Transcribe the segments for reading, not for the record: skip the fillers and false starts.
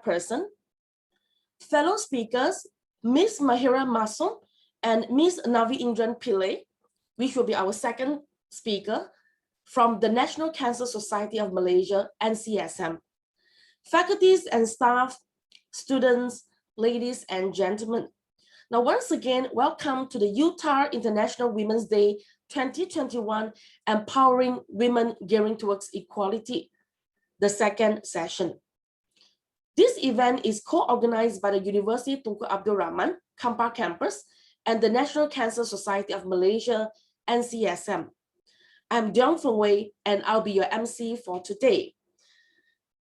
person, fellow speakers, Ms. Mahira Mason and Ms. Navi Indran Pillai, which will be our second speaker from the National Cancer Society of Malaysia, NCSM. Faculties and staff, students, ladies and gentlemen. Now, once again, welcome to the Utah International Women's Day 2021, Empowering Women Gearing Towards Equality, the second session. This event is co-organized by the University Tunku Abdul Rahman, Kampar campus, and the National Cancer Society of Malaysia, NCSM. I'm Dion Feng Wei, and I'll be your MC for today.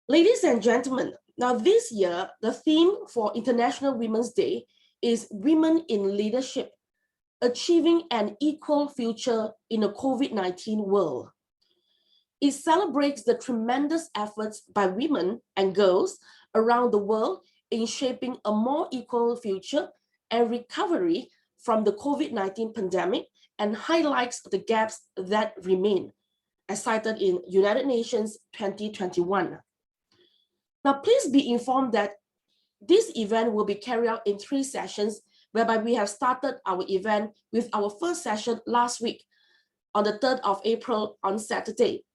Ladies and gentlemen, now this year, the theme for International Women's Day is Women in Leadership, Achieving an Equal Future in a COVID-19 World. It celebrates the tremendous efforts by women and girls around the world in shaping a more equal future and recovery from the COVID-19 pandemic, and highlights the gaps that remain, as cited in United Nations 2021. Now, please be informed that this event will be carried out in 3 sessions, whereby we have started our event with our first session last week on the 3rd of April on Saturday.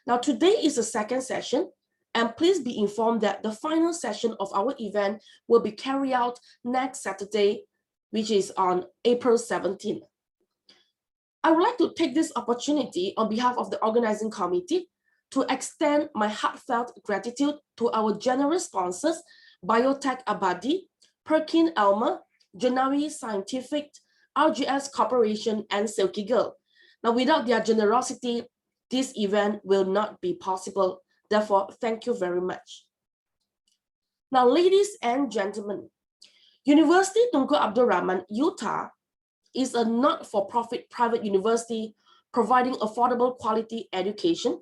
Now, today is the second session, and please be informed that the final session of our event will be carried out next Saturday, which is on April 17th. I would like to take this opportunity on behalf of the organizing committee to extend my heartfelt gratitude to our generous sponsors, Biotech Abadi, Perkin Elmer, Genawi Scientific, RGS Corporation, and Silky Girl. Now, without their generosity, this event will not be possible. Therefore, thank you very much. Now, ladies and gentlemen, University Tunku Abdul Rahman, Utah, is a not-for-profit private university providing affordable quality education.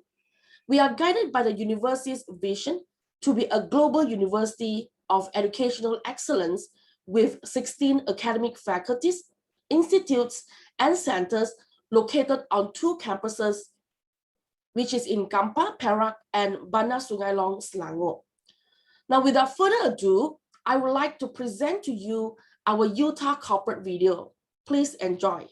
We are guided by the university's vision to be a global university of educational excellence with 16 academic faculties, institutes, and centers located on 2 campuses, which is in Kampar, Perak, and Bandar Sungai Long, Selangor. Now, without further ado, I would like to present to you our Utah corporate video. Please enjoy.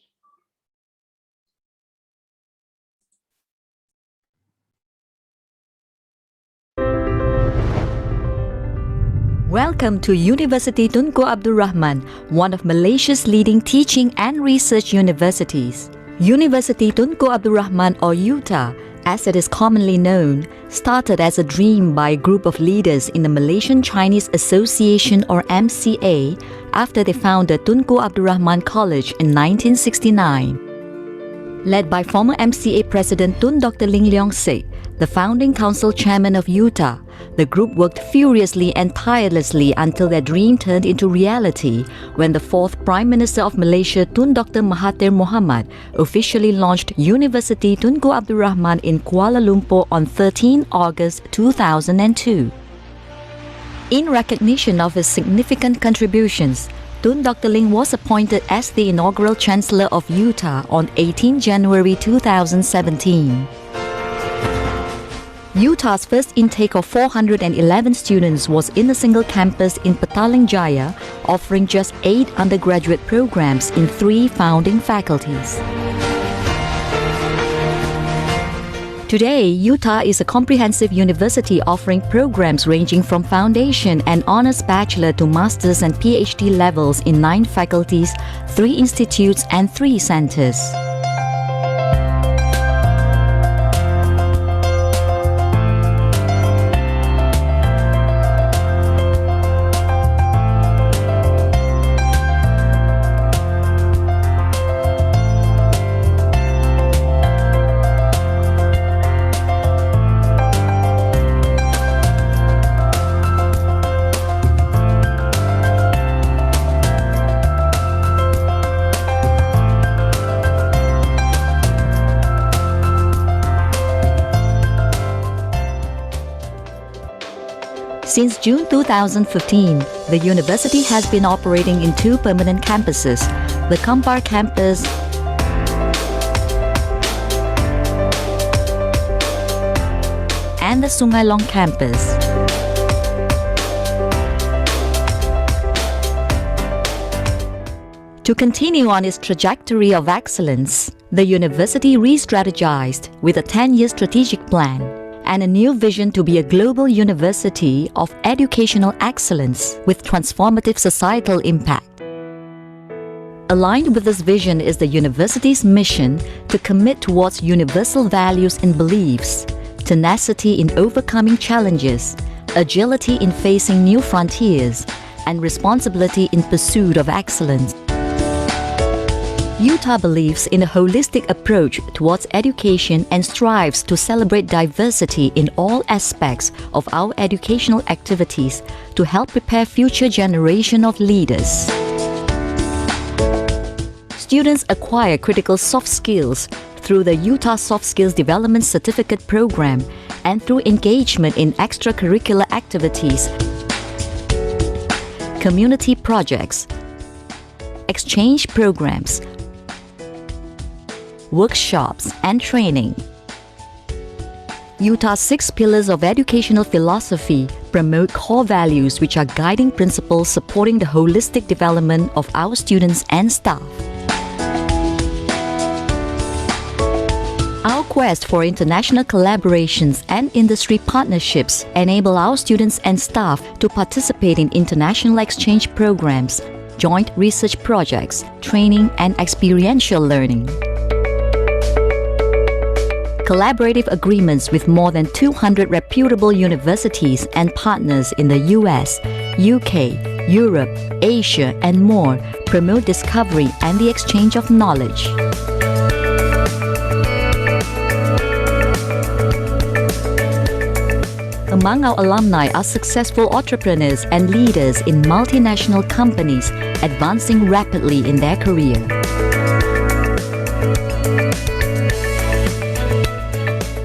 Welcome to University Tunku Abdul Rahman, one of Malaysia's leading teaching and research universities. University Tunku Abdul Rahman, or UTA, as it is commonly known, started as a dream by a group of leaders in the Malaysian Chinese Association, or MCA, after they founded Tunku Abdul Rahman College in 1969. Led by former MCA President Tun Dr. Ling Leong Sek, the founding council chairman of Utah, the group worked furiously and tirelessly until their dream turned into reality when the 4th Prime Minister of Malaysia, Tun Dr. Mahathir Mohamad, officially launched University Tunku Abdul Rahman in Kuala Lumpur on 13 August 2002. In recognition of his significant contributions, Tun Dr. Ling was appointed as the inaugural Chancellor of Utah on 18 January 2017. Utah's first intake of 411 students was in a single campus in Petaling Jaya, offering just 8 undergraduate programs in 3 founding faculties. Today, Utah is a comprehensive university offering programs ranging from foundation and honors bachelor to master's and PhD levels in 9 faculties, 3 institutes, and 3 centers. Since June 2015, the university has been operating in 2 permanent campuses, the Kampar campus and the Sungai Long campus. To continue on its trajectory of excellence, the university re-strategized with a 10-year strategic plan and a new vision to be a global university of educational excellence with transformative societal impact. Aligned with this vision is the university's mission to commit towards universal values and beliefs, tenacity in overcoming challenges, agility in facing new frontiers, and responsibility in pursuit of excellence. Utah believes in a holistic approach towards education and strives to celebrate diversity in all aspects of our educational activities to help prepare future generation of leaders. Students acquire critical soft skills through the Utah Soft Skills Development Certificate Program and through engagement in extracurricular activities, community projects, exchange programs, workshops, and training. Utah's 6 pillars of educational philosophy promote core values which are guiding principles supporting the holistic development of our students and staff. Our quest for international collaborations and industry partnerships enable our students and staff to participate in international exchange programs, joint research projects, training, and experiential learning. Collaborative agreements with more than 200 reputable universities and partners in the US, UK, Europe, Asia, and more promote discovery and the exchange of knowledge. Among our alumni are successful entrepreneurs and leaders in multinational companies advancing rapidly in their career.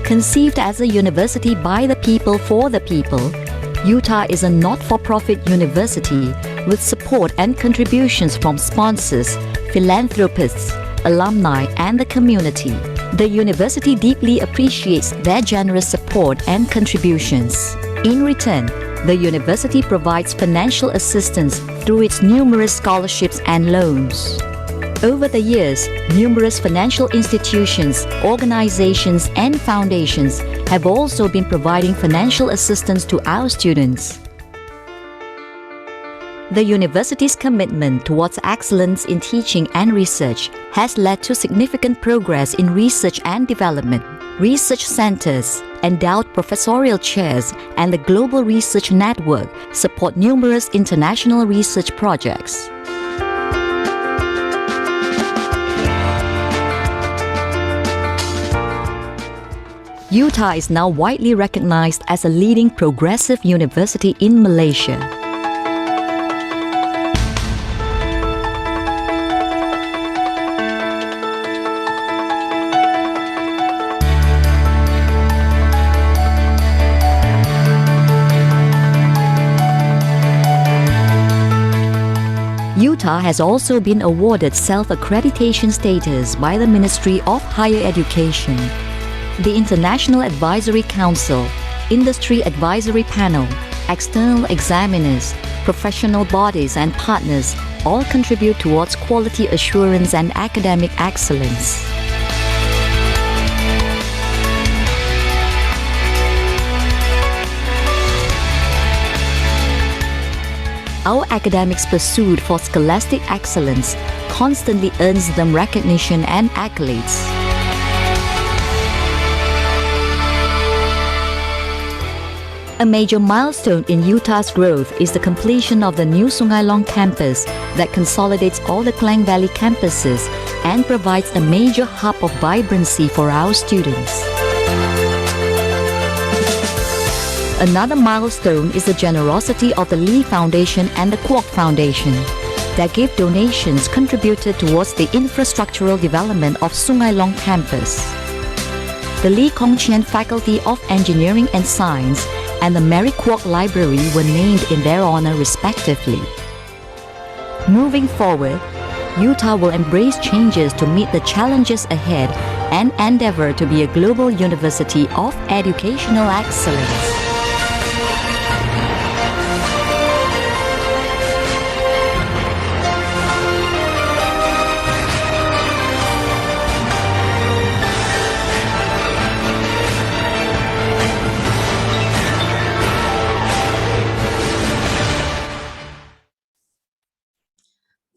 Conceived as a university by the people for the people, Utah is a not-for-profit university with support and contributions from sponsors, philanthropists, alumni, and the community. The university deeply appreciates their generous support and contributions. In return, the university provides financial assistance through its numerous scholarships and loans. Over the years, numerous financial institutions, organizations, and foundations have also been providing financial assistance to our students. The university's commitment towards excellence in teaching and research has led to significant progress in research and development. Research centers, endowed professorial chairs, and the Global Research Network support numerous international research projects. Utah is now widely recognized as a leading progressive university in Malaysia. Utah has also been awarded self-accreditation status by the Ministry of Higher Education. The International Advisory Council, Industry Advisory Panel, external examiners, professional bodies and partners all contribute towards quality assurance and academic excellence. Our academics' pursuit for scholastic excellence constantly earns them recognition and accolades. A major milestone in Utah's growth is the completion of the new Sungai Long campus that consolidates all the Klang Valley campuses and provides a major hub of vibrancy for our students. Another milestone is the generosity of the Lee Foundation and the Kwok Foundation that gave donations contributed towards the infrastructural development of Sungai Long campus. The Lee Kong Chien Faculty of Engineering and Science and the Mary Kwok Library were named in their honor respectively. Moving forward, Utah will embrace changes to meet the challenges ahead and endeavor to be a global university of educational excellence.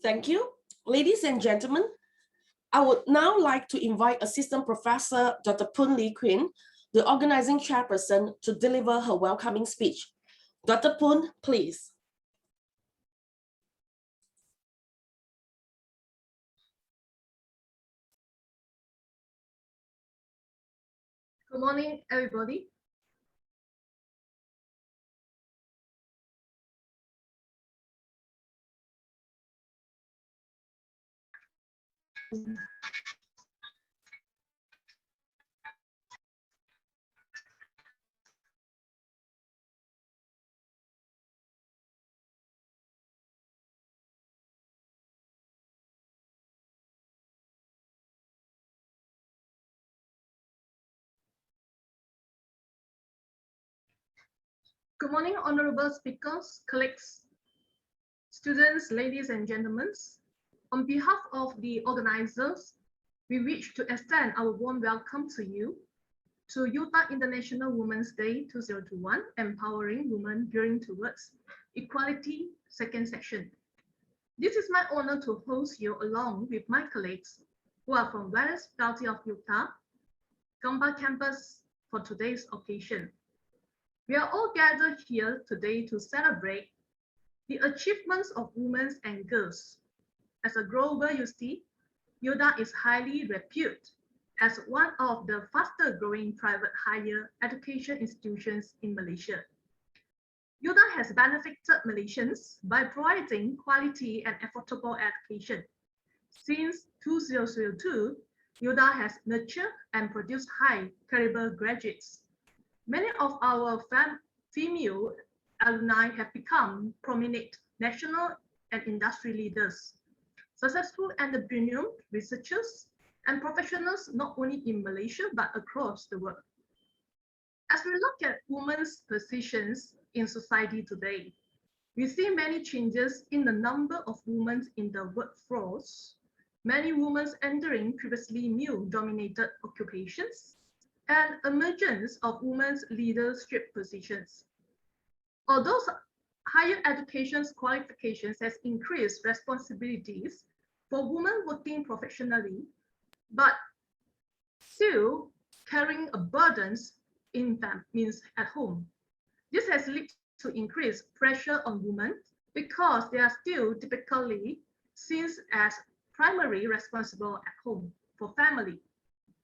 Thank you. Ladies and gentlemen, I would now like to invite Assistant Professor Dr. Poon Lee Quinn, the organizing chairperson, to deliver her welcoming speech. Dr. Poon, please. Good morning, everybody. Good morning, honorable speakers, colleagues, students, ladies and gentlemen. On behalf of the organizers, we wish to extend our warm welcome to you to Utah International Women's Day 2021, Empowering Women Gearing Towards Equality, second section. This is my honor to host you along with my colleagues who are from various faculty of Utah, Gamba campus for today's occasion. We are all gathered here today to celebrate the achievements of women and girls. As a global university, Utah is highly reputed as one of the faster growing private higher education institutions in Malaysia. Utah has benefited Malaysians by providing quality and affordable education. Since 2002, Utah has nurtured and produced high caliber graduates. Many of our female alumni have become prominent national and industry leaders, successful entrepreneurs, researchers, and professionals not only in Malaysia but across the world. As we look at women's positions in society today, we see many changes in the number of women in the workforce, many women entering previously male-dominated occupations, and emergence of women's leadership positions. Although higher education qualifications has increased responsibilities for women working professionally, but still carrying a burdens in means at home. This has led to increased pressure on women because they are still typically seen as primary responsible at home for family.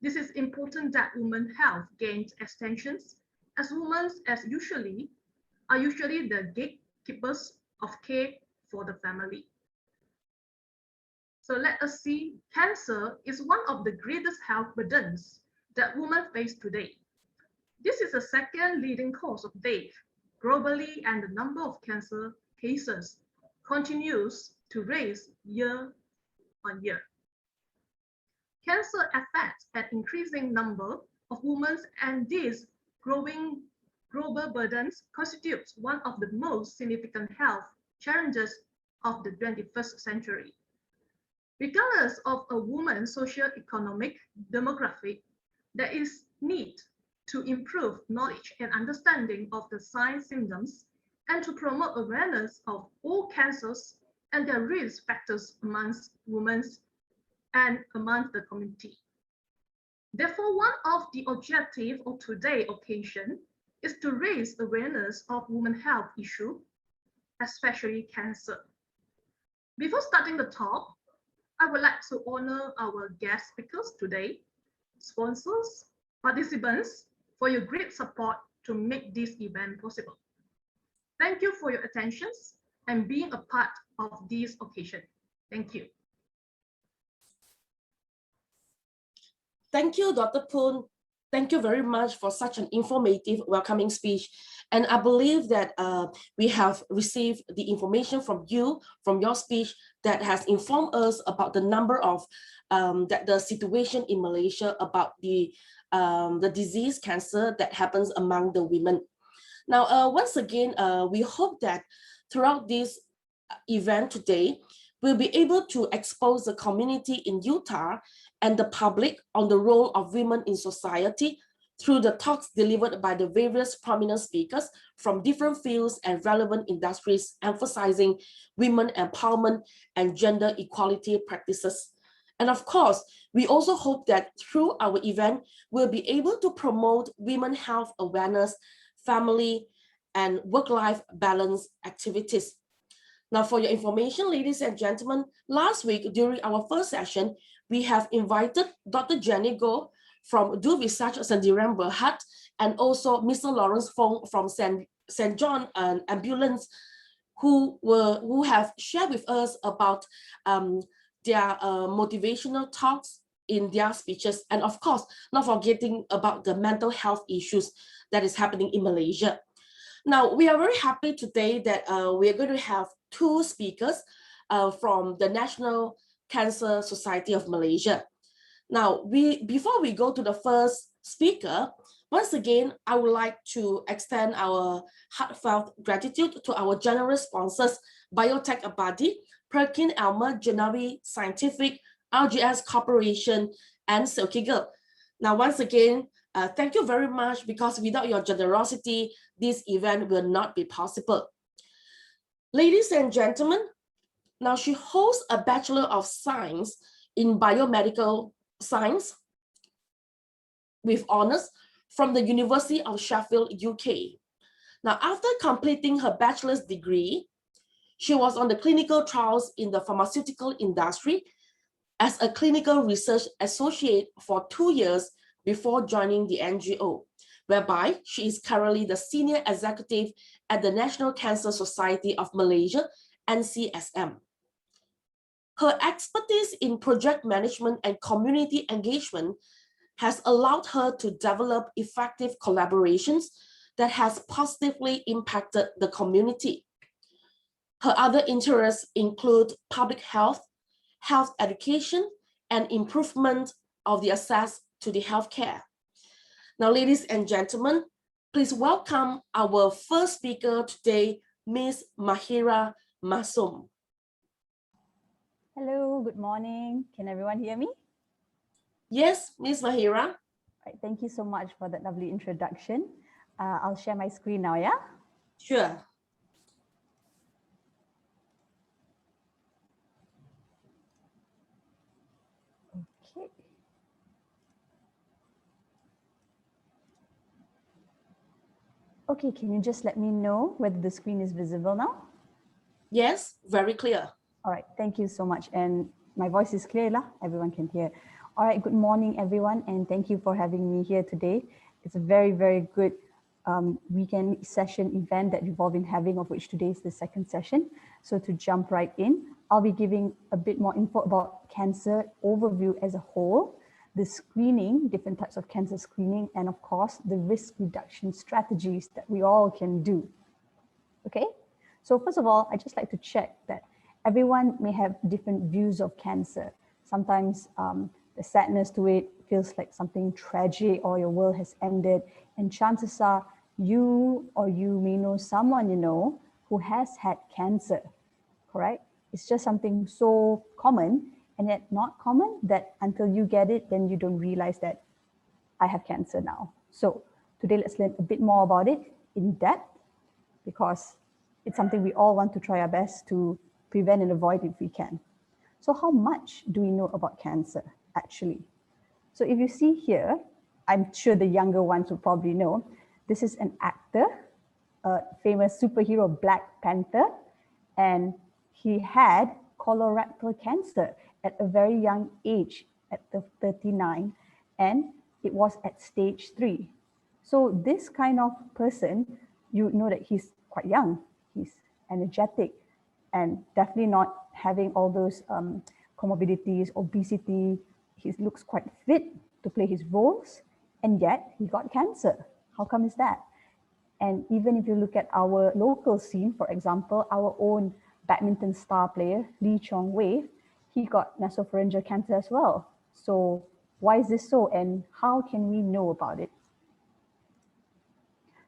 This is important that women's health gains extensions as women are usually the gatekeepers of care for the family. So let us see, cancer is one of the greatest health burdens that women face today. This is the second leading cause of death globally, and the number of cancer cases continues to rise year on year. Cancer affects an increasing number of women, and these growing global burdens constitutes one of the most significant health challenges of the 21st century. Regardless of a woman's socio-economic demographic, there is need to improve knowledge and understanding of the signs, symptoms, and to promote awareness of all cancers and their risk factors amongst women and among the community. Therefore, one of the objectives of today's occasion is to raise awareness of women's health issues, especially cancer. Before starting the talk, I would like to honor our guest speakers today, sponsors, participants, for your great support to make this event possible. Thank you for your attention and being a part of this occasion. Thank you. Thank you, Dr. Poon. Thank you very much for such an informative welcoming speech. And I believe that we have received the information from you, from your speech, that has informed us about the number of, the situation in Malaysia about the disease cancer that happens among the women. Now, once again, we hope that throughout this event today, we'll be able to expose the community in Utah and the public on the role of women in society through the talks delivered by the various prominent speakers from different fields and relevant industries, emphasizing women empowerment and gender equality practices. And of course, we also hope that through our event, we'll be able to promote women health awareness, family, and work-life balance activities. Now, for your information, ladies and gentlemen, last week during our first session, we have invited Dr. Jenny Goh from Do Research at St. Berhad, and also Mr. Lawrence Fong from St. John Ambulance, who have shared with us about their motivational talks in their speeches, and of course, not forgetting about the mental health issues that is happening in Malaysia. Now, we are very happy today that we are going to have two speakers from the National Cancer Society of Malaysia. Now, before we go to the first speaker, once again, I would like to extend our heartfelt gratitude to our generous sponsors, Biotech Abadi, Perkin Elmer Genevieve Scientific, RGS Corporation, and Silkigel. Now, once again, thank you very much, because without your generosity, this event will not be possible. Ladies and gentlemen, now she holds a Bachelor of Science in Biomedical Science with honors from the University of Sheffield, UK. Now, after completing her bachelor's degree, she was on the clinical trials in the pharmaceutical industry as a clinical research associate for 2 years before joining the NGO, whereby she is currently the senior executive at the National Cancer Society of Malaysia, NCSM. Her expertise in project management and community engagement has allowed her to develop effective collaborations that has positively impacted the community. Her other interests include public health, health education, and improvement of the access to the healthcare. Now, ladies and gentlemen, please welcome our first speaker today, Ms. Mahira Masum. Hello, good morning. Can everyone hear me? Yes, Ms. Mahira. Right, thank you so much for that lovely introduction. I'll share my screen now, yeah? Sure. Okay. Okay, can you just let me know whether the screen is visible now? Yes, very clear. All right, thank you so much. And my voice is clear, lah. Everyone can hear. All right, good morning, everyone, and thank you for having me here today. It's a very, very good weekend session event that we've all been having, of which today is the second session. So to jump right in, I'll be giving a bit more info about cancer overview as a whole, the screening, different types of cancer screening, and of course, the risk reduction strategies that we all can do. Okay, so first of all, I just like to check that everyone may have different views of cancer. Sometimes the sadness to it feels like something tragic or your world has ended. And chances are you may know someone you know who has had cancer, correct? It's just something so common and yet not common that until you get it, then you don't realize that I have cancer now. So today, let's learn a bit more about it in depth, because it's something we all want to try our best to prevent and avoid if we can. So how much do we know about cancer, actually? So if you see here, I'm sure the younger ones will probably know, this is an actor, a famous superhero, Black Panther, and he had colorectal cancer at a very young age, at the 39, and it was at stage 3. So this kind of person, you know that he's quite young, he's energetic, and definitely not having all those comorbidities, obesity. He looks quite fit to play his roles, and yet he got cancer. How come is that? And even if you look at our local scene, for example, our own badminton star player, Lee Chong Wei, he got nasopharyngeal cancer as well. So why is this so, and how can we know about it?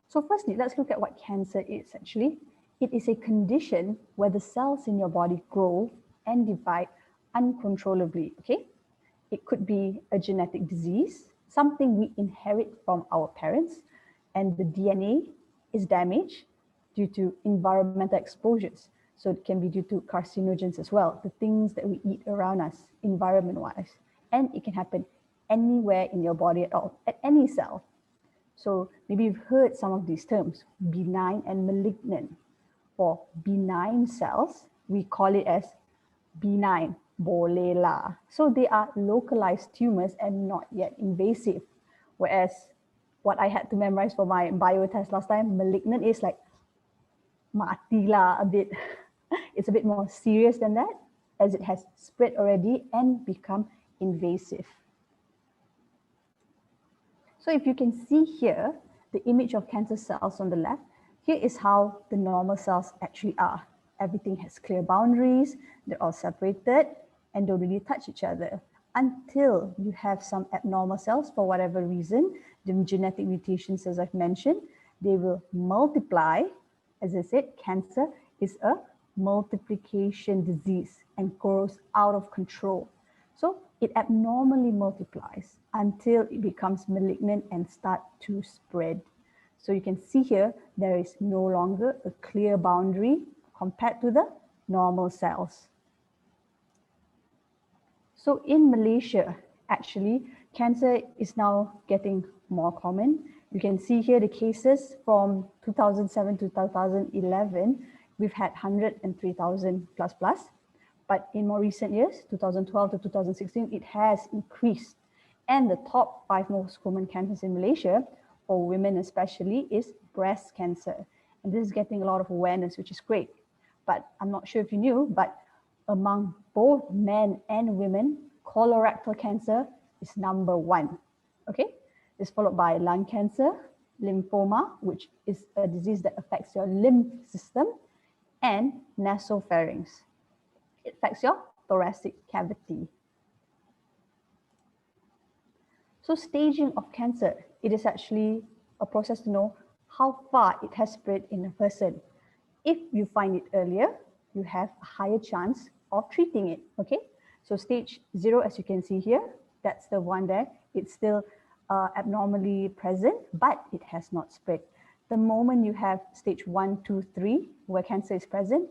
So firstly, let's look at what cancer is actually. It is a condition where the cells in your body grow and divide uncontrollably, okay? It could be a genetic disease, something we inherit from our parents, and the DNA is damaged due to environmental exposures. So it can be due to carcinogens as well, the things that we eat around us, environment-wise. And it can happen anywhere in your body at all, at any cell. So maybe you've heard some of these terms, benign and malignant. For benign cells, we call it as benign, boleh lah. So they are localized tumors and not yet invasive. Whereas what I had to memorize for my bio test last time, malignant is like mati lah a bit. It's a bit more serious than that, as it has spread already and become invasive. So if you can see here, the image of cancer cells on the left, here is how the normal cells actually are. Everything has clear boundaries, they're all separated and don't really touch each other until you have some abnormal cells for whatever reason, the genetic mutations as I've mentioned, they will multiply. As I said, cancer is a multiplication disease and grows out of control. So it abnormally multiplies until it becomes malignant and start to spread. So you can see here, there is no longer a clear boundary compared to the normal cells. So in Malaysia, actually, cancer is now getting more common. You can see here the cases from 2007 to 2011, we've had 103,000 plus. But in more recent years, 2012 to 2016, it has increased. And the top 5 most common cancers in Malaysia, for women especially, is breast cancer. And this is getting a lot of awareness, which is great. But I'm not sure if you knew, but among both men and women, colorectal cancer is #1. Okay, it's followed by lung cancer, lymphoma, which is a disease that affects your lymph system, and nasopharynx. It affects your thoracic cavity. So staging of cancer, it is actually a process to know how far it has spread in a person. If you find it earlier, you have a higher chance of treating it, okay? So stage 0, as you can see here, that's the one there. It's still abnormally present, but it has not spread. The moment you have stage 1, 2, 3, where cancer is present,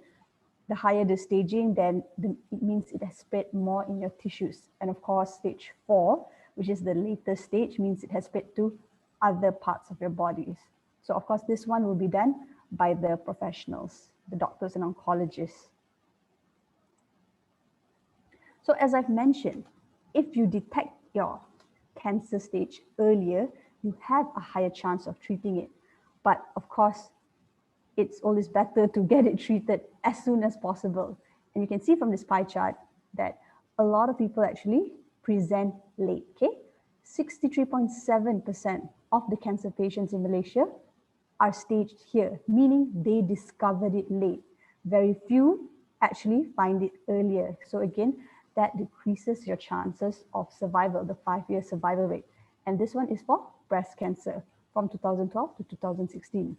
the higher the staging, then it means it has spread more in your tissues. And of course, stage 4, which is the latest stage, means it has spread to other parts of your bodies. So of course, this one will be done by the professionals, the doctors and oncologists. So as I've mentioned, if you detect your cancer stage earlier, you have a higher chance of treating it. But of course, it's always better to get it treated as soon as possible. And you can see from this pie chart that a lot of people actually present late, okay? 63.7% of the cancer patients in Malaysia are staged here, meaning they discovered it late. Very few actually find it earlier. So again, that decreases your chances of survival, the 5-year survival rate. And this one is for breast cancer from 2012 to 2016.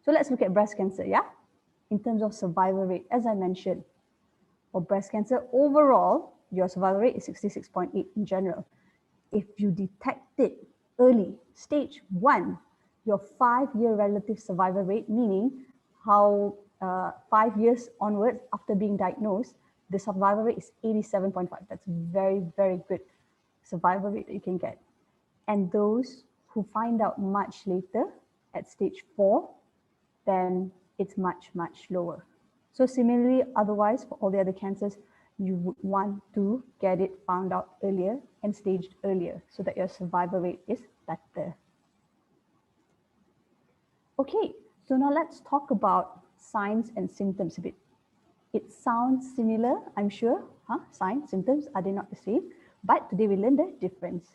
So let's look at breast cancer, yeah? In terms of survival rate, as I mentioned, for breast cancer, overall, your survival rate is 66.8 in general. If you detect it early, stage 1, your 5-year relative survival rate, meaning how 5 years onwards after being diagnosed, the survival rate is 87.5. That's very, very good survival rate that you can get. And those who find out much later at stage 4, then it's much, much lower. So similarly, otherwise, for all the other cancers, you would want to get it found out earlier and staged earlier so that your survival rate is better. Okay, so now let's talk about signs and symptoms a bit. It sounds similar, I'm sure, huh? Signs, symptoms, are they not the same? But today we learn the difference.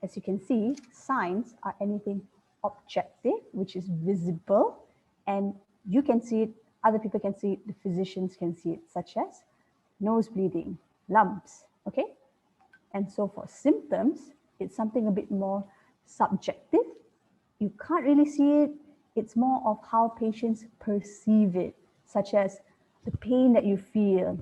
As you can see, signs are anything objective, which is visible, and you can see it, other people can see it, the physicians can see it, such as nose bleeding, lumps, okay? And so for symptoms, it's something a bit more subjective. You can't really see it. It's more of how patients perceive it, such as the pain that you feel.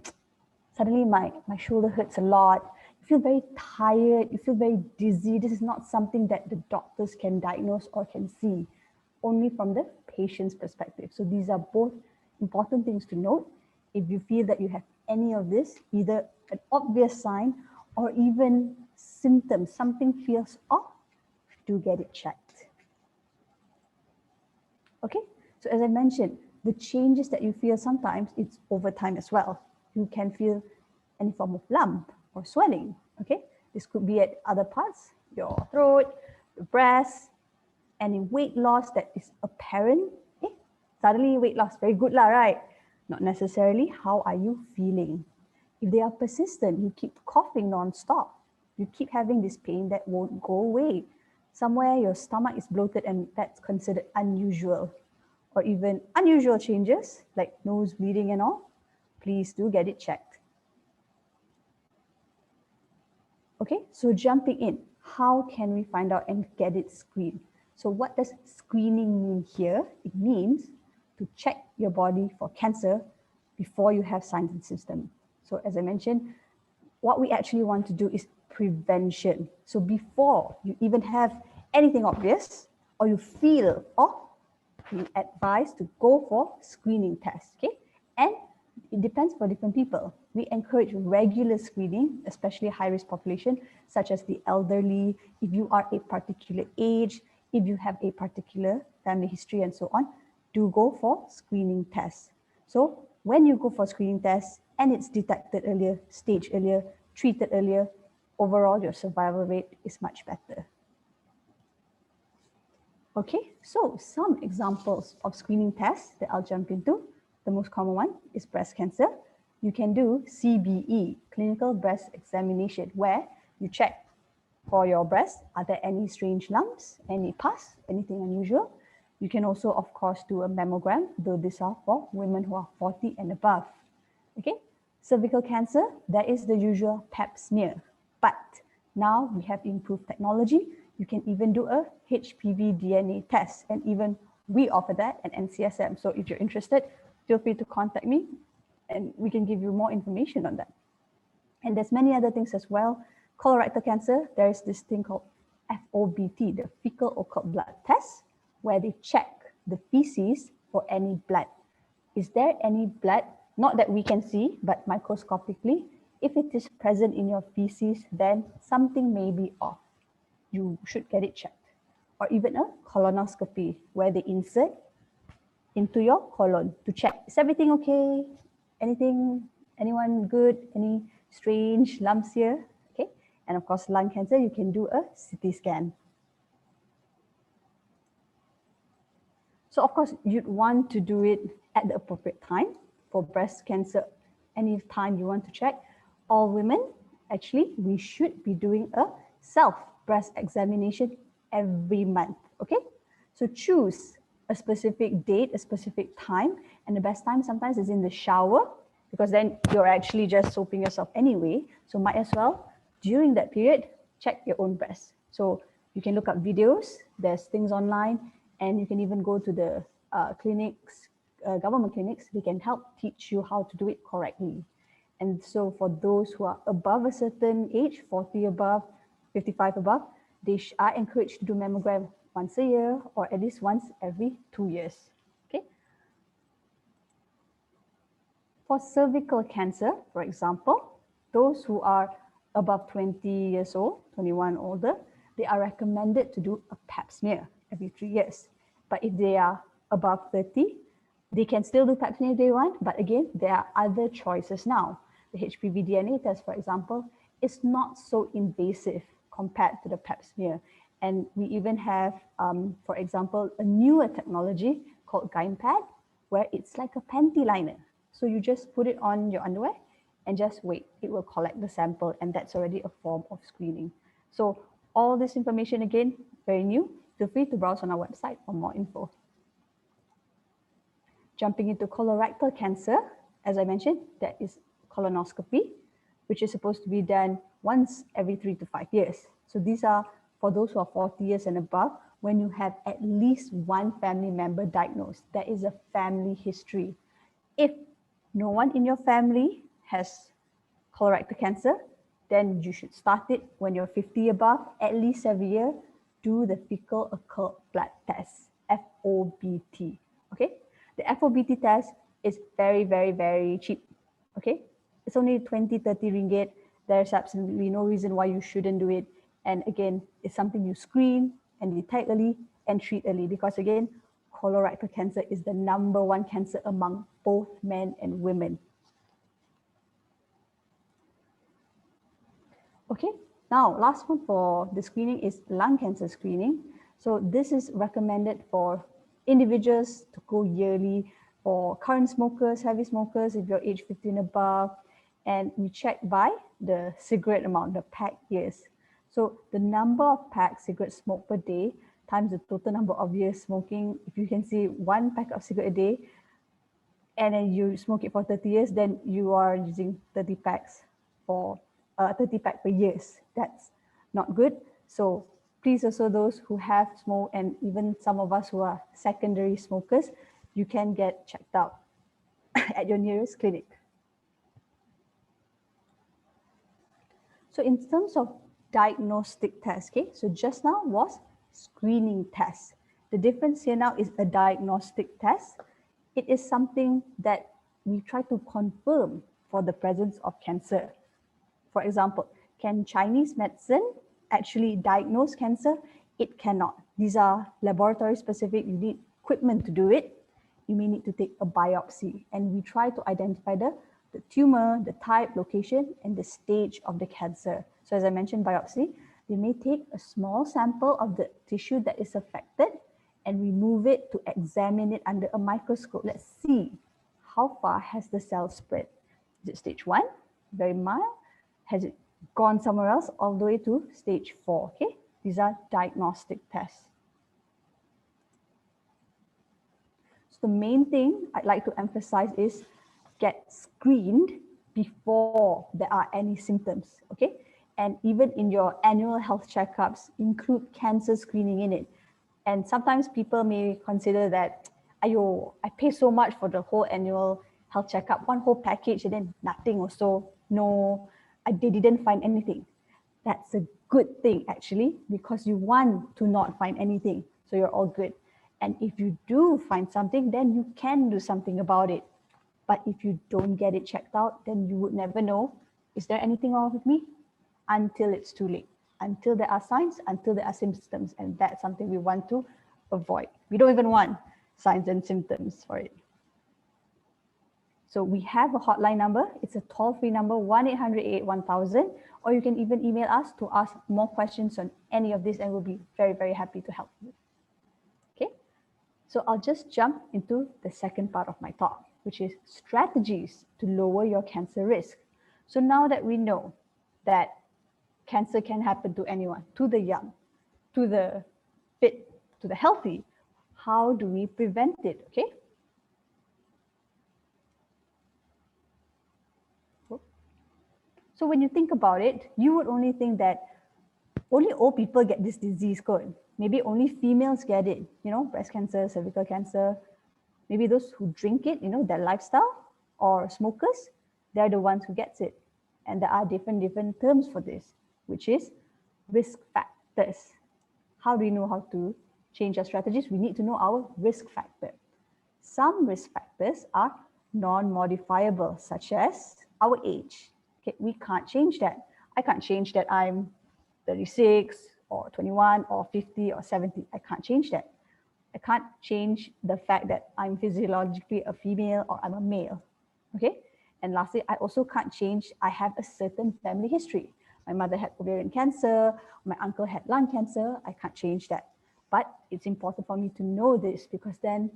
Suddenly my shoulder hurts a lot. You feel very tired, you feel very dizzy. This is not something that the doctors can diagnose or can see, only from the patient's perspective. So these are both important things to note. If you feel that you have any of this, either an obvious sign or even symptoms, something feels off, do get it checked. Okay, so as I mentioned, the changes that you feel sometimes, it's over time as well. You can feel any form of lump or swelling, okay? This could be at other parts, your throat, your breast, any weight loss that is apparent. Suddenly weight loss, very good lah, right? Not necessarily. How are you feeling? If they are persistent, you keep coughing non-stop, you keep having this pain that won't go away. Somewhere your stomach is bloated and that's considered unusual. Or even unusual changes like nose bleeding and all, please do get it checked. Okay, so jumping in, how can we find out and get it screened? So what does screening mean here? It means to check your body for cancer before you have signs and symptoms. So as I mentioned, what we actually want to do is prevention. So before you even have anything obvious or you feel off, we advise to go for screening tests, okay? And it depends for different people. We encourage regular screening, especially high-risk population, such as the elderly, if you are a particular age, if you have a particular family history and so on, do go for screening tests. So when you go for screening tests and it's detected earlier, staged earlier, treated earlier, overall your survival rate is much better. Okay, so some examples of screening tests that I'll jump into. The most common one is breast cancer. You can do CBE, clinical breast examination, where you check for your breast, are there any strange lumps, any pus, anything unusual? You can also, of course, do a mammogram, though these are for women who are 40 and above. Okay, cervical cancer, there is the usual pap smear, but now we have improved technology. You can even do a HPV DNA test, and even we offer that at NCSM. So if you're interested, feel free to contact me and we can give you more information on that. And there's many other things as well. Colorectal cancer, there is this thing called FOBT, the fecal occult blood test, where they check the feces for any blood. Is there any blood, not that we can see, but microscopically? If it is present in your feces, then something may be off. You should get it checked. Or even a colonoscopy, where they insert into your colon to check, is everything okay? Anyone good? Any strange lumps here? Okay. And of course, lung cancer, you can do a CT scan. So of course, you'd want to do it at the appropriate time. For breast cancer, any time you want to check, all women, actually, we should be doing a self breast examination every month, okay? So choose a specific date, a specific time, and the best time sometimes is in the shower, because then you're actually just soaping yourself anyway. So might as well, during that period, check your own breast. So you can look up videos, there's things online, and you can even go to the clinics, government clinics, they can help teach you how to do it correctly. And so for those who are above a certain age, 40 above, 55 above, they are encouraged to do mammogram once a year or at least once every 2 years. Okay. For cervical cancer, for example, those who are above 20 years old, 21 older, they are recommended to do a pap smear every 3 years. But if they are above 30, they can still do pap smear if they want, but again, there are other choices now. The HPV DNA test, for example, is not so invasive compared to the pap smear. And we even have, for example, a newer technology called GynPad, where it's like a panty liner. So you just put it on your underwear and just wait. It will collect the sample, and that's already a form of screening. So all this information, again, very new. Feel free to browse on our website for more info. Jumping into colorectal cancer, as I mentioned, that is colonoscopy, which is supposed to be done once every 3 to 5 years. So these are for those who are 40 years and above, when you have at least one family member diagnosed. There is a family history. If no one in your family has colorectal cancer, then you should start it when you're 50 above, at least every year. Do the fecal occult blood test, FOBT. Okay, the FOBT test is very, very, very cheap. Okay, it's only 20, 30 ringgit. There's absolutely no reason why you shouldn't do it. And again, it's something you screen and detect early and treat early, because again, colorectal cancer is the #1 cancer among both men and women. Okay, now last one for the screening is lung cancer screening. So this is recommended for individuals to go yearly, for current smokers, heavy smokers, if you're age 15 above, and we check by the cigarette amount, the pack years. So the number of packs cigarettes smoked per day times the total number of years smoking. If you can see 1 pack of cigarette a day, and then you smoke it for 30 years, then you are using 30 packs for 30 pack per year. That's not good. So please also those who have smoked, and even some of us who are secondary smokers, you can get checked out at your nearest clinic. So in terms of diagnostic tests, okay, so just now was screening test. The difference here now is a diagnostic test. It is something that we try to confirm for the presence of cancer. For example, can Chinese medicine actually diagnose cancer? It cannot. These are laboratory specific. You need equipment to do it. You may need to take a biopsy, and we try to identify the tumor, the type, location, and the stage of the cancer. So as I mentioned, biopsy, they may take a small sample of the tissue that is affected and remove it to examine it under a microscope. Let's see how far has the cell spread. Is it stage 1, very mild? Has it gone somewhere else all the way to stage 4? Okay, these are diagnostic tests. So the main thing I'd like to emphasize is get screened before there are any symptoms, okay? And even in your annual health checkups, include cancer screening in it. And sometimes people may consider that, ayo, I pay so much for the whole annual health checkup, one whole package, and then nothing also. No, they didn't find anything. That's a good thing actually, because you want to not find anything. So you're all good. And if you do find something, then you can do something about it. But if you don't get it checked out, then you would never know, is there anything wrong with me? Until it's too late, until there are signs, until there are symptoms. And that's something we want to avoid. We don't even want signs and symptoms for it. So we have a hotline number. It's a toll-free number, 1-800-881-1000, or you can even email us to ask more questions on any of this, and we'll be very, very happy to help you. Okay, so I'll just jump into the second part of my talk, which is strategies to lower your cancer risk. So now that we know that cancer can happen to anyone, to the young, to the fit, to the healthy, how do we prevent it, okay? So when you think about it, you would only think that only old people get this disease code. Maybe only females get it, you know, breast cancer, cervical cancer. Maybe those who drink it, you know, their lifestyle, or smokers, they're the ones who gets it. And there are different terms for this, which is risk factors. How do we know how to change our strategies? We need to know our risk factor. Some risk factors are non-modifiable, such as our age. Okay, we can't change that. I can't change that I'm 36 or 21 or 50 or 70. I can't change that. I can't change the fact that I'm physiologically a female or I'm a male. Okay. And lastly, I also can't change, I have a certain family history. My mother had ovarian cancer, my uncle had lung cancer. I can't change that. But it's important for me to know this, because then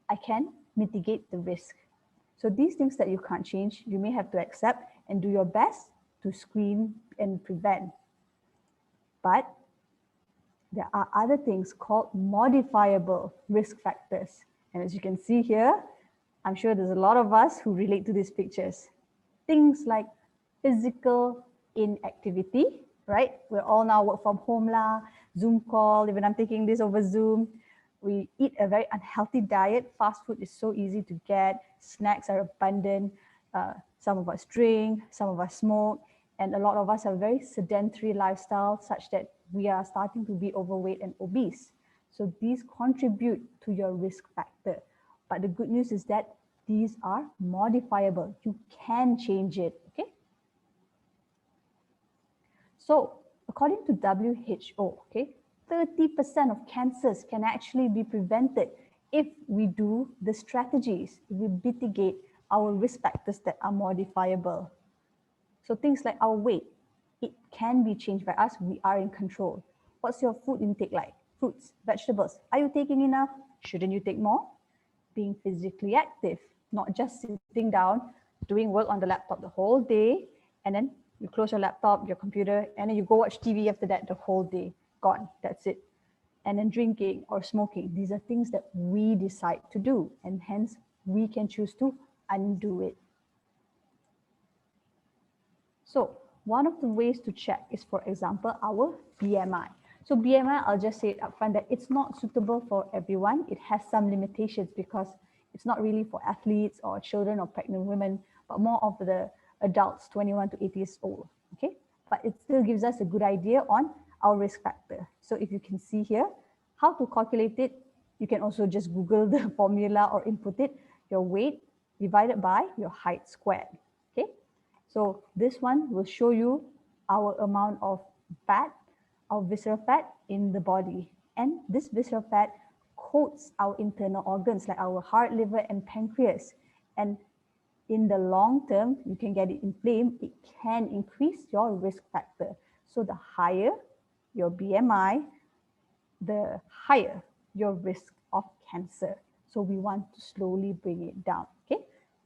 I can mitigate the risk. So these things that you can't change, you may have to accept and do your best to screen and prevent. But there are other things called modifiable risk factors. And as you can see here, I'm sure there's a lot of us who relate to these pictures. Things like physical inactivity, right? We're all now work from home lah, Zoom call, even I'm taking this over Zoom. We eat a very unhealthy diet. Fast food is so easy to get. Snacks are abundant. Some of us drink, some of us smoke. And a lot of us have a very sedentary lifestyle such that we are starting to be overweight and obese. So these contribute to your risk factor. But the good news is that these are modifiable. You can change it, okay? So according to WHO, okay, 30% of cancers can actually be prevented if we do the strategies, if we mitigate our risk factors that are modifiable. So things like our weight, it can be changed by us. We are in control. What's your food intake like? Fruits, vegetables. Are you taking enough? Shouldn't you take more? Being physically active, not just sitting down, doing work on the laptop the whole day, and then you close your laptop, your computer, and then you go watch TV after that the whole day. Gone, that's it. And then drinking or smoking. These are things that we decide to do, and hence we can choose to undo it. So one of the ways to check is, for example, our BMI. So BMI, I'll just say it upfront that it's not suitable for everyone. It has some limitations because it's not really for athletes or children or pregnant women, but more of the adults 21 to 80 years old, okay? But it still gives us a good idea on our risk factor. So if you can see here, how to calculate it, you can also just Google the formula or input it, your weight divided by your height squared, okay? So this one will show you our amount of fat, our visceral fat in the body. And this visceral fat coats our internal organs like our heart, liver, and pancreas. And in the long term, you can get it inflamed. It can increase your risk factor. So the higher your BMI, the higher your risk of cancer. So we want to slowly bring it down, okay?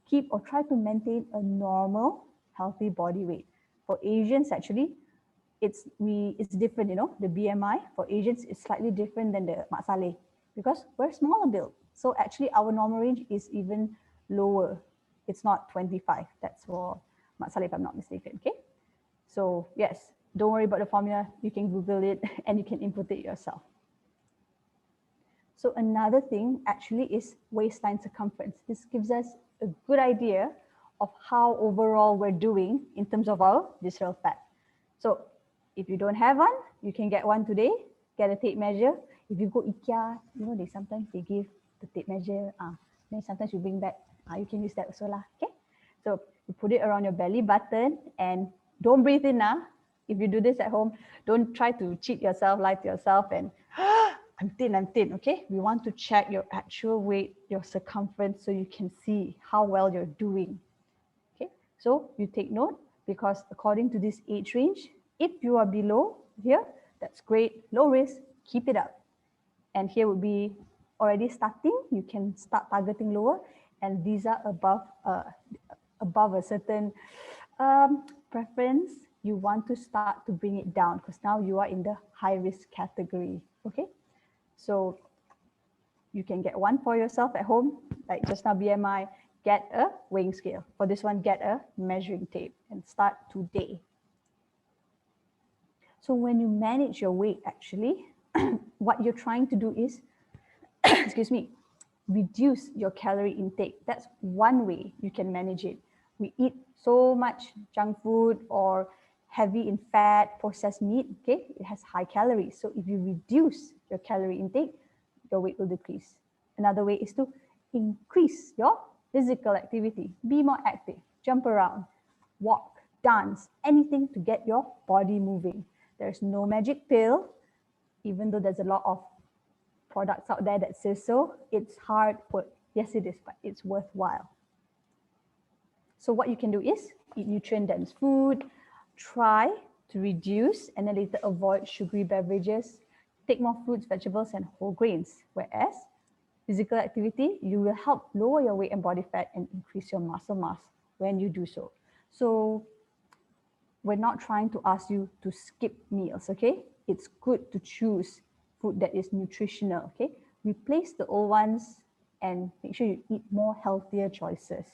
Keep or try to maintain a normal, healthy body weight. For Asians, actually, it's different, you know, the BMI for Asians is slightly different than the Mak Saleh because we're smaller built. So actually our normal range is even lower. It's not 25. That's for Mak Saleh, if I'm not mistaken, okay? So yes, don't worry about the formula. You can Google it and you can input it yourself. So another thing actually is waistline circumference. This gives us a good idea of how overall we're doing in terms of our visceral fat. So if you don't have one, you can get one today, get a tape measure. If you go IKEA, you know, sometimes they give the tape measure. Then sometimes you bring back, you can use that also lah, okay? So you put it around your belly button and don't breathe in now. If you do this at home, don't try to cheat yourself, lie to yourself and I'm thin, okay? We want to check your actual weight, your circumference, so you can see how well you're doing, okay? So you take note because according to this age range, if you are below here, that's great, low risk, keep it up. And here would be already starting, you can start targeting lower, and these are above a certain preference, you want to start to bring it down because now you are in the high risk category, okay? So you can get one for yourself at home, like just now BMI, get a weighing scale. For this one, get a measuring tape and start today. So when you manage your weight, actually, what you're trying to do is, excuse me, reduce your calorie intake. That's one way you can manage it. We eat so much junk food or heavy in fat, processed meat, okay? It has high calories. So if you reduce your calorie intake, your weight will decrease. Another way is to increase your physical activity. Be more active, jump around, walk, dance, anything to get your body moving. There's no magic pill, even though there's a lot of products out there that says so. It's hard work. Yes, it is, but it's worthwhile. So what you can do is eat nutrient-dense food, try to reduce and then later avoid sugary beverages, take more fruits, vegetables, and whole grains. Whereas physical activity, you will help lower your weight and body fat and increase your muscle mass when you do so. So we're not trying to ask you to skip meals, okay? It's good to choose food that is nutritional, okay? Replace the old ones and make sure you eat more healthier choices.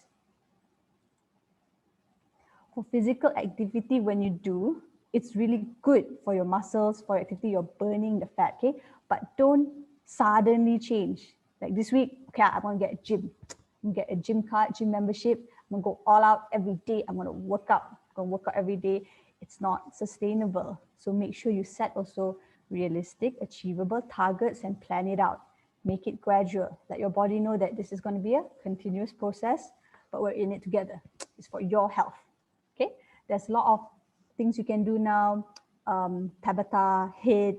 For physical activity, when you do, it's really good for your muscles, for activity, you're burning the fat, okay? But don't suddenly change. Like this week, okay, I'm gonna get a gym. I'm gonna get a gym card, gym membership. I'm gonna go all out every day. I'm gonna work out. I'm gonna work out every day. it's not sustainable. So make sure you set also realistic, achievable targets and plan it out. Make it gradual. Let your body know that this is going to be a continuous process, but we're in it together. It's for your health. Okay, there's a lot of things you can do now, Tabata, HIIT,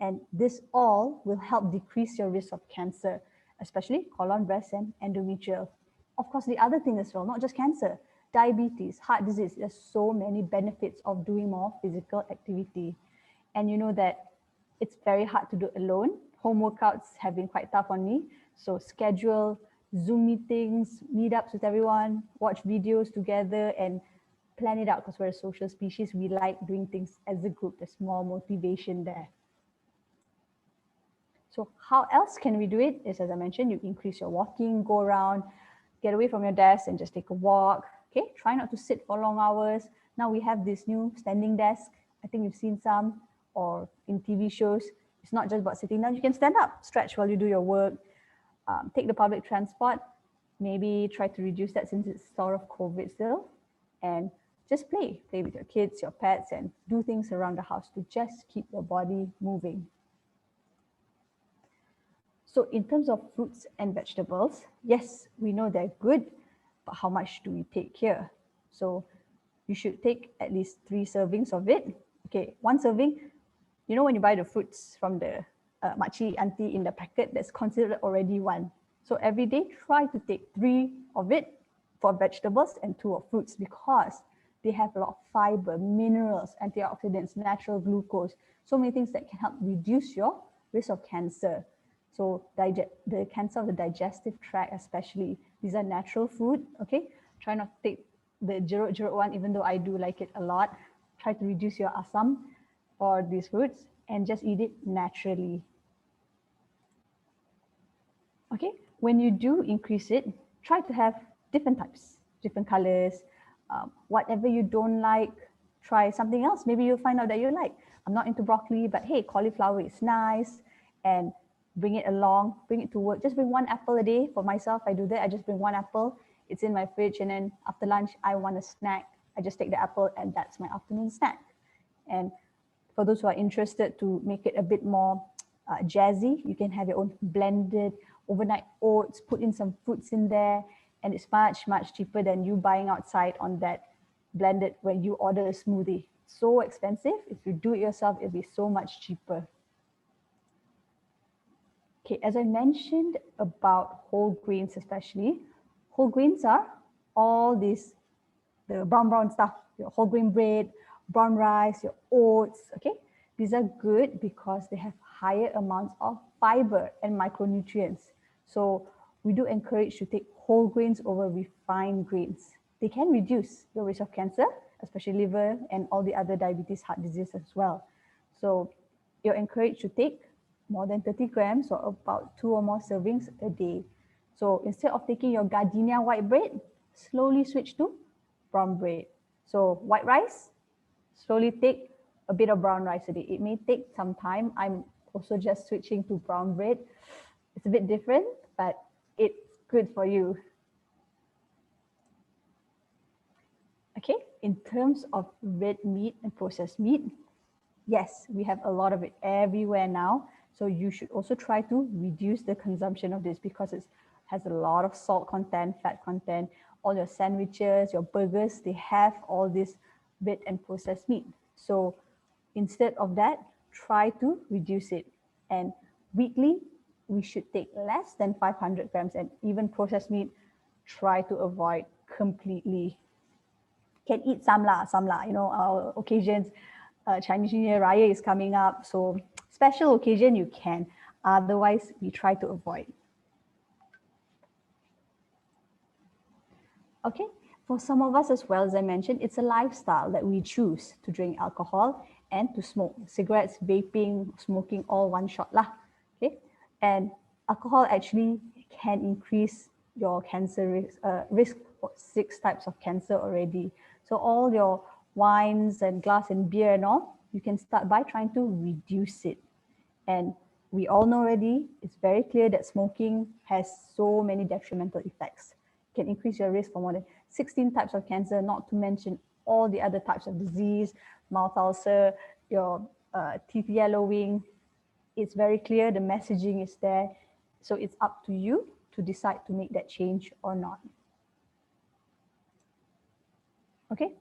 and this all will help decrease your risk of cancer, especially colon, breast, and endometrial. Of course, the other thing as well, not just cancer, diabetes, heart disease, there's so many benefits of doing more physical activity. And you know that it's very hard to do alone. Home workouts have been quite tough on me. So schedule Zoom meetings, meetups with everyone, watch videos together and plan it out because we're a social species. We like doing things as a group. There's more motivation there. So how else can we do it? Is, as I mentioned, you increase your walking, go around, get away from your desk and just take a walk. Okay, try not to sit for long hours. Now we have this new standing desk. I think you've seen some, or in TV shows. It's not just about sitting down. You can stand up, stretch while you do your work. Take the public transport. Maybe try to reduce that since it's sort of COVID still. And just play with your kids, your pets, and do things around the house to just keep your body moving. So in terms of fruits and vegetables, yes, we know they're good, but how much do we take here? So you should take at least 3 servings of it. Okay, 1 serving, you know when you buy the fruits from the makcik auntie in the packet, that's considered already 1. So every day, try to take 3 of it for vegetables and 2 of fruits because they have a lot of fiber, minerals, antioxidants, natural glucose, so many things that can help reduce your risk of cancer. So the cancer of the digestive tract especially, these are natural food, okay? Try not to take the jeruk one, even though I do like it a lot. Try to reduce your asam or these fruits and just eat it naturally. Okay, when you do increase it, try to have different types, different colors. Whatever you don't like, try something else. Maybe you'll find out that you like. I'm not into broccoli, but hey, cauliflower is nice. And bring it along, bring it to work. Just bring 1 apple a day. For myself, I do that. I just bring 1 apple. It's in my fridge. And then after lunch, I want a snack. I just take the apple and that's my afternoon snack. And for those who are interested to make it a bit more jazzy, you can have your own blended overnight oats, put in some fruits in there, and it's much, much cheaper than you buying outside on that blended when you order a smoothie. So expensive. If you do it yourself, it'll be so much cheaper. Okay, as I mentioned about whole grains especially, whole grains are all these, the brown stuff, your whole grain bread, brown rice, your oats, okay? These are good because they have higher amounts of fiber and micronutrients. So we do encourage to take whole grains over refined grains. They can reduce your risk of cancer, especially liver and all the other diabetes, heart disease as well. So you're encouraged to take more than 30 grams or about 2 or more servings a day. So instead of taking your gardenia white bread, slowly switch to brown bread. So white rice, slowly take a bit of brown rice a day. It may take some time. I'm also just switching to brown bread. It's a bit different, but it's good for you. Okay, in terms of red meat and processed meat, yes, we have a lot of it everywhere now. So you should also try to reduce the consumption of this because it has a lot of salt content, fat content. All your sandwiches, your burgers, they have all this red and processed meat. So instead of that, try to reduce it. And weekly, we should take less than 500 grams, and even processed meat, try to avoid completely. Can eat some lah, you know, our occasions. Chinese New Year, Raya is coming up. So special occasion you can. Otherwise, we try to avoid. Okay, for some of us as well, as I mentioned, it's a lifestyle that we choose to drink alcohol and to smoke. Cigarettes, vaping, smoking, all one shot lah. Okay, and alcohol actually can increase your cancer risk for 6 types of cancer already. So all your wines and glass and beer and all, you can start by trying to reduce it. And we all know already, it's very clear that smoking has so many detrimental effects. It can increase your risk for more than 16 types of cancer, not to mention all the other types of disease, mouth ulcer, your teeth yellowing. It's very clear, the messaging is there. So it's up to you to decide to make that change or not. Okay,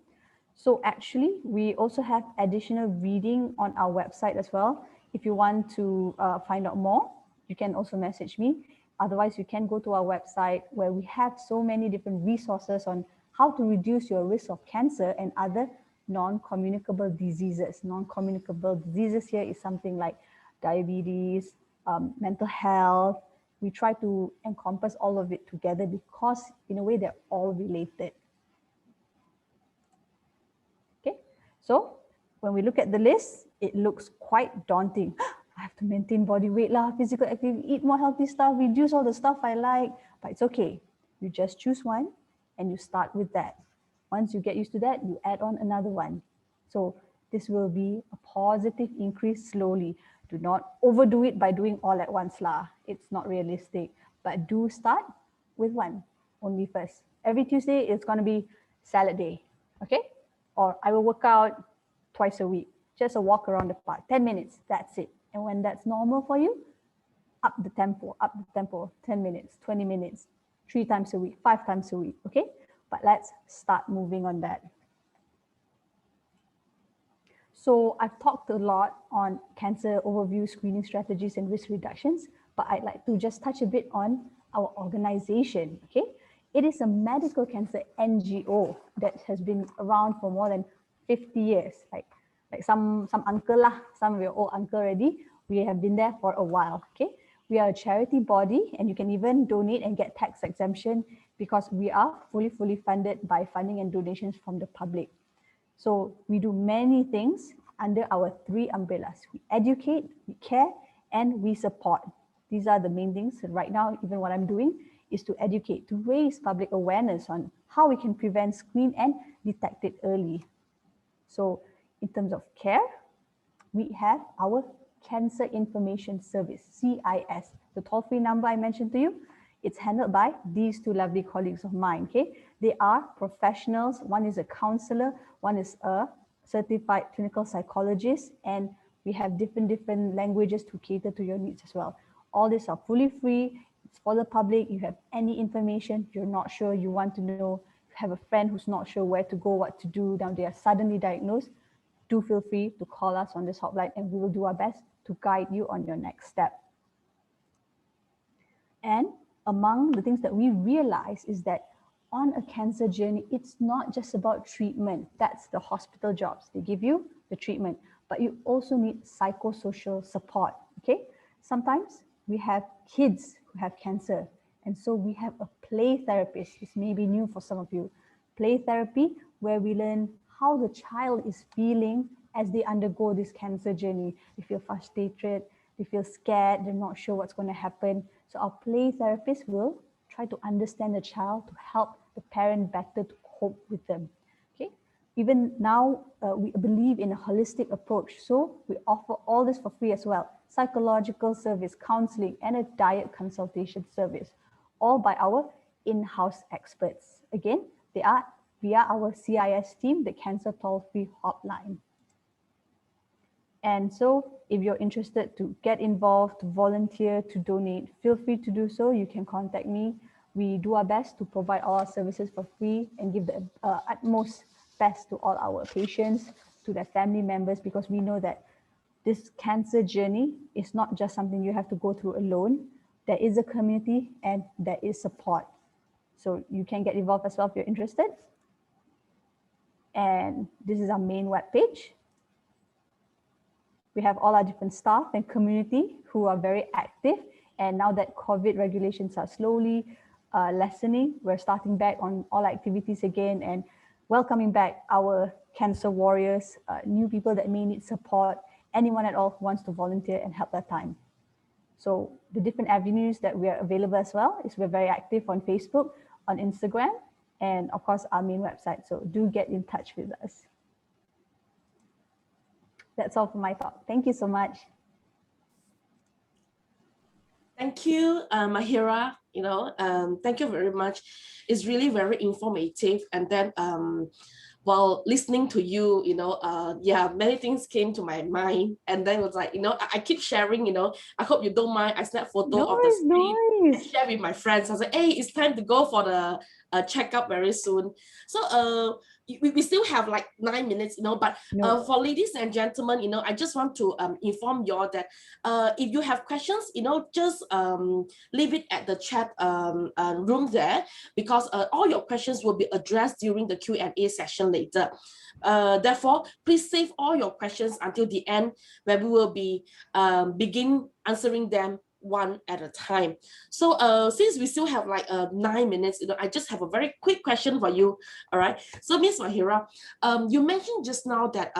so actually we also have additional reading on our website as well. If you want to find out more, you can also message me. Otherwise, you can go to our website where we have so many different resources on how to reduce your risk of cancer and other non-communicable diseases. Non-communicable diseases here is something like diabetes, mental health. We try to encompass all of it together because in a way they're all related. Okay, so when we look at the list, it looks quite daunting. I have to maintain body weight, physical activity, eat more healthy stuff, reduce all the stuff I like, but it's okay. You just choose one and you start with that. Once you get used to that, you add on another one. So this will be a positive increase slowly. Do not overdo it by doing all at once. It's not realistic, but do start with one only first. Every Tuesday, it's going to be salad day, okay? Or I will work out twice a week, just a walk around the park, 10 minutes, that's it. And when that's normal for you, up the tempo, 10 minutes, 20 minutes, 3 times a week, 5 times a week, okay? But let's start moving on that. So I've talked a lot on cancer overview, screening strategies, and risk reductions, but I'd like to just touch a bit on our organization, okay? It is a medical cancer NGO that has been around for more than 50 years. Like some uncle some of your old uncle already. We have been there for a while, okay? We are a charity body and you can even donate and get tax exemption because we are fully funded by funding and donations from the public. So we do many things under our 3 umbrellas. We educate, we care, and we support. These are the main things. And right now, even what I'm doing is to educate, to raise public awareness on how we can prevent, screen, and detect it early. So in terms of care, we have our Cancer Information Service, CIS. The toll-free number I mentioned to you, it's handled by these 2 lovely colleagues of mine, okay? They are professionals. One is a counselor, one is a certified clinical psychologist, and we have different languages to cater to your needs as well. All these are fully free. It's for the public. You have any information you're not sure, you want to know, you have a friend who's not sure where to go, what to do, now they are suddenly diagnosed, do feel free to call us on this hotline and we will do our best to guide you on your next step. And among the things that we realize is that on a cancer journey, it's not just about treatment. That's the hospital jobs. They give you the treatment, but you also need psychosocial support, okay? Sometimes we have kids who have cancer, and so we have a play therapist. This may be new for some of you. Play therapy, where we learn how the child is feeling as they undergo this cancer journey. They feel frustrated, they feel scared, they're not sure what's going to happen. So our play therapist will try to understand the child to help the parent better to cope with them. Okay. Even now, we believe in a holistic approach. So we offer all this for free as well. Psychological service, counseling, and a diet consultation service, all by our in-house experts. Again, they are via our CIS team, the Cancer Toll-Free Hotline. And so if you're interested to get involved, to volunteer, to donate, feel free to do so. You can contact me. We do our best to provide all our services for free and give the utmost best to all our patients, to their family members, because we know that this cancer journey is not just something you have to go through alone. There is a community and there is support. So you can get involved as well if you're interested. And this is our main webpage. We have all our different staff and community who are very active. And now that COVID regulations are slowly lessening, we're starting back on all activities again and welcoming back our cancer warriors, new people that may need support, anyone at all who wants to volunteer and help their time. So the different avenues that we are available as well is we're very active on Facebook, on Instagram, and of course our main website. So do get in touch with us. That's all for my talk. Thank you so much. Thank you, Mahira. Thank you very much. It's really very informative. And then while listening to you, many things came to my mind. And then it was like, I keep sharing, I hope you don't mind. I snap photo of the screen and share with my friends. I was like, hey, it's time to go for the checkup very soon. So we still have like 9 minutes, but for ladies and gentlemen, I just want to inform you all that if you have questions, just leave it at the chat room there, because all your questions will be addressed during the Q&A session later. Therefore, please save all your questions until the end, where we will be begin answering them one at a time. So since we still have like 9 minutes, I just have a very quick question for you. All right. So Miss Mahira, you mentioned just now that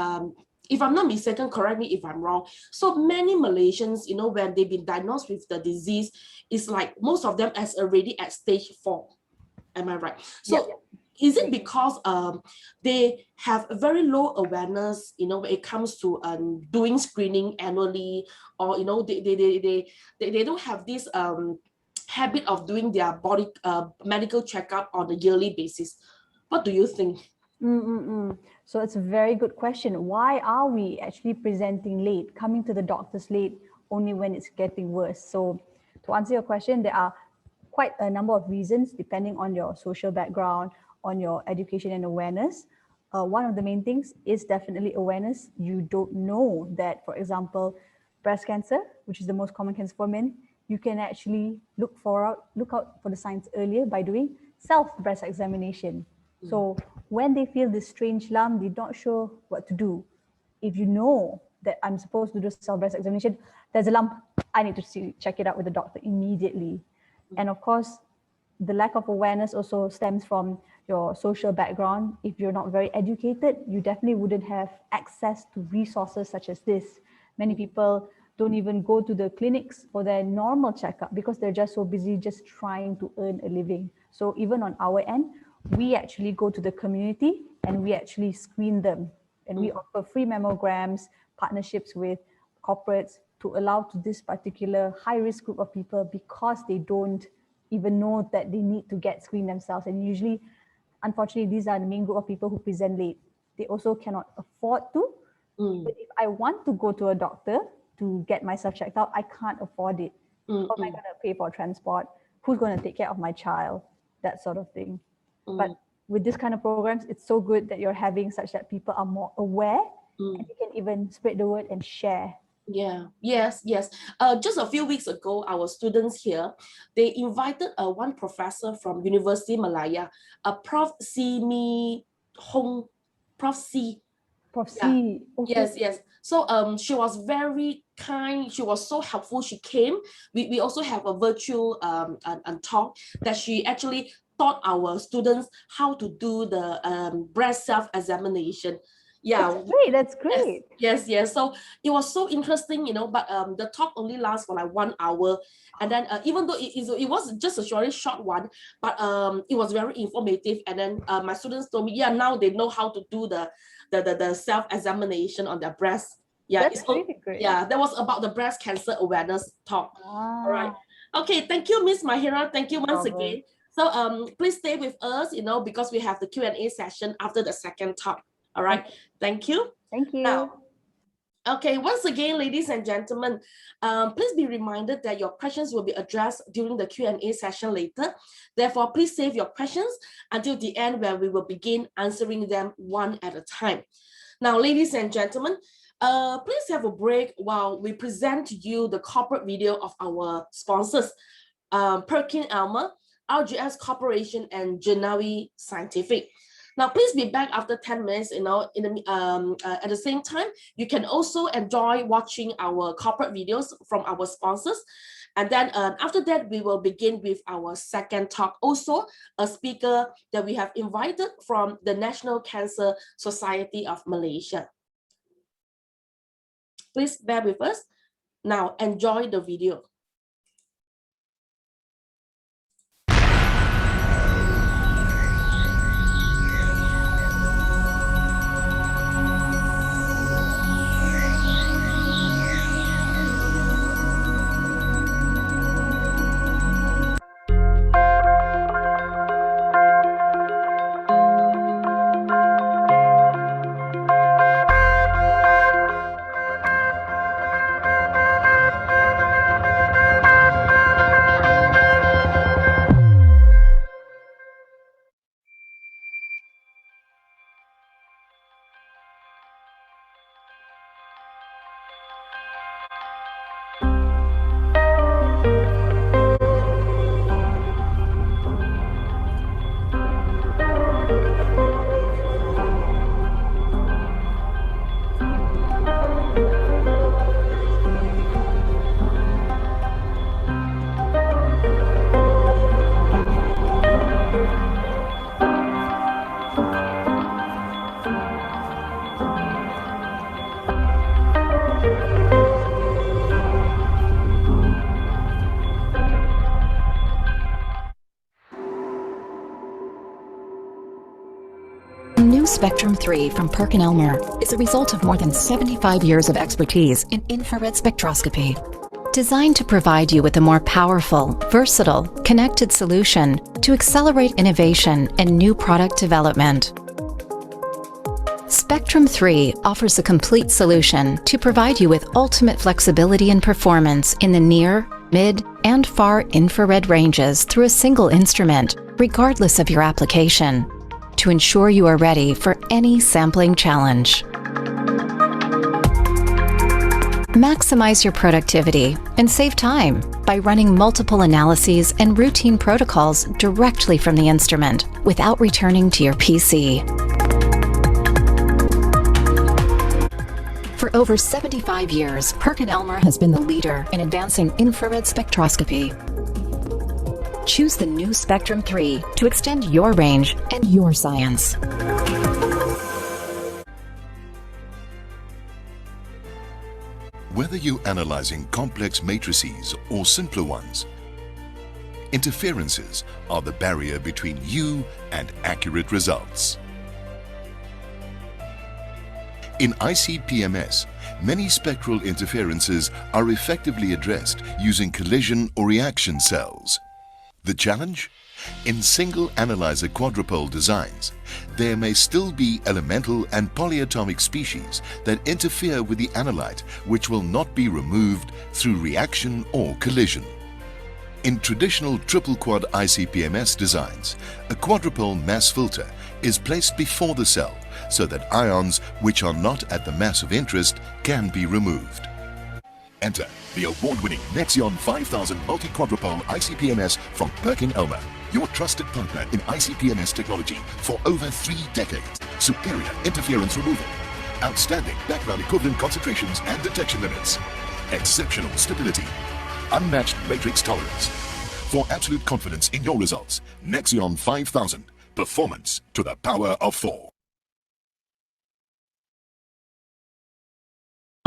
if I'm not mistaken, correct me if I'm wrong, so many Malaysians, when they've been diagnosed with the disease, it's like most of them as already at stage 4. Am I right? So is it because they have a very low awareness, when it comes to doing screening annually, or they don't have this habit of doing their body medical checkup on a yearly basis? What do you think? So it's a very good question. Why are we actually presenting late, coming to the doctors late, only when it's getting worse? So to answer your question, there are quite a number of reasons depending on your social background, on your education and awareness. One of the main things is definitely awareness. You don't know that, for example, breast cancer, which is the most common cancer for men, you can actually look out for the signs earlier by doing self-breast examination. So when they feel this strange lump, they're not sure what to do. If you know that I'm supposed to do self-breast examination, there's a lump, I need to check it out with the doctor immediately. And of course, the lack of awareness also stems from your social background. If you're not very educated, you definitely wouldn't have access to resources such as this. Many people don't even go to the clinics for their normal checkup because they're just so busy just trying to earn a living. So even on our end, we actually go to the community and we actually screen them. And we offer free mammograms, partnerships with corporates to allow to this particular high-risk group of people, because they don't even know that they need to get screened themselves. And usually, unfortunately, these are the main group of people who present late. They also cannot afford to. But if I want to go to a doctor to get myself checked out, I can't afford it. How am I going to pay for transport? Who's going to take care of my child? That sort of thing. But with this kind of programs, it's so good that you're having such that people are more aware and you can even spread the word and share. Yes. Just a few weeks ago, our students here, they invited one professor from University Malaya, Prof. C. Prof. C. Okay. Yes. So she was very kind. She was so helpful. She came. We also have a virtual talk that she actually taught our students how to do the breast self-examination. That's great. Yes. So it was so interesting, but the talk only lasts for like 1 hour. And then even though it was just a very short one, but it was very informative. And then my students told me, now they know how to do the self-examination on their breast. That's really great. That was about the breast cancer awareness talk. All right. Okay, thank you, Miss Mahira. Thank you once again. So please stay with us, because we have the Q&A session after the second talk. All right. Okay. Thank you. Thank you. Now, okay, once again, ladies and gentlemen, please be reminded that your questions will be addressed during the Q&A session later. Therefore, please save your questions until the end, where we will begin answering them one at a time. Now, ladies and gentlemen, please have a break while we present to you the corporate video of our sponsors, Perkin Elmer, RGS Corporation, and Genawi Scientific. Now, please be back after 10 minutes, at the same time, you can also enjoy watching our corporate videos from our sponsors. And then after that, we will begin with our second talk. Also, a speaker that we have invited from the National Cancer Society of Malaysia. Please bear with us. Now, enjoy the video. Spectrum 3 from PerkinElmer is a result of more than 75 years of expertise in infrared spectroscopy. Designed to provide you with a more powerful, versatile, connected solution to accelerate innovation and new product development. Spectrum 3 offers a complete solution to provide you with ultimate flexibility and performance in the near, mid, and far infrared ranges through a single instrument, regardless of your application, to ensure you are ready for any sampling challenge. Maximize your productivity and save time by running multiple analyses and routine protocols directly from the instrument without returning to your PC. For over 75 years, PerkinElmer has been the leader in advancing infrared spectroscopy. Choose the new Spectrum 3 to extend your range and your science. Whether you're analyzing complex matrices or simpler ones, interferences are the barrier between you and accurate results. In ICP-MS, many spectral interferences are effectively addressed using collision or reaction cells. The challenge? In single analyzer quadrupole designs, there may still be elemental and polyatomic species that interfere with the analyte, which will not be removed through reaction or collision. In traditional triple quad ICP-MS designs, a quadrupole mass filter is placed before the cell so that ions which are not at the mass of interest can be removed. Enter the award-winning Nexion 5000 multi-quadrupole ICP-MS from PerkinElmer, your trusted partner in ICP-MS technology for over 3 decades. Superior interference removal, outstanding background equivalent concentrations and detection limits, exceptional stability, unmatched matrix tolerance. For absolute confidence in your results, Nexion 5000, performance to the power of 4.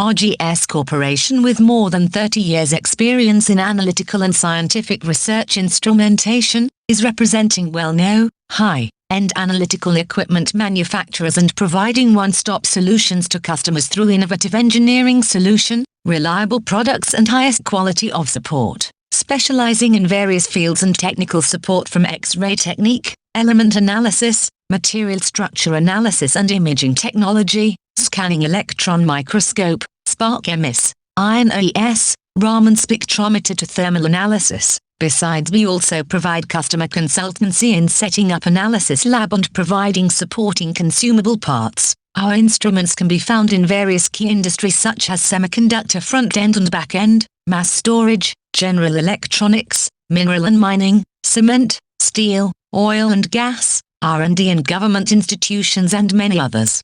RGS Corporation, with more than 30 years experience in analytical and scientific research instrumentation, is representing well-known, high-end analytical equipment manufacturers and providing one-stop solutions to customers through innovative engineering solution, reliable products and highest quality of support, specializing in various fields and technical support from X-ray technique, element analysis, material structure analysis and imaging technology, scanning electron microscope, spark emis, ion AES, Raman spectrometer to thermal analysis. Besides, we also provide customer consultancy in setting up analysis lab and providing supporting consumable parts. Our instruments can be found in various key industries such as semiconductor front-end and back-end, mass storage, general electronics, mineral and mining, cement, steel, oil and gas, R&D and government institutions and many others.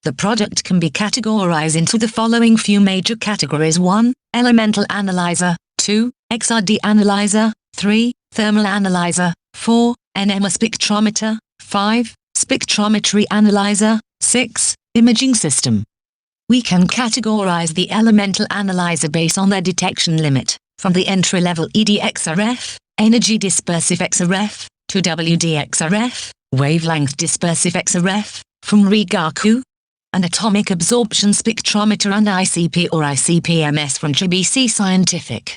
The product can be categorized into the following few major categories: 1. Elemental analyzer, 2. XRD analyzer, 3. Thermal analyzer, 4. NMR spectrometer, 5. Spectrometry analyzer, 6. Imaging system. We can categorize the elemental analyzer based on their detection limit, from the entry-level EDXRF, energy dispersive XRF, to WDXRF, wavelength dispersive XRF, from Rigaku, an atomic absorption spectrometer and ICP or ICP-MS from GBC Scientific.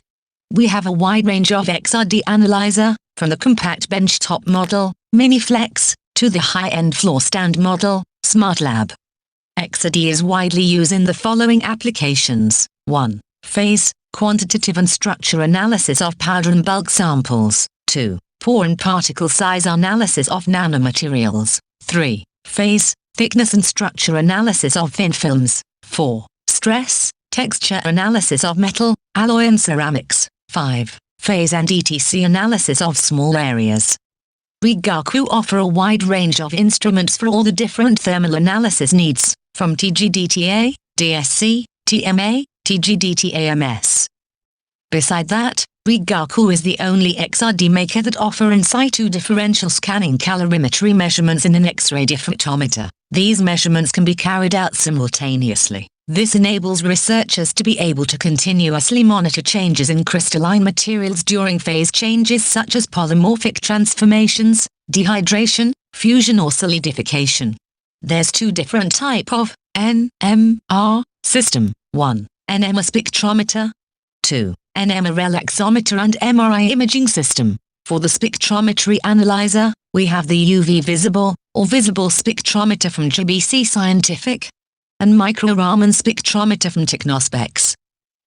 We have a wide range of XRD analyzer, from the compact benchtop model, MiniFlex, to the high-end floor stand model, SmartLab. XRD is widely used in the following applications: 1. Phase, quantitative and structure analysis of powder and bulk samples. 2. Pore and particle size analysis of nanomaterials. 3. Phase, thickness and structure analysis of thin films. 4. Stress, texture analysis of metal, alloy and ceramics. 5. Phase and ETC analysis of small areas. Rigaku offer a wide range of instruments for all the different thermal analysis needs, from TGDTA, DSC, TMA, TGDTA-MS. Beside that, Rigaku is the only XRD maker that offer in situ differential scanning calorimetry measurements in an X-ray diffractometer. These measurements can be carried out simultaneously. This enables researchers to be able to continuously monitor changes in crystalline materials during phase changes such as polymorphic transformations, dehydration, fusion or solidification. There's two different type of NMR system. 1. NMR spectrometer. 2. NMR relaxometer and MRI imaging system. For the spectrometry analyzer, we have the UV visible or visible spectrometer from GBC Scientific and micro-Raman spectrometer from Technospecs.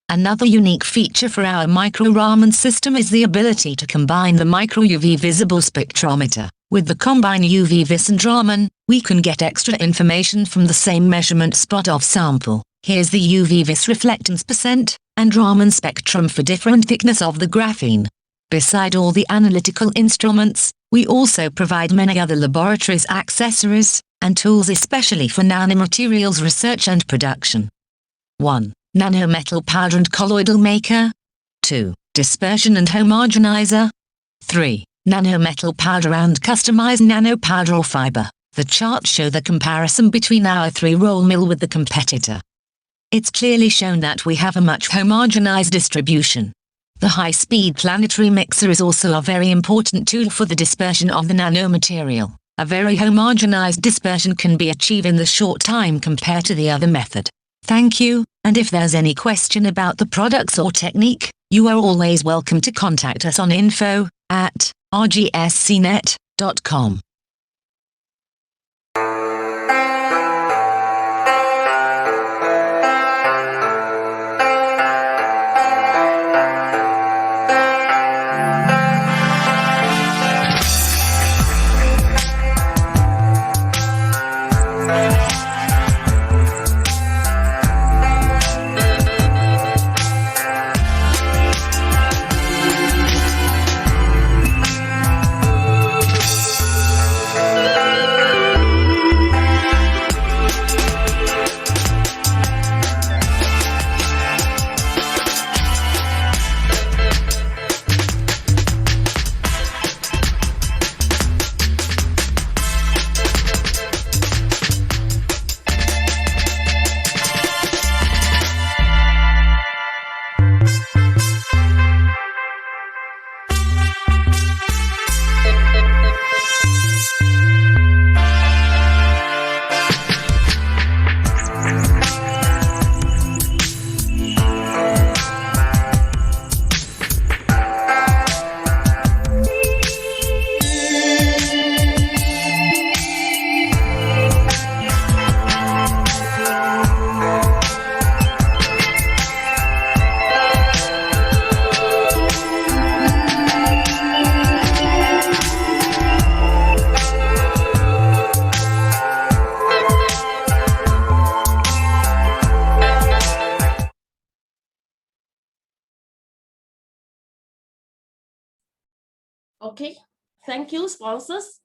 Another unique feature for our micro-Raman system is the ability to combine the micro-UV visible spectrometer with the combined UV vis and Raman. We can get extra information from the same measurement spot of sample. Here's the UV vis reflectance percent and Raman spectrum for different thickness of the graphene. Beside all the analytical instruments, we also provide many other laboratories accessories and tools especially for nanomaterials research and production. 1. Nanometal powder and colloidal maker. 2. Dispersion and homogenizer. 3. Nanometal powder and customized nano powder or fiber. The charts show the comparison between our 3-roll mill with the competitor. It's clearly shown that we have a much homogenized distribution. The high-speed planetary mixer is also a very important tool for the dispersion of the nanomaterial. A very homogenized dispersion can be achieved in the short time compared to the other method. Thank you, and if there's any question about the products or technique, you are always welcome to contact us on info@rgscnet.com. Okay, thank you, sponsors.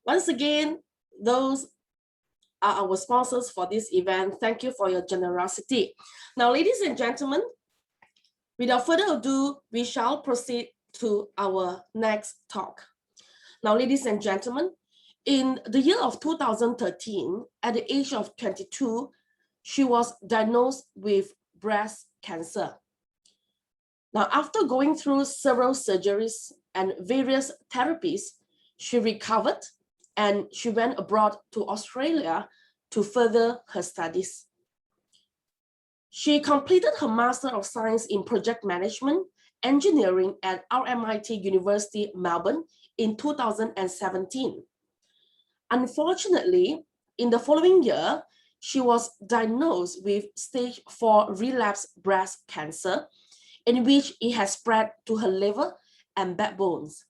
Once again, those are our sponsors for this event. Thank you for your generosity. Now, ladies and gentlemen, without further ado, we shall proceed to our next talk. Now, ladies and gentlemen, in the year of 2013, at the age of 22, she was diagnosed with breast cancer. Now, after going through several surgeries and various therapies, she recovered and she went abroad to Australia to further her studies. She completed her Master of Science in Project Management Engineering at RMIT University, Melbourne in 2017. Unfortunately, in the following year, she was diagnosed with stage 4 relapsed breast cancer, in which it has spread to her liver and backbones.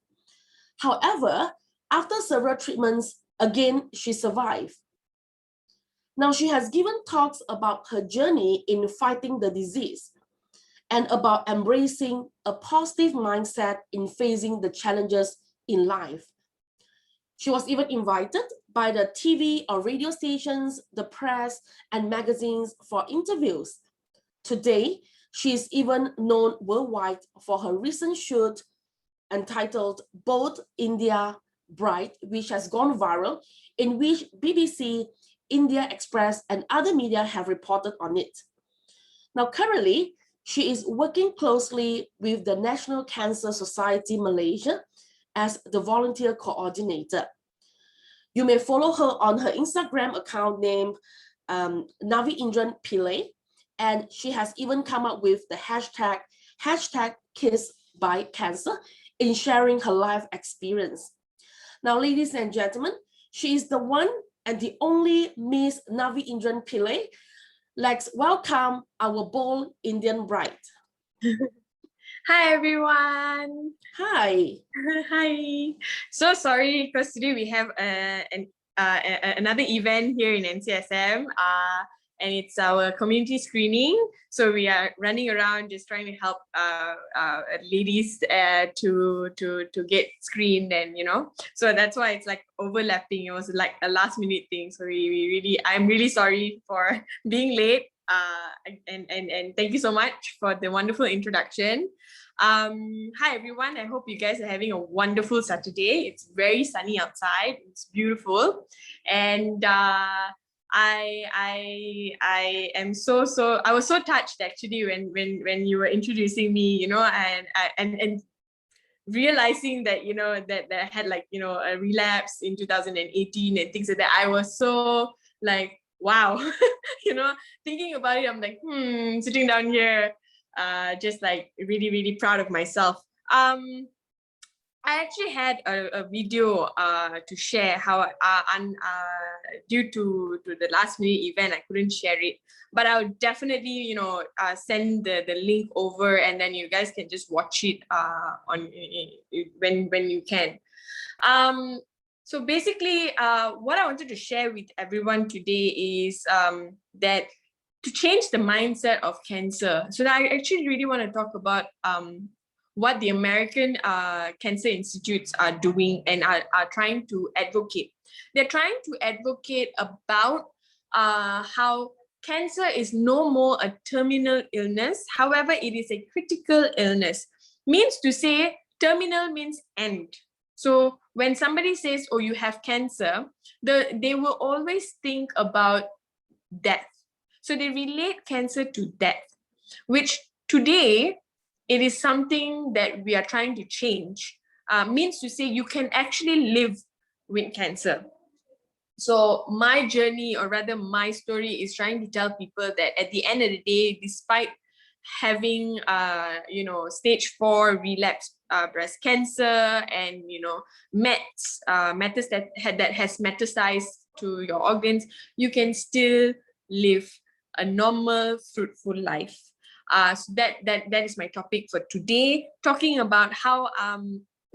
However, after several treatments, again, she survived. Now, she has given talks about her journey in fighting the disease and about embracing a positive mindset in facing the challenges in life. She was even invited by the TV or radio stations, the press, and magazines for interviews. Today, she is even known worldwide for her recent shoot entitled Bold India Bride, which has gone viral, in which BBC, India Express, and other media have reported on it. Now, currently, she is working closely with the National Cancer Society Malaysia as the volunteer coordinator. You may follow her on her Instagram account named Navi Indran Pillai, and she has even come up with the hashtag Kiss by Cancer in sharing her life experience. Now, ladies and gentlemen, she is the one and the only Miss Navi Indran Pillai. Let's welcome our bold Indian bride. Hi everyone. Hi. Hi. So sorry because today we have another event here in NCSM, and it's our community screening. So we are running around just trying to help ladies to get screened, and so that's why it's like overlapping. It was like a last minute thing. So I'm really sorry for being late. And thank you so much for the wonderful introduction. Hi everyone, I hope you guys are having a wonderful Saturday. It's very sunny outside, it's beautiful, and I was so touched actually when you were introducing me, and realizing that that I had a relapse in 2018 and things like that. I was so like, wow. Thinking about it, I'm like, sitting down here, just like really proud of myself. I actually had a video to share how due to the last minute event I couldn't share it, but I'll definitely send the link over, and then you guys can just watch it on when you can. So basically, what I wanted to share with everyone today is that to change the mindset of cancer. So I actually really want to talk about what the American Cancer Institutes are doing and are trying to advocate. They're trying to advocate about how cancer is no more a terminal illness. However, it is a critical illness. Means to say, terminal means end. So when somebody says, oh, you have cancer, they will always think about death. So they relate cancer to death, which today, it is something that we are trying to change. Means to say you can actually live with cancer. So my journey, or rather my story, is trying to tell people that at the end of the day, despite having stage 4 relapse breast cancer and matters that has metastasized to your organs, you can still live a normal, fruitful life. So that is my topic for today, talking about how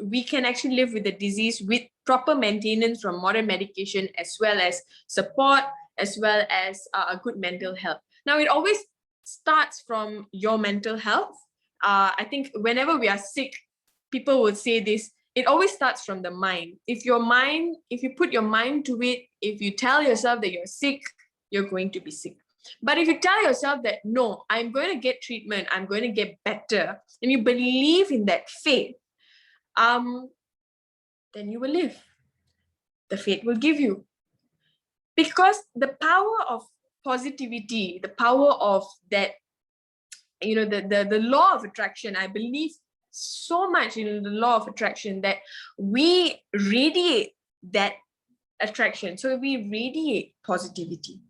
we can actually live with the disease with proper maintenance from modern medication, as well as support, as well as a good mental health. Now, it always starts from your mental health. I think whenever we are sick, people would say this, it always starts from the mind. If you put your mind to it, if you tell yourself that you're sick, you're going to be sick. But if you tell yourself that, no, I'm going to get treatment, I'm going to get better, and you believe in that faith, then you will live. The faith will give you. Because the power of positivity, the power of that, the law of attraction, I believe so much in the law of attraction that we radiate that attraction. So we radiate positivity.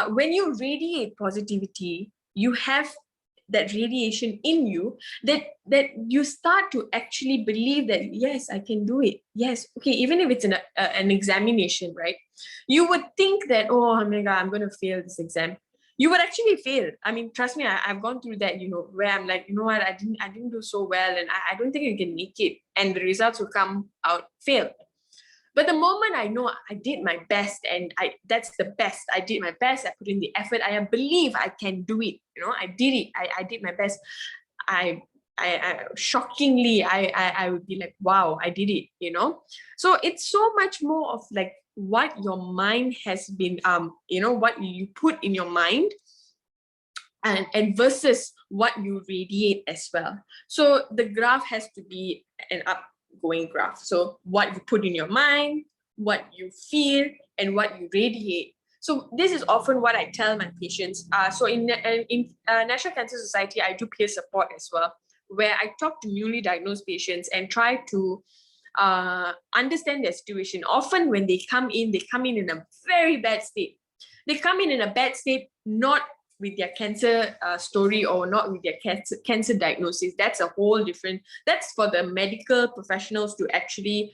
When you radiate positivity, you have that radiation in you that you start to actually believe that, yes, I can do it. Yes, okay, even if it's an examination, right? You would think that, oh my God, I'm going to fail this exam. You would actually fail. I mean, trust me, I've gone through that, where I'm like, you know what, I didn't do so well, and I don't think I can make it, and the results will come out failed. But the moment I know I did my best, and that's the best, I did my best, I put in the effort, I believe I can do it, I did it, I did my best, I shockingly, I would be like, wow, I did it, So it's so much more of like what your mind has been, what you put in your mind, and versus what you radiate as well. So the graph has to be an upgoing graph. So what you put in your mind, what you feel, and what you radiate. So this is often what I tell my patients. So in National Cancer Society, I do peer support as well, where I talk to newly diagnosed patients and try to understand their situation. Often when they come in a very bad state. They come in a bad state, not with their cancer story or not with their cancer diagnosis. That's a whole different, that's for the medical professionals to actually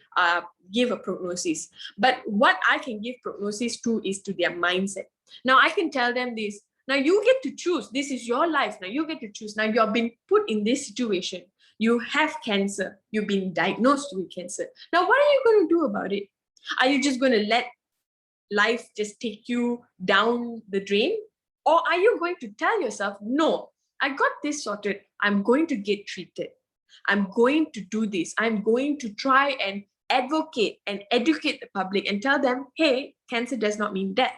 give a prognosis. But what I can give prognosis to is to their mindset. Now I can tell them this, now you get to choose, this is your life, now you get to choose. Now you've been put in this situation, you have cancer, you've been diagnosed with cancer. Now what are you going to do about it? Are you just going to let life just take you down the drain? Or are you going to tell yourself, no, I got this sorted, I'm going to get treated, I'm going to do this, I'm going to try and advocate and educate the public and tell them, hey, cancer does not mean death.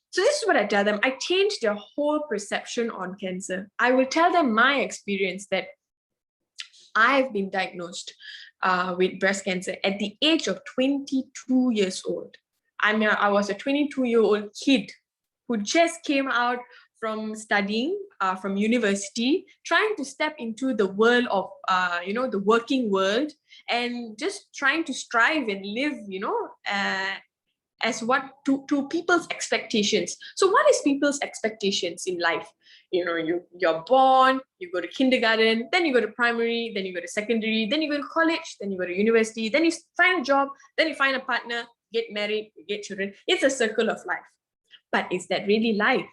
So this is what I tell them. I change their whole perception on cancer. I will tell them my experience that I've been diagnosed with breast cancer at the age of 22 years old. I was a 22-year-old kid who just came out from studying from university, trying to step into the world of, the working world, and just trying to strive and live, as what to people's expectations. So what is people's expectations in life? You're born, you go to kindergarten, then you go to primary, then you go to secondary, then you go to college, then you go to university, then you find a job, then you find a partner, get married, get children. It's a circle of life. But is that really life?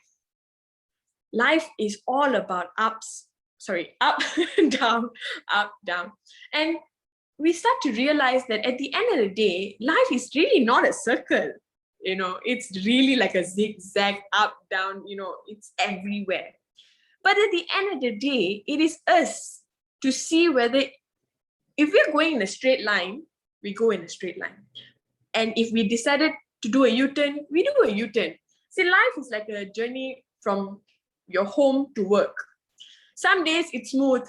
Life is all about up, down, up, down. And we start to realize that at the end of the day, life is really not a circle. It's really like a zigzag, up, down, it's everywhere. But at the end of the day, it is us to see whether, if we're going in a straight line, we go in a straight line. And if we decided to do a U-turn, we do a U-turn. See, life is like a journey from your home to work. Some days it's smooth,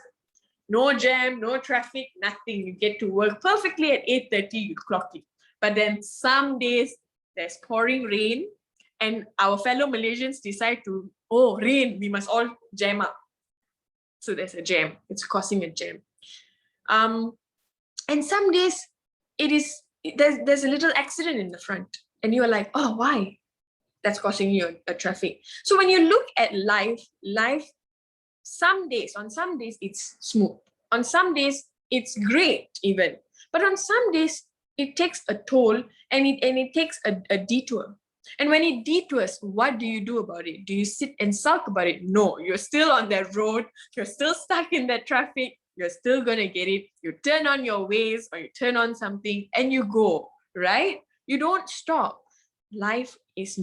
no jam, no traffic, nothing. You get to work perfectly at 8:30, you clock it. But then some days there's pouring rain and our fellow Malaysians decide to, oh, rain, we must all jam up. So there's a jam, it's causing a jam. And some days there's a little accident in the front and you're like, oh, why? That's causing you a traffic. So when you look at life, on some days it's smooth. On some days it's great even. But on some days it takes a toll and it takes a detour. And when it detours, what do you do about it? Do you sit and sulk about it? No, you're still on that road. You're still stuck in that traffic. You're still going to get it. You turn on your Waze or you turn on something and you go, right? You don't stop. Life is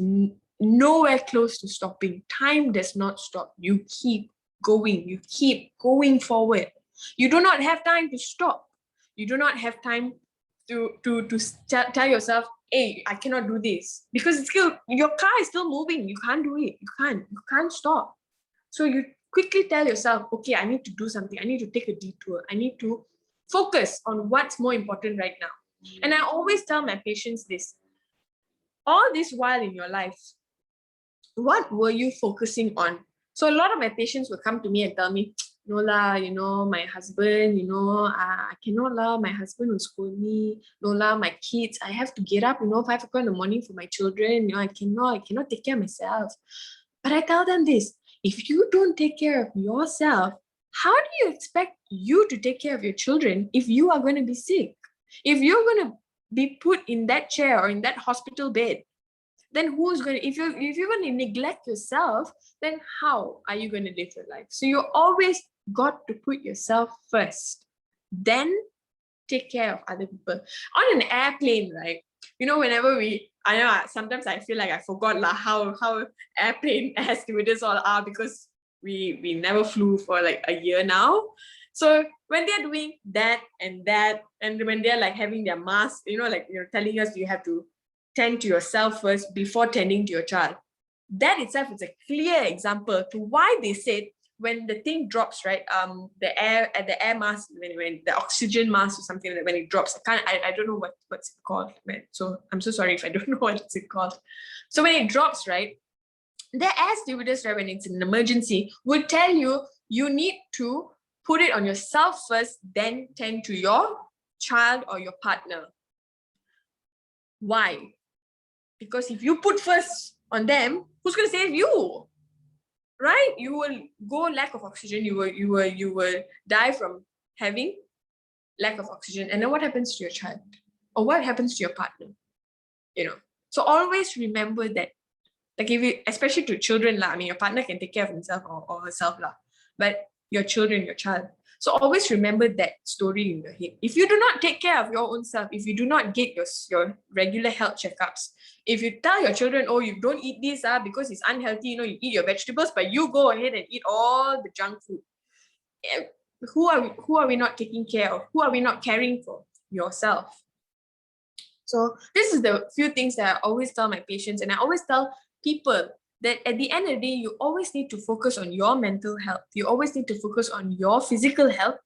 nowhere close to stopping. Time does not stop. You keep going. You keep going forward. You do not have time to stop. You do not have time to tell yourself, hey, I cannot do this, because it's still, your car is still moving. You can't do it. You can't stop. So you quickly tell yourself, okay, I need to do something. I need to take a detour. I need to focus on what's more important right now. And I always tell my patients this, all this while in your life, what were you focusing on? So a lot of my patients will come to me and tell me, no lah, my husband, I cannot lah, my husband will scold me. No lah, my kids, I have to get up, 5 o'clock in the morning for my children. I cannot take care of myself. But I tell them this, if you don't take care of yourself, how do you expect you to take care of your children if you are going to be sick? If you're going to be put in that chair or in that hospital bed, then who's going to, if you're going to neglect yourself, then how are you going to live your life? So you always got to put yourself first, then take care of other people. On an airplane, right? Whenever sometimes I feel like I forgot how airplane air stewardess all are, because we never flew for like a year now. So when they're doing that, and when they're like having their mask, telling us you have to tend to yourself first before tending to your child. That itself is a clear example to why they said when the thing drops, right? The air mask, when the oxygen mask or something, when it drops, I don't know what's it called. So I'm so sorry if I don't know what it's called. So when it drops, right? The air stewardess, right, when it's an emergency, will tell you, you need to put it on yourself first, then tend to your child or your partner. Why? Because if you put first on them, who's going to save you? Right? You will go lack of oxygen. You will die from having lack of oxygen. And then what happens to your child? Or what happens to your partner? So always remember that. Like if you, especially to children, I mean, your partner can take care of himself or herself, but your children, your child. So always remember that story in your head. If you do not take care of your own self, if you do not get your regular health checkups, if you tell your children, oh, you don't eat this because it's unhealthy, you eat your vegetables, but you go ahead and eat all the junk food. Who are we not taking care of? Who are we not caring for? Yourself. So this is the few things that I always tell my patients, and I always tell people that at the end of the day, you always need to focus on your mental health. You always need to focus on your physical health,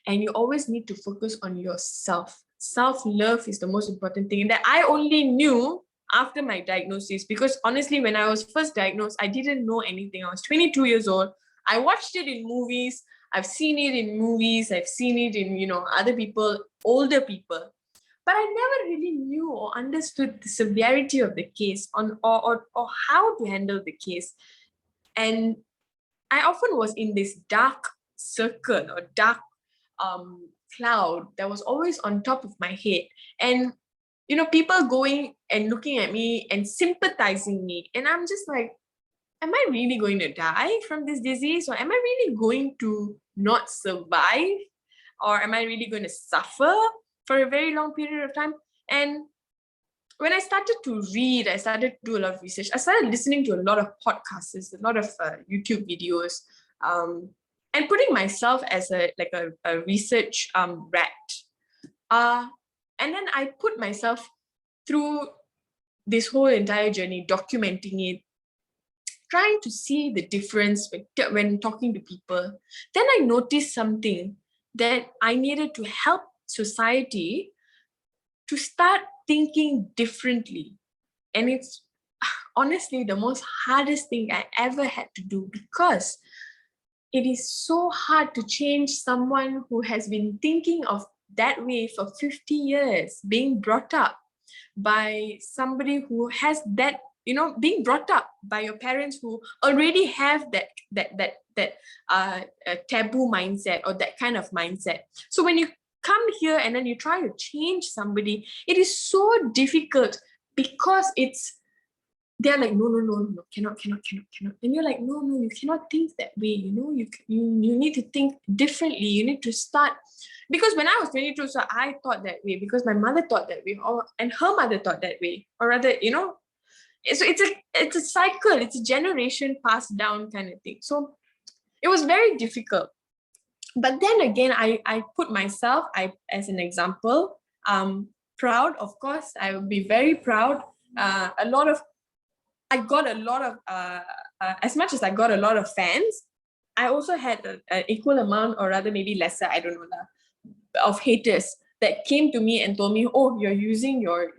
and you always need to focus on yourself. Self-love is the most important thing that I only knew after my diagnosis, because honestly, when I was first diagnosed, I didn't know anything. I was 22 years old. I watched it in movies. I've seen it in movies. I've seen it in, other people, older people. But I never really knew or understood the severity of the case or how to handle the case. And I often was in this dark circle or dark cloud that was always on top of my head. And, people going and looking at me and sympathizing me. And I'm just like, am I really going to die from this disease? Or am I really going to not survive? Or am I really going to suffer for a very long period of time? And when I started to read, I started to do a lot of research. I started listening to a lot of podcasts, a lot of YouTube videos, and putting myself as a research rat. And then I put myself through this whole entire journey, documenting it, trying to see the difference when talking to people. Then I noticed something that I needed to help society to start thinking differently. And it's honestly the most hardest thing I ever had to do, because it is so hard to change someone who has been thinking of that way for 50 years, being brought up by somebody who has that, being brought up by your parents who already have that taboo mindset or that kind of mindset. So when you come here and then you try to change somebody, it is so difficult, because they're like, no, cannot. And you're like, no, you cannot think that way. You need to think differently. You need to start. Because when I was 22, so I thought that way because my mother thought that way, and her mother thought that way, or rather, so it's a cycle. It's a generation passed down kind of thing. So it was very difficult. But then again, I put myself as an example. Proud, of course. I would be very proud. I got a lot of, as much as I got a lot of fans, I also had an equal amount, or rather maybe lesser, I don't know, of haters that came to me and told me, oh, you're using your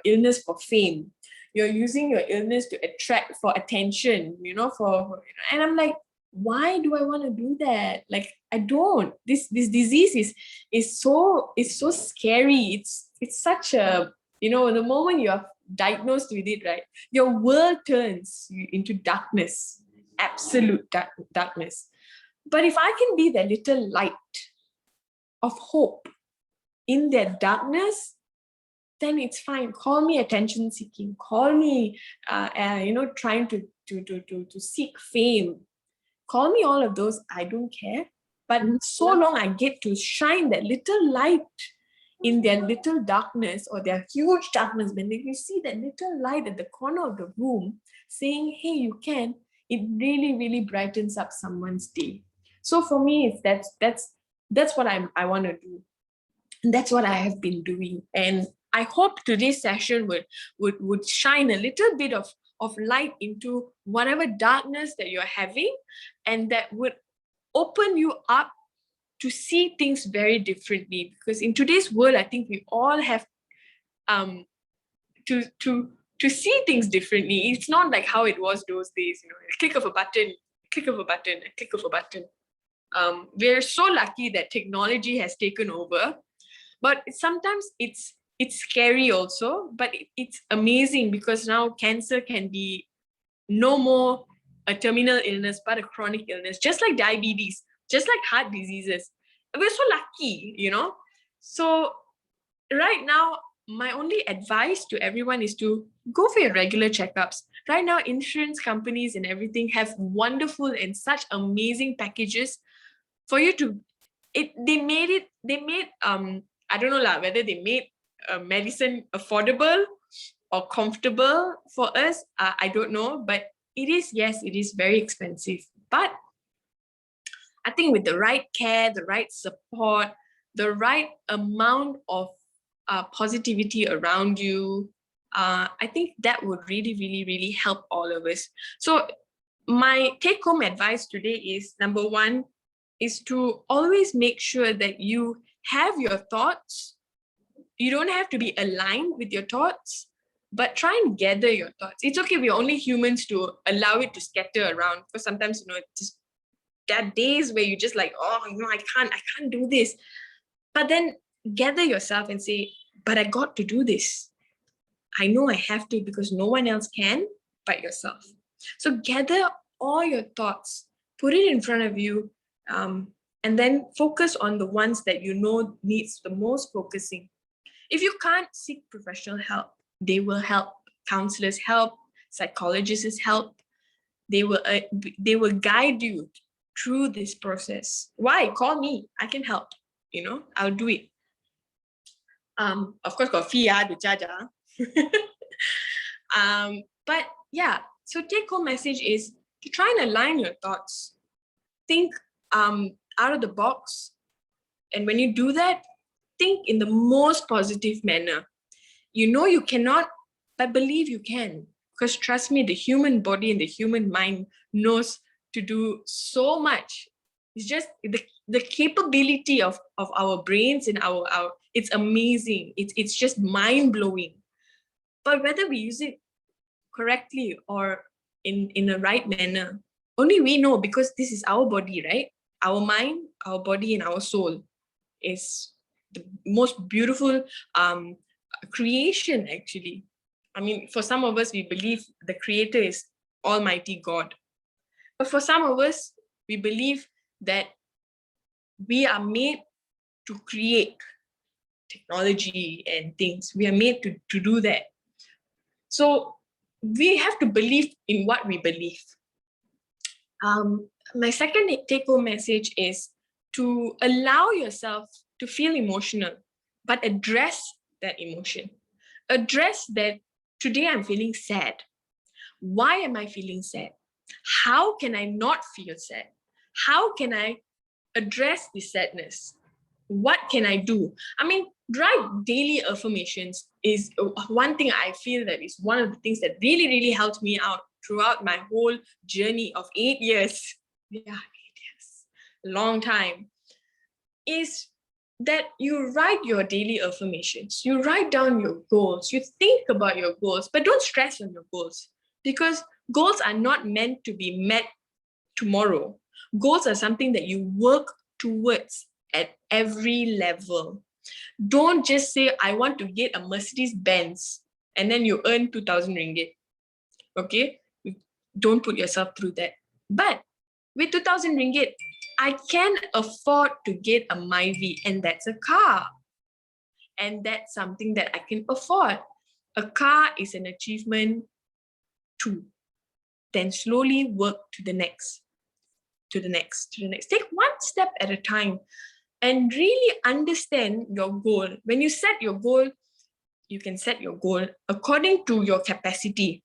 illness for fame. You're using your illness to attract for attention, and I'm like, why do I want to do that? Like, I don't. This disease is so scary. It's such a, the moment you are diagnosed with it, right, your world turns into darkness, absolute darkness. But if I can be that little light of hope in their darkness, then it's fine. Call me attention seeking, call me trying to seek fame, call me all of those, I don't care. But so long I get to shine that little light in their little darkness or their huge darkness, when you see that little light at the corner of the room saying, hey, you can, it really, really brightens up someone's day. So for me, that's what I want to do. And that's what I have been doing. And I hope today's session would shine a little bit of light into whatever darkness that you're having, and that would open you up to see things very differently. Because in today's world, I think we all have to see things differently. It's not like how it was those days, a click of a button, click of a button, a click of a button. We're so lucky that technology has taken over, But sometimes it's scary also, but it's amazing because now cancer can be no more a terminal illness, but a chronic illness, just like diabetes, just like heart diseases. We're so lucky, you know? So right now, my only advice to everyone is to go for your regular checkups. Right now, insurance companies and everything have wonderful and such amazing packages for you to, they made I don't know lah, whether they made medicine affordable or comfortable for us. I don't know, but yes, it is very expensive. But I think with the right care, the right support, the right amount of positivity around you, I think that would really, really, really help all of us. So my take-home advice today is, number one, is to always make sure that you have your thoughts. You don't have to be aligned with your thoughts, but try and gather your thoughts. It's okay, we're only humans to allow it to scatter around, because sometimes, just there are days where you just like, oh, I can't do this. But then gather yourself and say, but I got to do this. I know I have to, because no one else can but yourself. So gather all your thoughts, put it in front of you, and then focus on the ones that you know needs the most focusing. If you can't, seek professional help. They will help. Counselors help. Psychologists help. They will guide you through this process. Why? Call me. I can help. I'll do it. Of course, got fee to charge. But yeah, so take-home message is to try and align your thoughts. Think out of the box. And when you do that, think in the most positive manner. You cannot, but believe you can. Because trust me, the human body and the human mind knows to do so much. It's just the capability of our brains and our it's amazing. It's just mind-blowing. But whether we use it correctly or in the right manner, only we know, because this is our body, right? Our mind, our body, and our soul is the most beautiful creation, actually. I mean, for some of us, we believe the creator is Almighty God. But for some of us, we believe that we are made to create technology and things. We are made to do that. So we have to believe in what we believe. My second take-home message is to allow yourself to feel emotional, but address that emotion. Address that today I'm feeling sad. Why am I feeling sad? How can I not feel sad? How can I address this sadness? What can I do? I mean, write daily affirmations is one thing I feel that is one of the things that really, really helped me out throughout my whole journey of 8 years. Yeah, 8 years, long time. Is that you write your daily affirmations. You write down your goals. You think about your goals, but don't stress on your goals, because goals are not meant to be met tomorrow. Goals are something that you work towards at every level. Don't just say, I want to get a Mercedes Benz, and then you earn 2,000 ringgit. Okay? Don't put yourself through that. But with 2,000 ringgit, I can afford to get a Myvi, and that's a car. And that's something that I can afford. A car is an achievement too. Then slowly work to the next, to the next, to the next. Take one step at a time and really understand your goal. When you set your goal, you can set your goal according to your capacity.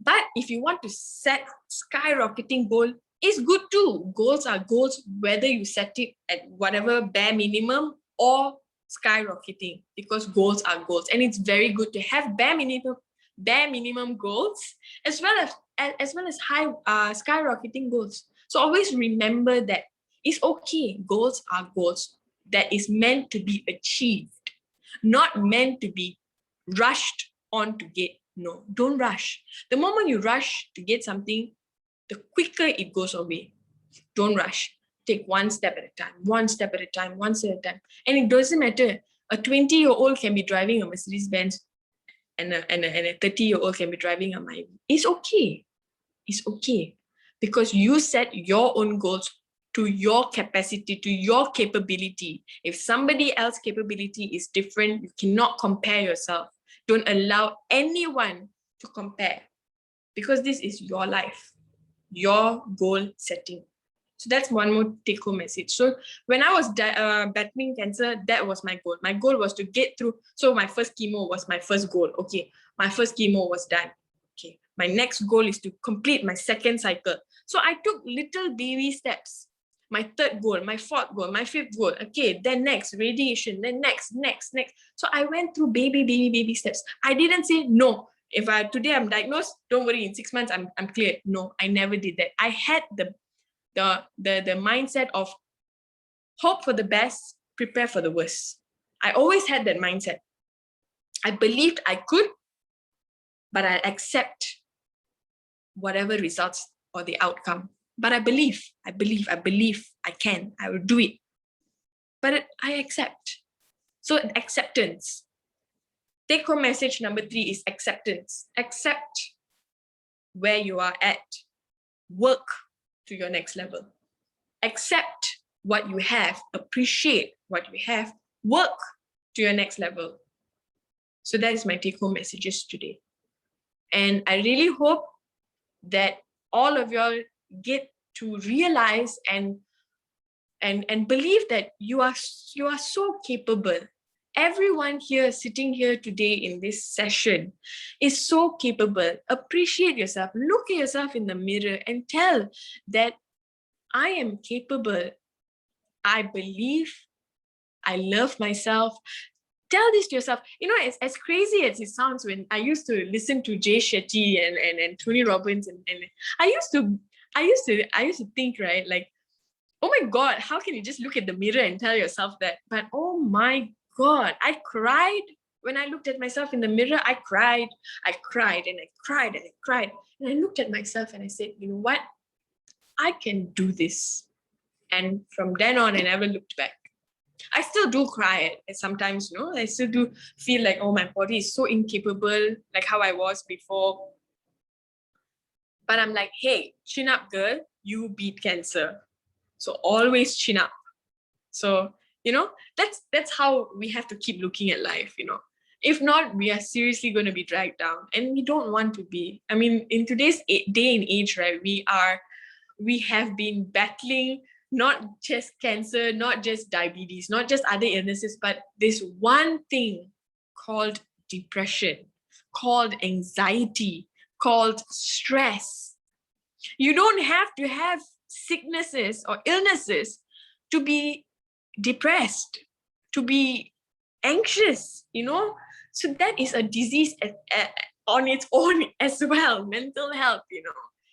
But if you want to set skyrocketing goal, it's good too. Goals are goals, whether you set it at whatever bare minimum or skyrocketing, because goals are goals. And it's very good to have bare minimum goals as well as high skyrocketing goals. So always remember that it's okay. Goals are goals that is meant to be achieved, not meant to be rushed on to get. No, don't rush. The moment you rush to get something, the quicker it goes away. Don't rush. take one step at a time, one step at a time, one step at a time. And it doesn't matter. A 20-year-old can be driving a Mercedes Benz and a 30-year-old can be driving a Myvi. It's okay. It's okay. Because you set your own goals to your capacity, to your capability. If somebody else's capability is different, you cannot compare yourself. Don't allow anyone to compare, because this is your life, your goal setting. So that's one more take-home message. So when I was battling cancer, that was my goal. My goal was to get through. So my first chemo was my first goal. Okay, my first chemo was done. Okay, my next goal is to complete my second cycle. So I took little baby steps. My third goal, my fourth goal, my fifth goal. Okay, then next, radiation, then next. So I went through baby steps. I didn't say no. If today I'm diagnosed, don't worry, in 6 months I'm clear. No, I never did that. I had the mindset of hope for the best, prepare for the worst. I always had that mindset. I believed I could, but I accept whatever results or the outcome. But I believe I can, I will do it. But I accept. So acceptance. Take home message number 3 is acceptance. Accept where you are at. Work to your next level. Accept what you have. Appreciate what you have. Work to your next level. So that is my take home messages today. And I really hope that all of y'all get to realize and believe that you are so capable. Everyone here sitting here today in this session is so capable. Appreciate yourself. Look at yourself in the mirror and tell that I am capable. I believe. I love myself. Tell this to yourself. You know, as crazy as it sounds, when I used to listen to Jay Shetty and Tony Robbins, and I used to think, right, like, oh my God, how can you just look at the mirror and tell yourself that? But oh my God, I cried when I looked at myself in the mirror. I cried and I cried. And I looked at myself and I said, you know what? I can do this. And from then on, I never looked back. I still do cry sometimes, you know, I still do feel like, oh, my body is so incapable, like how I was before. But I'm like, hey, chin up, girl, you beat cancer. So always chin up. So, you know, that's how we have to keep looking at life, you know. If not, we are seriously going to be dragged down, and we don't want to be. I mean, in today's day and age, right, we have been battling not just cancer, not just diabetes, not just other illnesses, but this one thing called depression, called anxiety, called stress. You don't have to have sicknesses or illnesses to be depressed, to be anxious, you know. So that is a disease on its own as well, mental health, you know.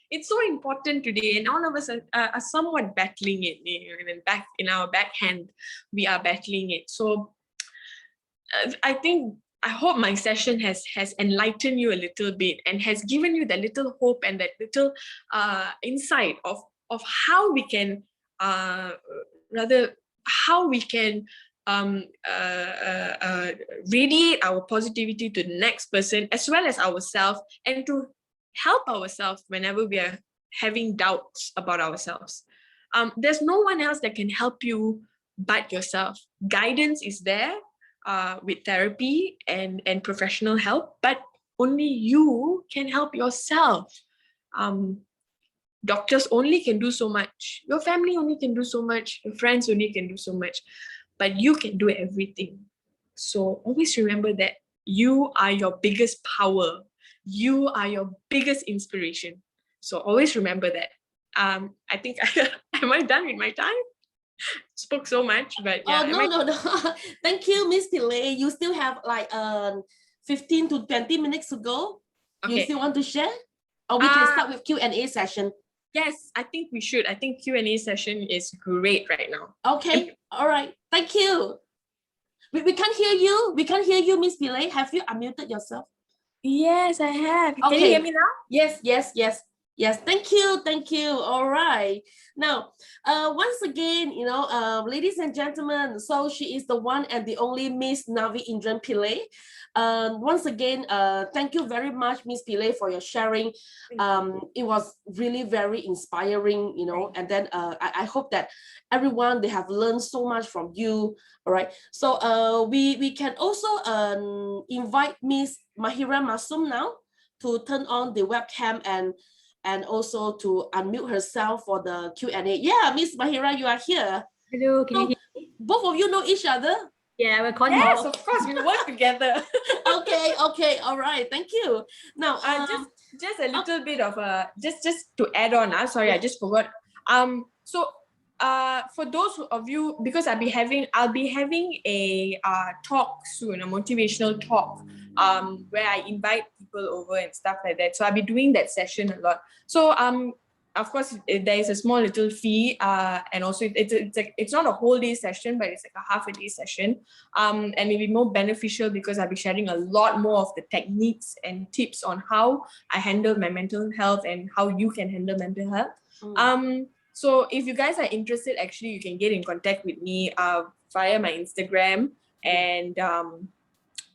It's so important today, and all of us are somewhat battling it, you know, and back in our backhand, we are battling it. So I hope my session has enlightened you a little bit and has given you that little hope and that little insight of how we can radiate our positivity to the next person as well as ourselves, and to help ourselves whenever we are having doubts about ourselves. There's no one else that can help you but yourself. Guidance is there with therapy and professional help, but only you can help yourself. Doctors only can do so much. Your family only can do so much. Your friends only can do so much, but you can do everything. So always remember that you are your biggest power. You are your biggest inspiration. So always remember that. I think, am I done with my time? Spoke so much, but yeah. No. Thank you, Miss Pillay. You still have like 15 to 20 minutes to go. Okay. You still want to share? Or we can start with Q&A session. Yes, I think we should. I think Q&A session is great right now. Okay, all right. Thank you. We can't hear you. We can't hear you, Miss Pillay. Have you unmuted yourself? Yes, I have. Okay. Can you hear me now? Yes. Yes, thank you, thank you. All right. Now, once again, ladies and gentlemen, so she is the one and the only Miss Navi Indran Pillai. Once again, thank you very much, Miss Pillai, for your sharing. It was really very inspiring, and then I hope that everyone, they have learned so much from you. All right. So we can also invite Miss Mahira Masum now to turn on the webcam and also to unmute herself for the Q&A. Yeah, Miss Mahira, you are here. Hello, can you So hear me? both of you know each other? Yeah, we're calling. Yes, of course, we work together. Okay, all right, thank you. Now, just a little bit of just to add on. Sorry, I just forgot. So for those of you, because I'll be having a talk soon, a motivational talk, where I invite people over and stuff like that. So I'll be doing that session a lot. So of course, there is a small little fee, and also it's not a whole day session, but it's like a half a day session, and it'll be more beneficial because I'll be sharing a lot more of the techniques and tips on how I handle my mental health and how you can handle mental health. So if you guys are interested, actually, you can get in contact with me via my Instagram and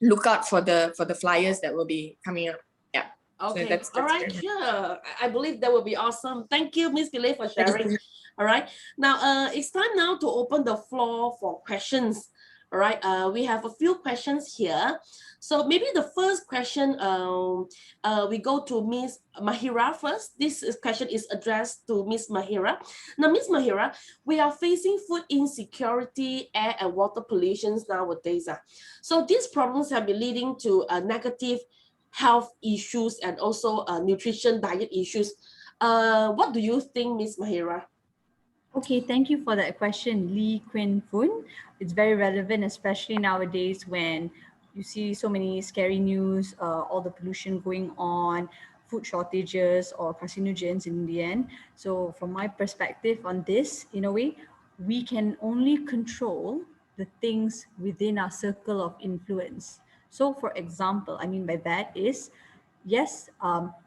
look out for the flyers that will be coming up. Yeah. Okay, so that's all right, good. sure. I believe that will be awesome. Thank you, Miss Pillai, for sharing. All right, now it's time now to open the floor for questions. All right, we have a few questions here. So maybe the first question, we go to Miss Mahira first. This question is addressed to Miss Mahira. Now, Miss Mahira, we are facing food insecurity, air and water pollutions nowadays. So these problems have been leading to negative health issues and also nutrition diet issues. What do you think, Miss Mahira? Okay, thank you for that question, Lee Quinn Foon. It's very relevant, especially nowadays when you see so many scary news, all the pollution going on, food shortages or carcinogens in the end. So from my perspective on this, in a way, we can only control the things within our circle of influence. So for example, I mean by that is, yes,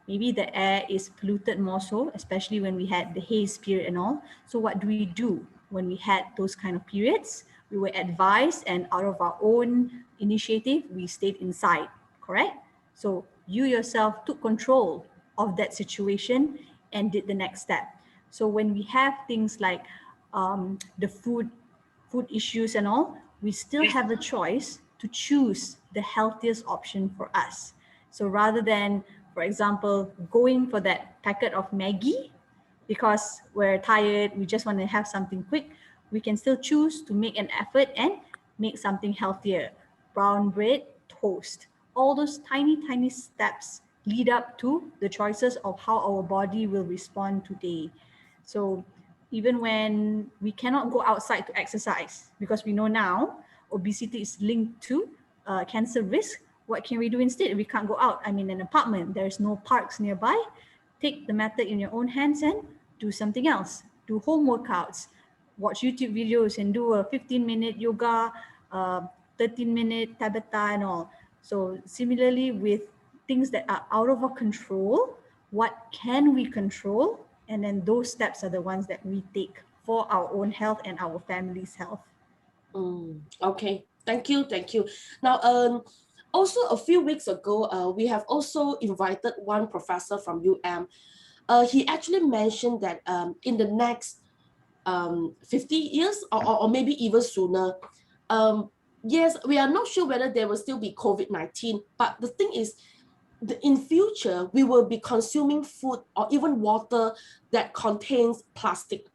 maybe the air is polluted more so, especially when we had the haze period and all. So what do we do when we had those kind of periods? We were advised, and out of our own initiative, we stayed inside, correct? So you yourself took control of that situation and did the next step. So when we have things like the food issues and all, we still have a choice to choose the healthiest option for us. So rather than, for example, going for that packet of Maggi because we're tired, we just want to have something quick, we can still choose to make an effort and make something healthier. Brown bread, toast. All those tiny, tiny steps lead up to the choices of how our body will respond today. So even when we cannot go outside to exercise, because we know now obesity is linked to cancer risk, what can we do instead? We can't go out. I'm in an apartment, there's no parks nearby. Take the matter in your own hands and do something else. Do home workouts, watch YouTube videos and do a 15-minute yoga, 13-minute Tabata and all. So similarly with things that are out of our control, what can we control? And then those steps are the ones that we take for our own health and our family's health. Okay, thank you. Now, also a few weeks ago, we have also invited one professor from UM. He actually mentioned that in the next 50 years or maybe even sooner, yes, we are not sure whether there will still be COVID-19, but the thing is, in future, we will be consuming food or even water that contains plastic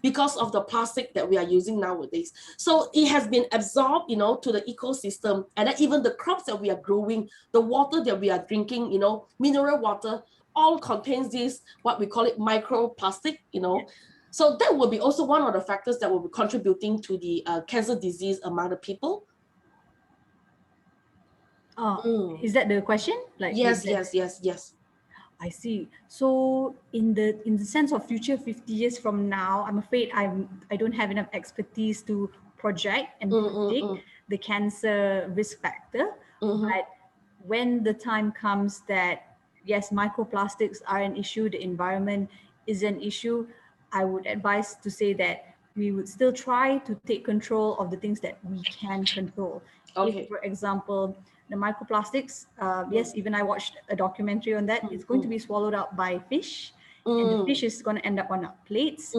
because of the plastic that we are using nowadays. So it has been absorbed, to the ecosystem, and then even the crops that we are growing, the water that we are drinking, mineral water, all contains this, what we call it, microplastic, So that will be also one of the factors that will be contributing to the cancer disease among the people. Is that the question? Yes. I see. So in the sense of future 50 years from now, I'm afraid I don't have enough expertise to project and predict the cancer risk factor. But when the time comes that yes, microplastics are an issue, the environment is an issue, I would advise to say that we would still try to take control of the things that we can control. Okay. If, for example, the microplastics, yes, even I watched a documentary on that, it's going to be swallowed up by fish, and the fish is going to end up on our plates.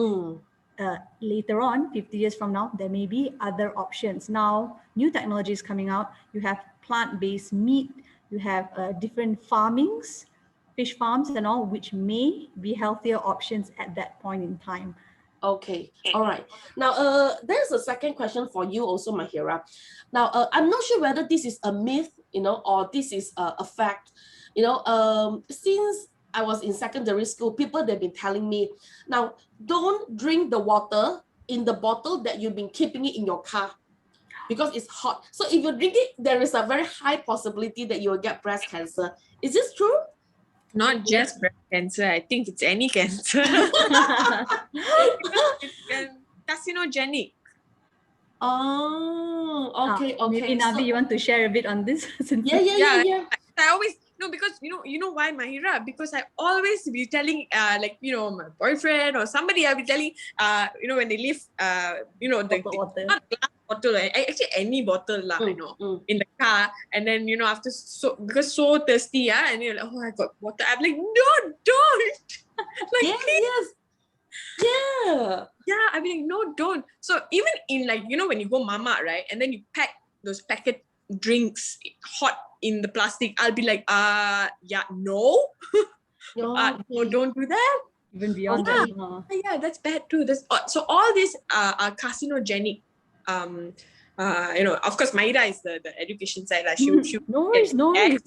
Later on, 50 years from now, there may be other options. Now, new technologies coming out, you have plant-based meat, you have different farmings, fish farms and all, which may be healthier options at that point in time. Okay, all right. Now, there's a second question for you also, Mahira. Now, I'm not sure whether this is a myth, or this is a fact. Since I was in secondary school, people, they've been telling me, now, don't drink the water in the bottle that you've been keeping it in your car because it's hot. So if you drink it, there is a very high possibility that you will get breast cancer. Is this true? Not just breast cancer, I think it's any cancer. It's carcinogenic. Oh, okay, okay. Maybe Navi, you want to share a bit on this? Yeah. I always because you know why, Mahira? Because I always be telling my boyfriend or somebody, I'll be telling when they leave the water. not glass bottle, actually any bottle in the car, and then after because so thirsty, and you're like, oh, I got water. I'm like, no, don't. Like, yes. Yeah, I mean, no, don't. So even in when you go mama, right, and then you pack those packet drinks hot in the plastic, I'll be like, no. No, don't do that. Even beyond that. Yeah, that's bad too. So all these are carcinogenic. Of course, Maida is the education side. She no worries. Okay.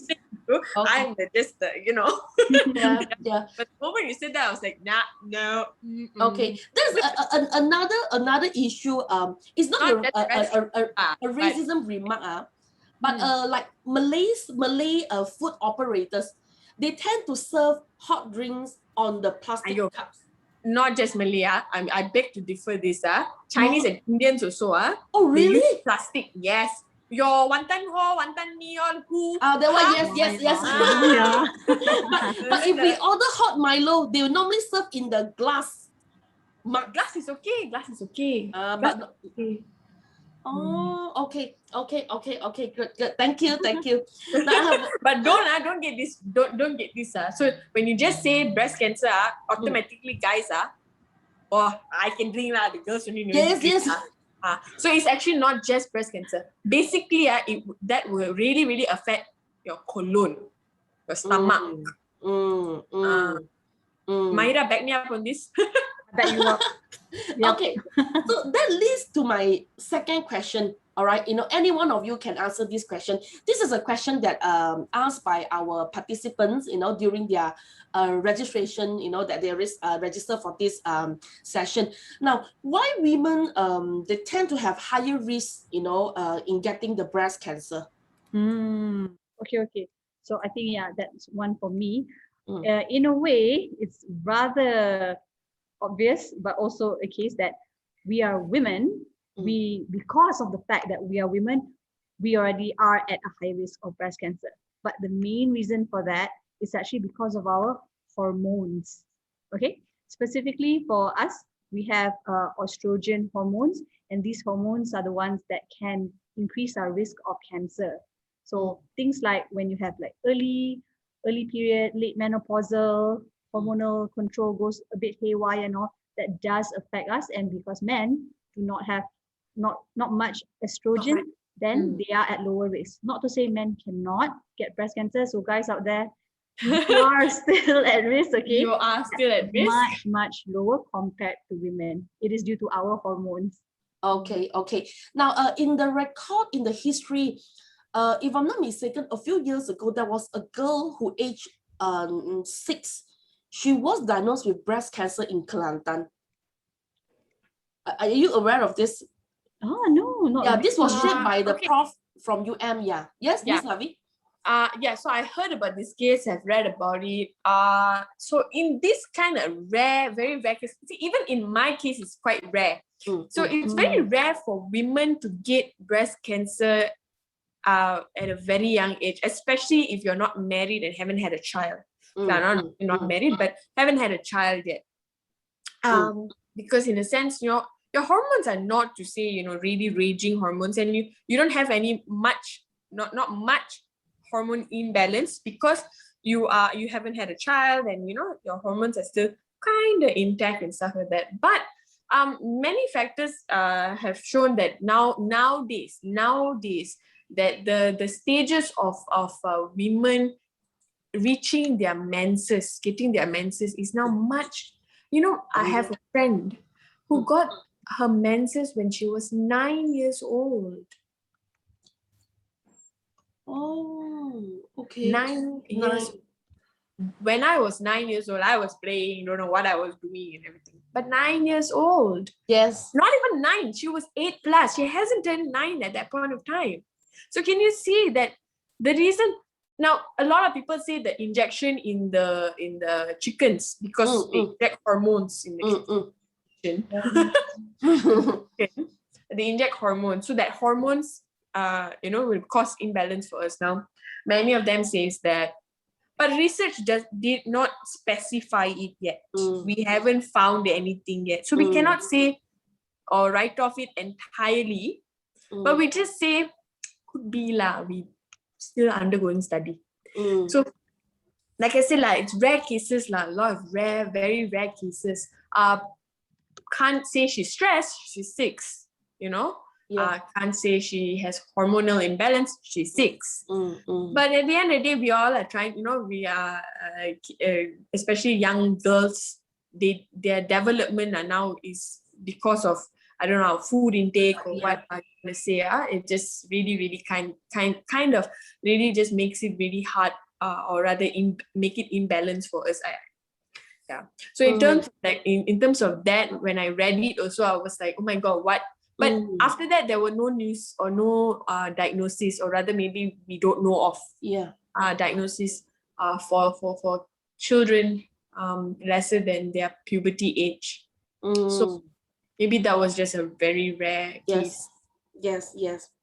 I'm just yeah. But the moment you said that, I was like, nah, no. Okay, there's another issue. It's not a racism remark, but like Malay food operators, they tend to serve hot drinks on the plastic cups. Not just Malay, I beg to differ this. Chinese and Indians also. Oh, really? They use plastic, yes. Your wonton ho, wonton mee on who? That one, yes. Yeah. But if we order hot Milo, they will normally serve in the glass. Glass is okay. But okay. Oh, okay. Good. Thank you. But don't get this. Don't get this. So when you just say breast cancer, automatically guys I can drink lah. The girls only know. Yes. So it's actually not just breast cancer. Basically, that will really, really affect your colon, your stomach. Maira, back me up on this. Back you up. Yep. Okay, so that leads to my second question. All right, any one of you can answer this question. This is a question that asked by our participants, during their registration, that they register for this session. Now, why women they tend to have higher risk, in getting the breast cancer? Okay. So I think that's one for me. In a way, it's rather obvious, but also a case that we are women. Because of the fact that we are women, we already are at a high risk of breast cancer. But the main reason for that is actually because of our hormones. Okay, specifically for us, we have estrogen hormones, and these hormones are the ones that can increase our risk of cancer. So things like when you have like early period, late menopausal, hormonal control goes a bit haywire and all, that does affect us. And because men do not have not much estrogen, then they are at lower risk. Not to say men cannot get breast cancer. So guys out there, you are still at risk, okay? You are still at risk. Much lower compared to women. It is due to our hormones. Okay. Now, in the record, in the history, if I'm not mistaken, a few years ago, there was a girl who aged 6. She was diagnosed with breast cancer in Kelantan. Are you aware of this? Oh, no, not. Yeah, this was shared by the prof from UM. Yeah. Yes, Miss Navi? So I heard about this case, I've read about it. So in this kind of rare, very rare case, even in my case, it's quite rare. So it's very rare for women to get breast cancer at a very young age, especially if you're not married and haven't had a child. Not married, but haven't had a child yet. Because in a sense, your hormones are not to say, really raging hormones, and you don't have any not much hormone imbalance because you haven't had a child, and your hormones are still kind of intact and stuff like that. But many factors have shown that nowadays that the stages of women reaching their menses, getting their menses is now much. I have a friend who got her menses when she was 9 years old. Oh, okay. 9 years. When I was 9 years old, I was playing, don't know what I was doing and everything. But 9 years old. Yes. Not even 9. She was 8 plus. She hasn't turned 9 at that point of time. So can you see that the reason? Now, a lot of people say the injection in the chickens because they inject hormones in the kitchen. They inject hormones, so that hormones, will cause imbalance for us. Now, many of them says that, but research did not specify it yet. We haven't found anything yet, so we cannot say or write off it entirely. But we just say could be lah. We still undergoing study. So, like I said, it's rare cases, a lot of very rare cases. Can't say she's stressed, she's 6, Can't say she has hormonal imbalance, she's 6. But at the end of the day, we all are trying, we are, especially young girls, their development are now is because of, I don't know, food intake or what I'm going to say. It just really kind of really just makes it really hard, or rather make it imbalance for us. So in terms in terms of that, when I read it also, I was like, oh my God, what? But after that, there were no news or no diagnosis, or rather maybe we don't know of diagnosis for children lesser than their puberty age. So maybe that was just a very rare case. Yes.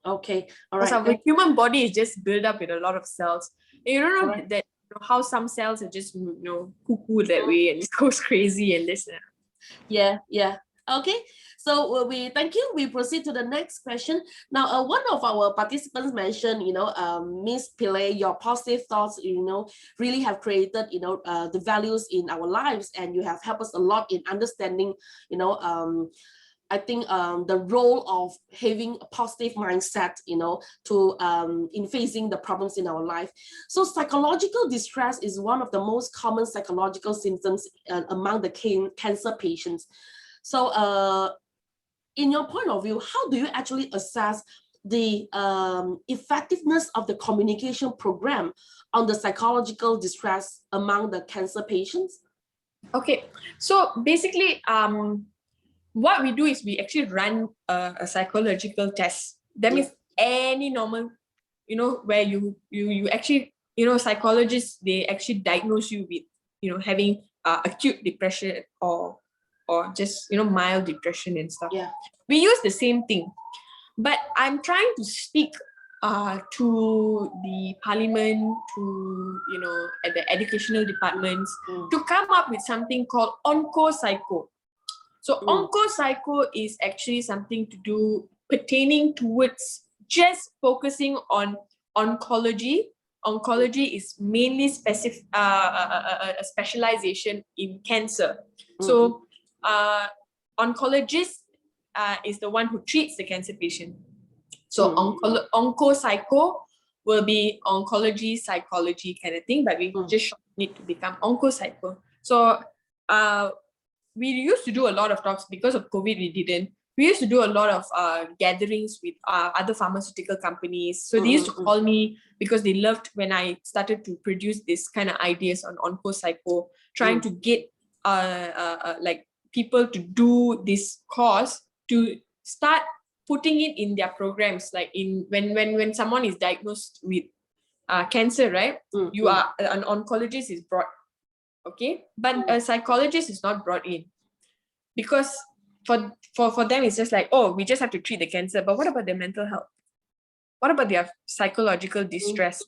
Okay. All right. Because our human body is just built up with a lot of cells. And you don't know that how some cells are just cuckoo that way and it goes crazy and this. Yeah. Okay. So we thank you. We proceed to the next question. Now, one of our participants mentioned, Miss Pillay, your positive thoughts, really have created, the values in our lives, and you have helped us a lot in understanding, I think the role of having a positive mindset, to in facing the problems in our life. So psychological distress is one of the most common psychological symptoms among the cancer patients. So in your point of view, how do you actually assess the effectiveness of the communication program on the psychological distress among the cancer patients? Okay, so basically, what we do is we actually run a psychological test. That means any normal, where you actually, psychologists, they actually diagnose you with, having acute depression or just, mild depression and stuff. Yeah. We use the same thing. But I'm trying to speak to the parliament, to, at the educational departments, to come up with something called onco-psycho. So onco-psycho is actually something to do pertaining towards just focusing on oncology. Oncology is mainly a specialization in cancer. So oncologist is the one who treats the cancer patient. So onco-psycho will be oncology, psychology kind of thing, but we just need to become onco-psycho. So we used to do a lot of talks. Because of COVID, we didn't. We used to do a lot of gatherings with other pharmaceutical companies. So they used to call me because they loved when I started to produce this kind of ideas on onco-psycho, trying to get like people to do this course, to start putting it in their programs. Like when someone is diagnosed with cancer, right? You are an oncologist is brought. Okay, but a psychologist is not brought in, because for them it's just like, oh, we just have to treat the cancer, but what about their mental health? What about their psychological distress,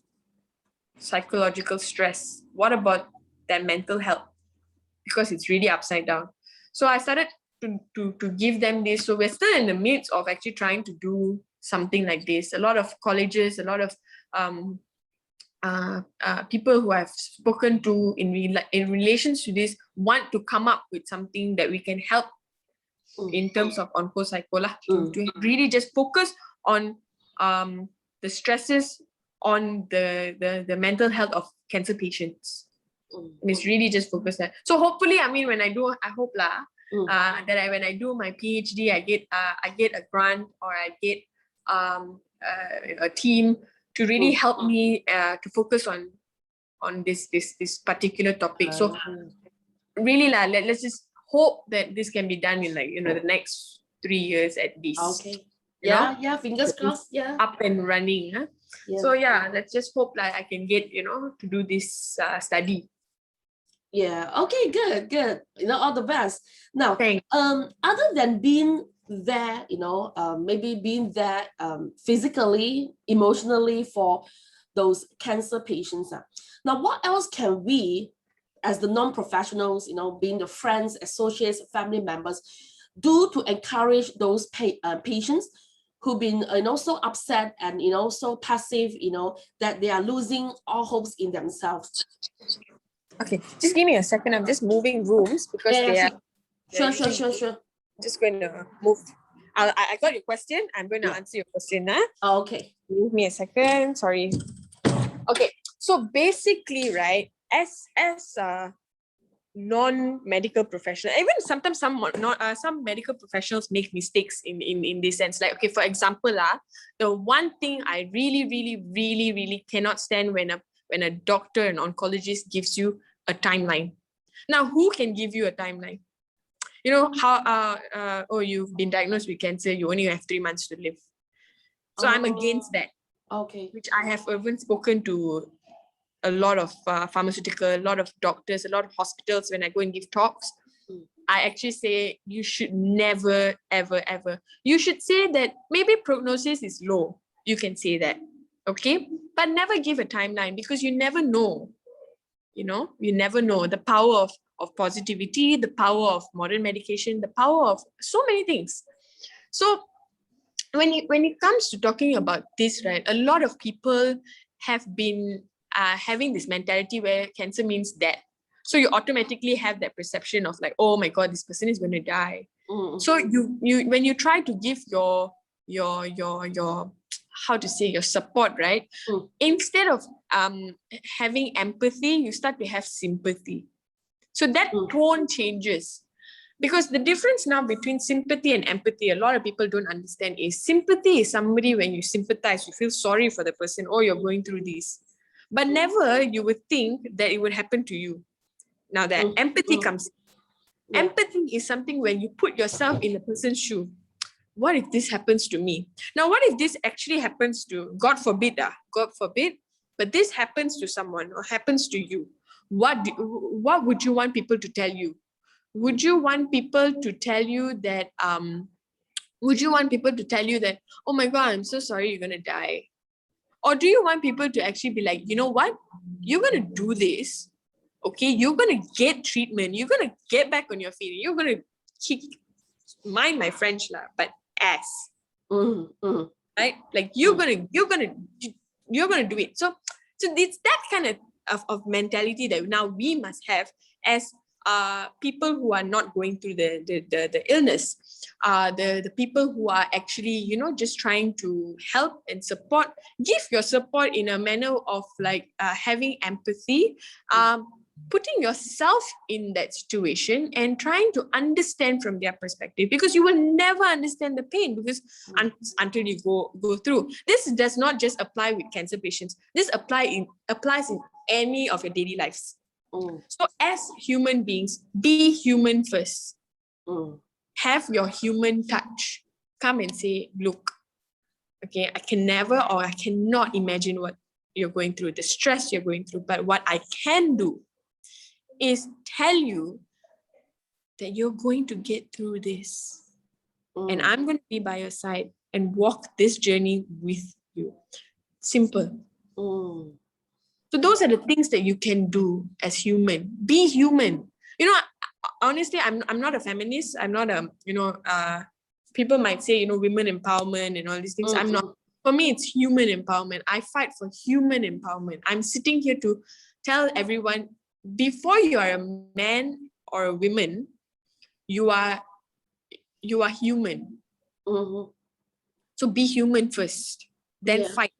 psychological stress? What about their mental health, because it's really upside down. So I started to give them this. So we're still in the midst of actually trying to do something like this. A lot of colleges, a lot of people who I've spoken to in relations to this want to come up with something that we can help in terms of onco-psycho to really just focus on the stresses on the mental health of cancer patients. And it's really just focused there. So hopefully, I mean, when I do, I hope that when I do my PhD, I get a grant, or I get a team to really help me to focus on this particular topic. So really, let's just hope that this can be done in the next 3 years at least. Okay. Yeah, fingers crossed. Yeah. Up and running. Huh? Yeah. So yeah, let's just hope that I can get to do this study. Yeah. Okay. Good. All the best. Now, Thanks. Other than being there, maybe being there physically, emotionally for those cancer patients. Now, what else can we, as the non-professionals, being the friends, associates, family members, do to encourage those patients who've been, so upset and, so passive, that they are losing all hopes in themselves? Okay, just give me a second. I'm just moving rooms because they are. Sure. Just going to move. I got your question. I'm going to answer your question. Okay. Give me a second. Sorry. Okay, so basically, right, as non-medical professional, even sometimes some medical professionals make mistakes in this sense. Like, okay, for example, the one thing I really cannot stand when a doctor, an oncologist gives you a timeline. Now, who can give you a timeline? How you've been diagnosed with cancer, you only have 3 months to live. So I'm against that. Okay. Which I have even spoken to a lot of pharmaceutical, a lot of doctors, a lot of hospitals when I go and give talks. I actually say you should never, ever, ever. You should say that maybe prognosis is low. You can say that, okay? But never give a timeline, because you never know. You never know the power of positivity, the power of modern medication, the power of so many things. So when it comes to talking about this, right, a lot of people have been having this mentality where cancer means death. So you automatically have that perception of like, oh my God, this person is going to die. So you when you try to give your how to say, your support, right? Instead of having empathy, you start to have sympathy. So that tone changes. Because the difference now between sympathy and empathy, a lot of people don't understand, is sympathy is somebody when you sympathize, you feel sorry for the person, or you're going through this. But never you would think that it would happen to you. Now that empathy comes. Empathy is something when you put yourself in the person's shoe. What if this happens to me? Now, what if this actually happens to, God forbid, but this happens to someone or happens to you? What would you want people to tell you? Would you want people to tell you that, oh my God, I'm so sorry, you're going to die? Or do you want people to actually be like, you know what? You're going to do this, okay? You're going to get treatment. You're going to get back on your feet. You're going to kick, mind my French, but ass. Right? Like you're going to do it. So it's that kind of mentality that now we must have as people who are not going through the illness, the people who are actually, just trying to help and support, give your support in a manner of like having empathy, putting yourself in that situation and trying to understand from their perspective, because you will never understand the pain because until you go through. This does not just apply with cancer patients. This applies in any of your daily lives. So as human beings, be human first. Have your human touch. Come and say, look, okay, I can never or I cannot imagine what you're going through, the stress you're going through. But what I can do is tell you that you're going to get through this. And I'm going to be by your side and walk this journey with you. Simple. So those are the things that you can do as human. Be human. You know, honestly, I'm not a feminist. I'm not a, people might say, women empowerment and all these things. I'm not. For me, it's human empowerment. I fight for human empowerment. I'm sitting here to tell everyone, before you are a man or a woman, you are human. So be human first, then fight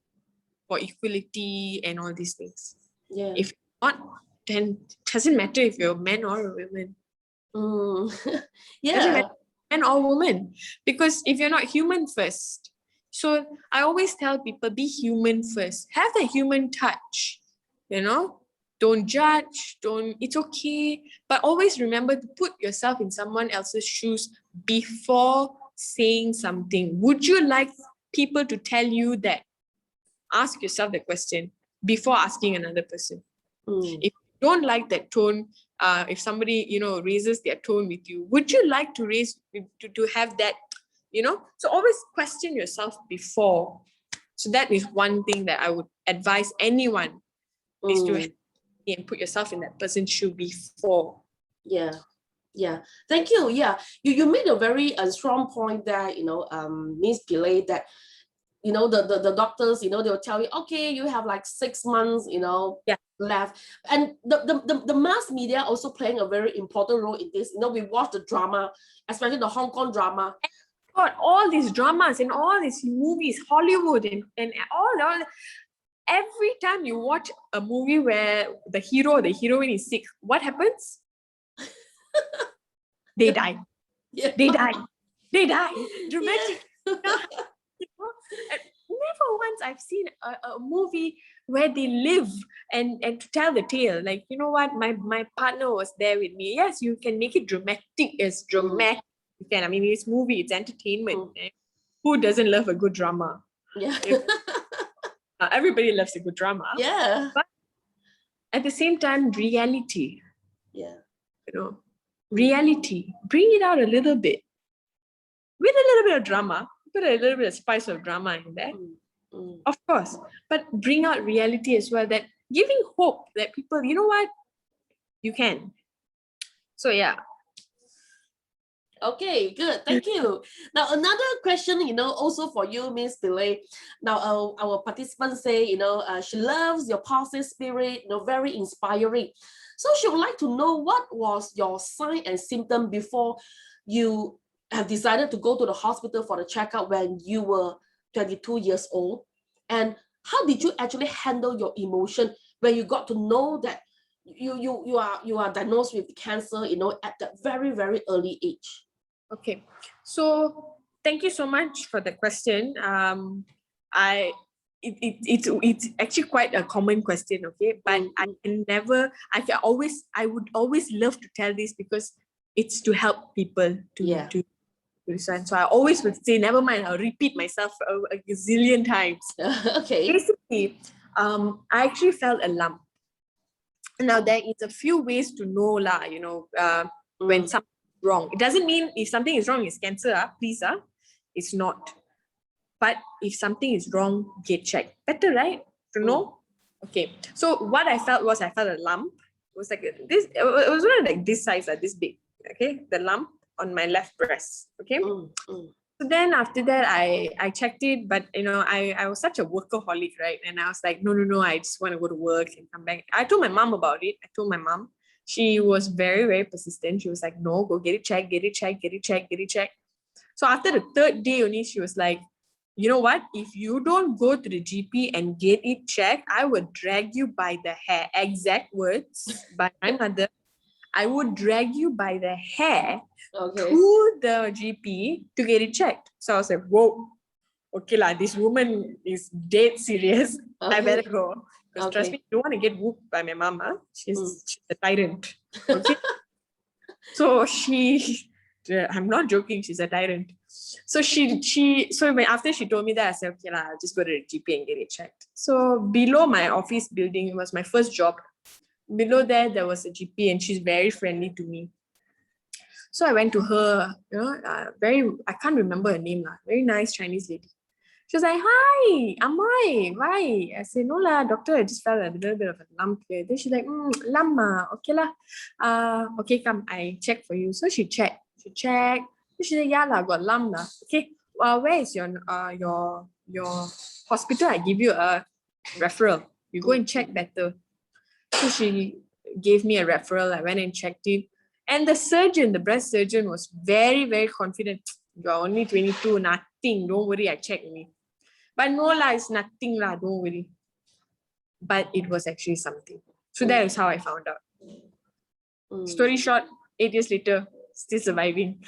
for equality and all these things. Yeah. If not, then it doesn't matter if you're a man or a woman. Yeah. Doesn't matter man or woman, because if you're not human first, so I always tell people, be human first. Have the human touch. Don't judge. It's okay, but always remember to put yourself in someone else's shoes before saying something. Would you like people to tell you that? Ask yourself the question before asking another person. If you don't like that tone, if somebody raises their tone with you, would you like to have that? So always question yourself before. So that is one thing that I would advise anyone is to and put yourself in that person's shoe before. Yeah. Thank you. Yeah, you made a very strong point there. Miss Pillay, that the doctors, they will tell you, okay, you have like 6 months, left. And the mass media also playing a very important role in this. We watch the drama, especially the Hong Kong drama. God, all these dramas and all these movies, Hollywood and all every time you watch a movie where the hero or the heroine is sick, what happens? They die. Yeah. They die. Dramatic. Never once I've seen a movie where they live and to tell the tale. Like, you know what, my partner was there with me. Yes, you can make it dramatic as dramatic you can. I mean, it's movie, it's entertainment. Who doesn't love a good drama? Yeah. Everybody loves a good drama. Yeah. But at the same time, reality. Yeah. Reality. Bring it out a little bit. With a little bit of drama. Put a little bit of spice of drama in there. Of course. But bring out reality as well. That giving hope that people, you know what? You can. So yeah. Okay, good. Thank you. Now, another question, also for you, Miss Pillay. Now, our participants say, she loves your positive spirit, very inspiring. So she would like to know, what was your sign and symptom before you have decided to go to the hospital for the checkup when you were 22 years old? And how did you actually handle your emotion when you got to know that you are diagnosed with cancer, at that very, very early age? Okay, so thank you so much for the question. It's actually quite a common question, okay? But I would always love to tell this because it's to help people to listen. So I always would say, never mind, I'll repeat myself a gazillion times. Okay. Basically, I actually felt a lump. Now there is a few ways to know when something wrong. It doesn't mean if something is wrong, it's cancer, please. It's not. But if something is wrong, get checked. Better, right? To know? Okay. So what I felt was, I felt a lump. It was like this, it was not like this size, this big. Okay. The lump on my left breast. Okay. So then after that, I checked it, but I was such a workaholic, right? And I was like, no, I just want to go to work and come back. I told my mom about it. She was very, very persistent. She was like, no, go get it checked. So after the third day only, she was like, you know what? If you don't go to the GP and get it checked, I would drag you by the hair. Exact words by my mother. I would drag you by the hair to the GP to get it checked. So I was like, whoa, okay lah, this woman is dead serious. I better go. Because trust me, you don't want to get whooped by my mama. She's a tyrant. Okay. So I'm not joking, she's a tyrant. So after she told me that, I said, okay lah, I'll just go to the GP and get it checked. So below my office building, it was my first job. Below there was a GP and she's very friendly to me. So I went to her, I can't remember her name, very nice Chinese lady. She was like, hi, Amoy, why? I said, no lah, doctor, I just felt a little bit of a lump here. Then she's like, lump ma, okay lah. Okay, come, I check for you. So she checked. Then she said, yeah lah, got lump lah. Okay, where is your hospital? I give you a referral. You go and check better. So she gave me a referral. I went and checked it. And the surgeon, the breast surgeon, was very, very confident. You're only 22, nothing. Don't worry, I checked me. But no lah, it's nothing lah, don't worry. But it was actually something. So that is how I found out. Story short, 8 years later, still surviving.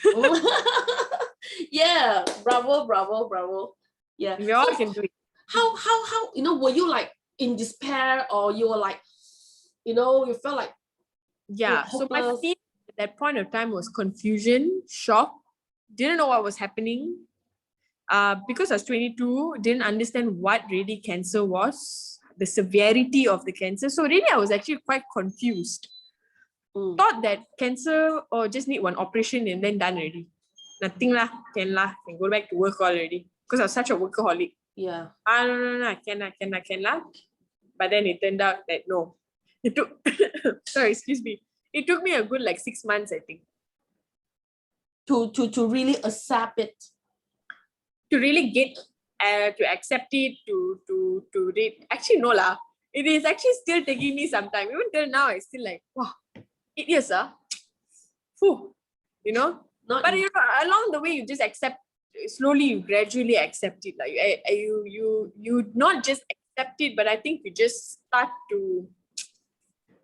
Yeah, bravo. Yeah. We all can do it. How, were you like in despair, or you were like, you felt like, yeah, so my feeling at that point of time was confusion, shock, didn't know what was happening. Because I was 22, didn't understand what really cancer was, the severity of the cancer. So really, I was actually quite confused. Thought that cancer or just need one operation and then done already. Nothing lah, can go back to work already. Because I was such a workaholic. Yeah. No, can lah. But then it turned out that no. It took, sorry, excuse me. It took me a good 6 months, I think. To really accept it. To really get, to accept it, to read. Actually, no lah. It is actually still taking me some time. Even till now, I still like, wow, 8 years, Whew. But along the way, you just accept, slowly, you gradually accept it. Like you not just accept it, but I think you just start to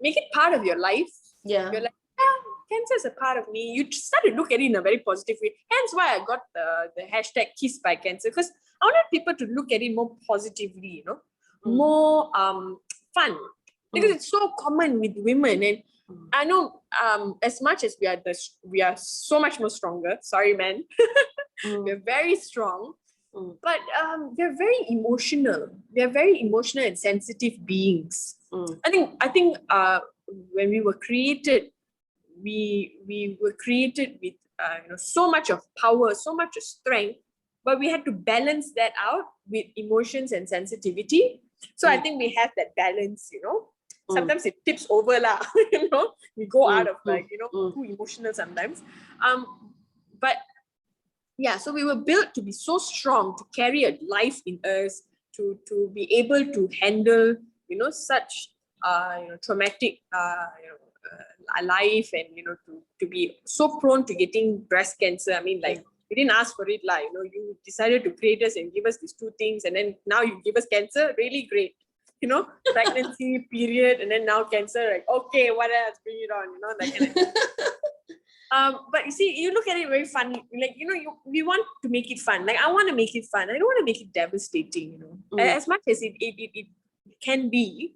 make it part of your life. Yeah. You're like, cancer is a part of me. You start to look at it in a very positive way. Hence why I got the hashtag Kissed by Cancer, because I wanted people to look at it more positively, more fun. Because it's so common with women. And I know as much as we are so much more stronger. Sorry, man. We're very strong. But they're very emotional. They're very emotional and sensitive beings. I think when we were created, we were created with so much of power, so much of strength, but we had to balance that out with emotions and sensitivity. So I think we have that balance, Sometimes it tips over lah, we go out of too emotional sometimes. But yeah, so we were built to be so strong, to carry a life in us, to be able to handle, such traumatic life, and to be so prone to getting breast cancer. I mean, we didn't ask for it, you decided to create us and give us these two things, and then now you give us cancer. Really great. Pregnancy period, and then now cancer, like, okay, what else? Bring it on, that kind of but you see, you look at it very funny, we want to make it fun. I want to make it fun. I don't want to make it devastating, as much as it can be.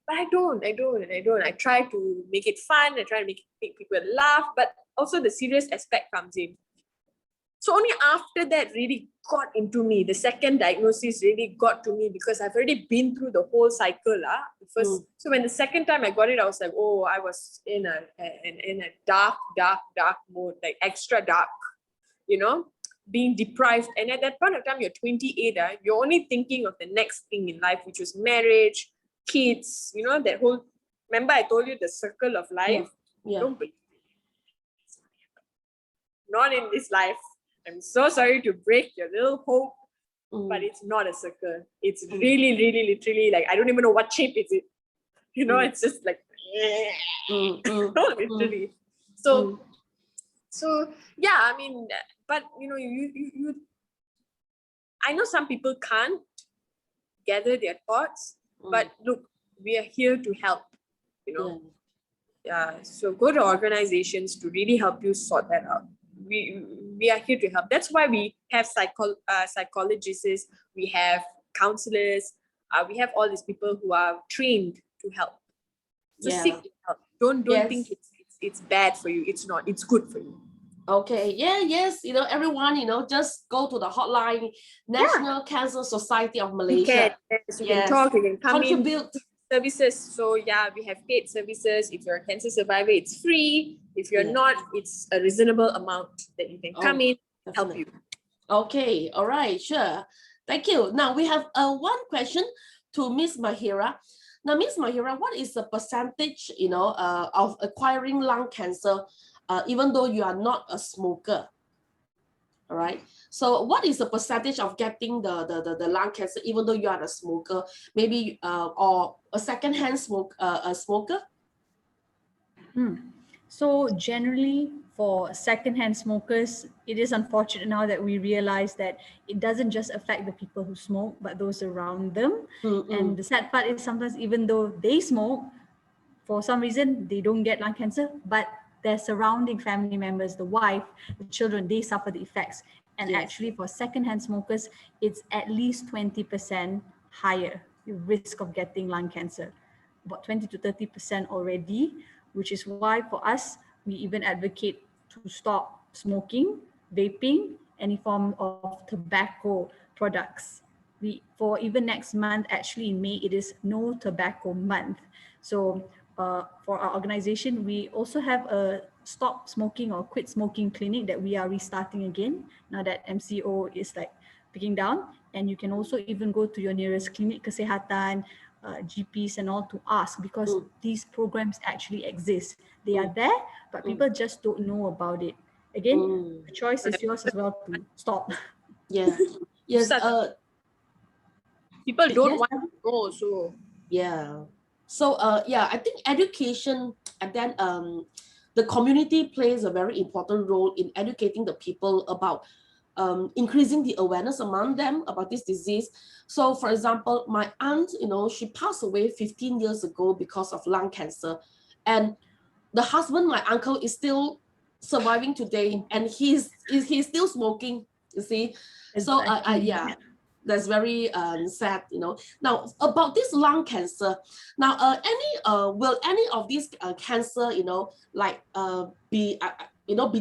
But I don't. I try to make it fun. I try to make people laugh, but also the serious aspect comes in. So only after that really got into me. The second diagnosis really got to me, because I've already been through the whole cycle. First, so when the second time I got it, I was like, oh, I was in a dark mode, like extra dark, being deprived. And at that point of time, you're 28. You're only thinking of the next thing in life, which was marriage, kids, that whole. Remember, I told you the circle of life. Yeah. Don't believe it. Not in this life. I'm so sorry to break your little hope, but it's not a circle. It's really, really, literally, I don't even know what shape is it. It's just like, literally. So yeah, I mean, but you I know some people can't gather their thoughts, but look, we are here to help, Yeah. So go to organizations to really help you sort that out. We are here to help. That's why we have psychologists, we have counselors, we have all these people who are trained to help. So seek help. Don't think it's bad for you. It's not. It's good for you. Okay. Yes. Everyone, just go to the hotline, National Cancer Society of Malaysia. You can talk. You can contribute. Services. So yeah, we have paid services. If you're a cancer survivor, it's free. If you're not, it's a reasonable amount that you can come in, help you. Okay, all right, sure. Thank you. Now we have one question to Miss Mahira. Now, Miss Mahira, what is the percentage, of acquiring lung cancer, even though you are not a smoker? All right. So, what is the percentage of getting the lung cancer, even though you are a smoker, maybe or a secondhand a smoker? So generally for secondhand smokers, it is unfortunate now that we realize that it doesn't just affect the people who smoke, but those around them. And the sad part is sometimes even though they smoke, for some reason they don't get lung cancer, but their surrounding family members, the wife, the children, they suffer the effects. And Yes. actually for secondhand smokers, it's at least 20% higher the risk of getting lung cancer, about 20 to 30% already, which is why for us, we even advocate to stop smoking, vaping, any form of tobacco products. For even next month, actually in May, it is no tobacco month. So for our organization, we also have a stop smoking or quit smoking clinic that we are restarting again now that MCO is like picking down. And you can also even go to your nearest clinic kesehatan, GPs and all to ask, because these programs actually exist. They are there, but people just don't know about it. Again, the choice is yours as well to stop. Yeah. Yes. People don't Yes. want to know, so Yeah. So yeah, I think education, and then the community plays a very important role in educating the people about increasing the awareness among them about this disease. So for example, my aunt, she passed away 15 years ago because of lung cancer, and the husband, my uncle, is still surviving today, and he's still smoking, you see. So yeah, that's very sad, Now about this lung cancer, now will any of these cancer, like be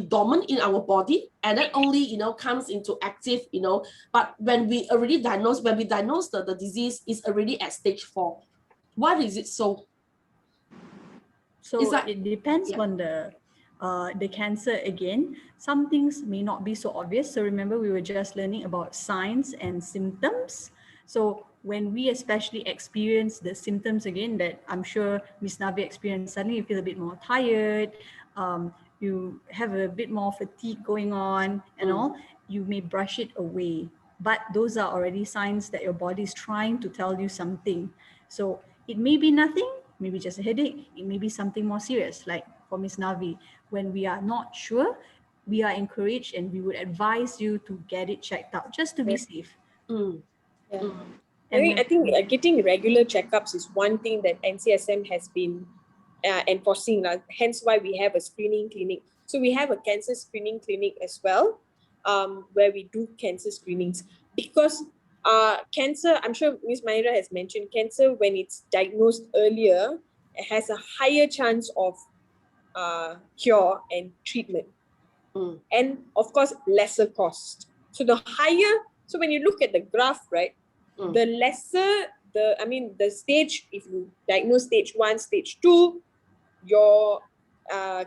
dormant in our body, and then only comes into active, but when we diagnose the disease is already at stage 4. Why is it so? So like- it depends yeah. on the cancer again. Some things may not be so obvious. So remember, we were just learning about signs and symptoms. So when we especially experience the symptoms again, that I'm sure Miss Navi experienced, suddenly you feel a bit more tired, you have a bit more fatigue going on and all, you may brush it away. But those are already signs that your body is trying to tell you something. So it may be nothing, maybe just a headache, it may be something more serious, like for Miss Navi. When we are not sure, we are encouraged and we would advise you to get it checked out just to be safe. yeah. And I think getting regular checkups is one thing that NCSM has been enforcing. Hence why we have a screening clinic. So we have a cancer screening clinic as well, where we do cancer screenings. Because cancer, I'm sure Ms. Mahira has mentioned, cancer, when it's diagnosed earlier, it has a higher chance of cure and treatment. And of course, lesser cost. So when you look at the graph, right, the lesser the stage, if you diagnose stage 1, stage 2, your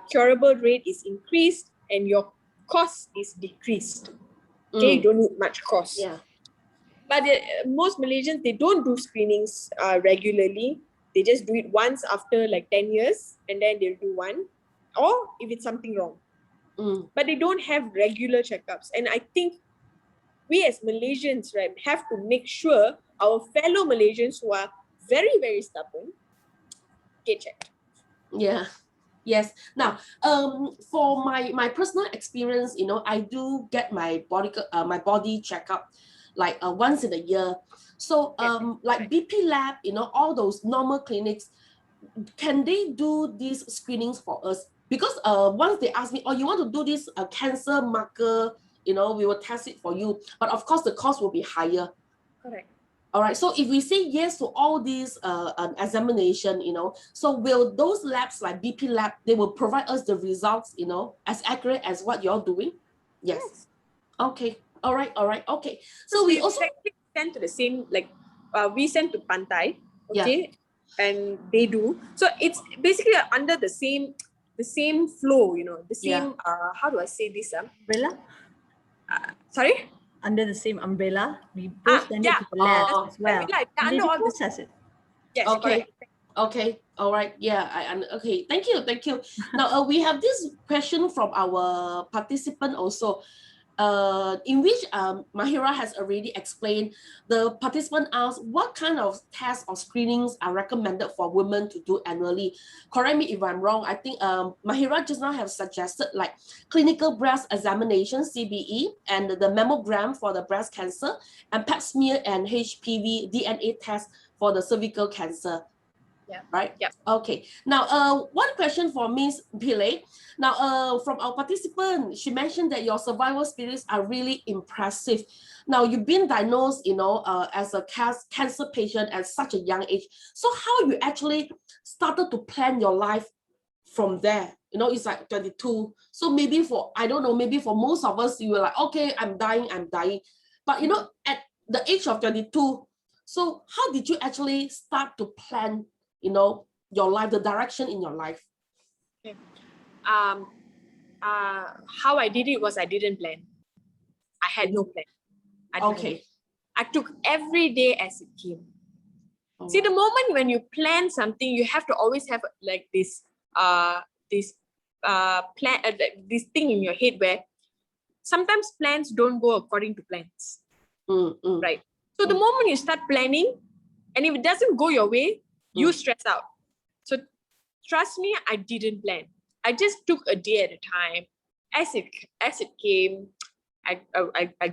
curable rate is increased and your cost is decreased. Okay, you don't need much cost. Yeah. But most Malaysians, they don't do screenings regularly. They just do it once after like 10 years, and then they'll do one, or if it's something wrong. But they don't have regular checkups. And I think we as Malaysians, right, have to make sure our fellow Malaysians who are very, very stubborn get checked. Yeah. Yes. Now, for my personal experience, I do get my body checkup like once in a year. So like BP lab, all those normal clinics, can they do these screenings for us? Because once they ask me, oh, you want to do this cancer marker, we will test it for you. But of course, the cost will be higher. Correct. All right. So if we say yes to all these examination, so will those labs like BP lab, they will provide us the results, as accurate as what you're doing? Yes. Okay. All right. Okay. So we also send to the same, like we send to Pantai, okay, yeah. and they do. So it's basically under the same flow, the same. How do I say this? umbrella? Sorry. under the same umbrella. We both send it yeah. to the labs Oh. as well. Yeah, And they under all this. process it. Yes, Okay. correct. Okay. All right. Yeah. Okay. Thank you. Thank you. Now we have this question from our participant also. In which Mahira has already explained. The participant asked what kind of tests or screenings are recommended for women to do annually. Correct me if I'm wrong. I think Mahira just now have suggested like clinical breast examination, CBE, and the mammogram for the breast cancer, and pap smear and HPV DNA test for the cervical cancer. Yeah. Right? Yeah. Okay. Now, one question for Ms. Pillay. Now, from our participant, she mentioned that your survival spirits are really impressive. Now, you've been diagnosed, as a cancer patient at such a young age. So how you actually started to plan your life from there? It's like 22. So maybe maybe for most of us, you were like, okay, I'm dying. But, at the age of 22, so how did you actually start to plan your life, the direction in your life? Okay. How I did it was I didn't plan. I had no plan. I took every day as it came. Oh, See, the moment when you plan something, you have to always have like this plan, this thing in your head where sometimes plans don't go according to plans. Right? So the moment you start planning, and if it doesn't go your way, you stress out. So trust me, I didn't plan. I just took a day at a time. As it came, I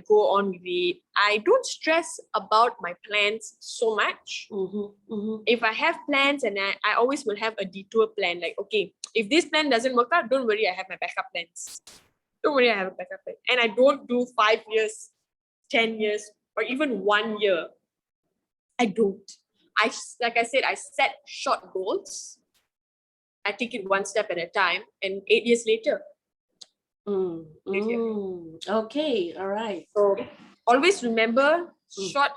go on with it. I don't stress about my plans so much. If I have plans, and I always will have a detour plan, like, okay, if this plan doesn't work out, don't worry, I have my backup plans. Don't worry, I have a backup plan. And I don't do 5 years, 10 years, or even 1 year. I don't. Like I said, I set short goals. I take it one step at a time, and 8 years later. Okay, all right. So always remember short.